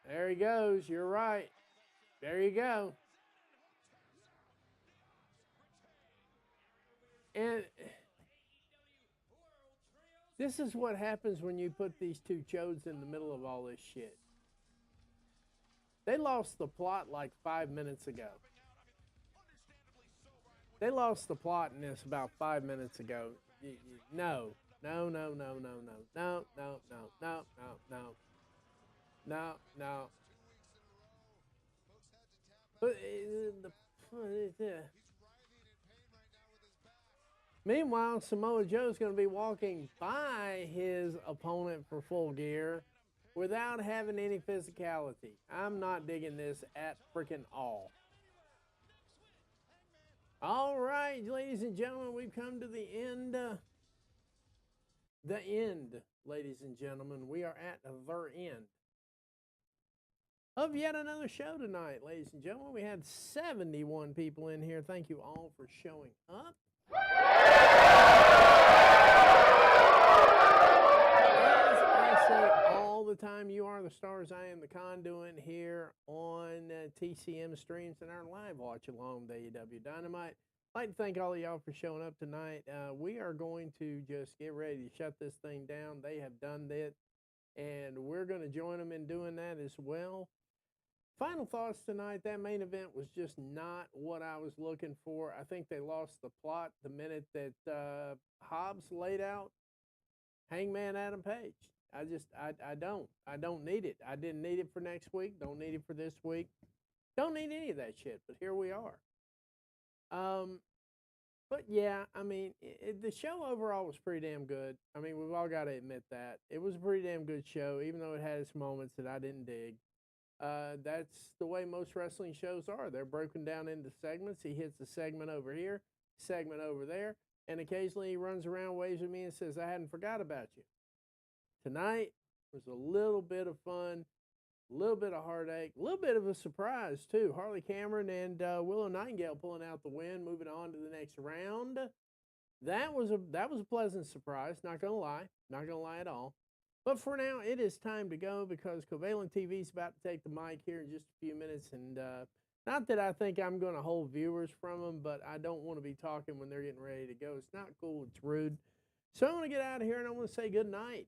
S1: There he goes. You're right. There you go. And this is what happens when you put these two chodes in the middle of all this shit. They lost the plot like 5 minutes ago. They lost the plot in this about 5 minutes ago. No. No, no, no, no, no. No, no, no, no, no, no. No, no. But meanwhile, Samoa Joe's going to be walking by his opponent for Full Gear without having any physicality. I'm not digging this at freaking all. All right, ladies and gentlemen, we've come to the end the end, ladies and gentlemen. We are at the end of yet another show tonight, ladies and gentlemen. We had 71 people in here. Thank you all for showing up. As I say all the time, you are the stars. I am the conduit here on TCM streams and our live watch along with AEW Dynamite. I'd like to thank all of y'all for showing up tonight. We are going to just get ready to shut this thing down. They have done that, and we're going to join them in doing that as well. Final thoughts tonight. That main event was just not what I was looking for. I think they lost the plot the minute that Hobbs laid out Hangman Adam Page. I don't need it. I didn't need it for next week. Don't need it for this week. Don't need any of that shit. But here we are. But yeah, I mean, the show overall was pretty damn good. I mean, we've all got to admit that it was a pretty damn good show, even though it had its moments that I didn't dig. That's the way most wrestling shows are. They're broken down into segments. He hits a segment over here, segment over there, and occasionally he runs around, waves at me, and says, "I hadn't forgot about you." Tonight was a little bit of fun, a little bit of heartache, a little bit of a surprise too. Harley Cameron and Willow Nightingale pulling out the win, moving on to the next round. That was a pleasant surprise. Not gonna lie at all. But for now, it is time to go because Covalent TV is about to take the mic here in just a few minutes. And not that I think I'm going to hold viewers from them, but I don't want to be talking when they're getting ready to go. It's not cool. It's rude. So I'm going to get out of here and I want to say good night.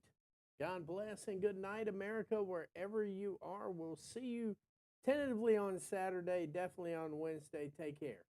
S1: God bless and good night, America, wherever you are. We'll see you tentatively on Saturday, definitely on Wednesday. Take care.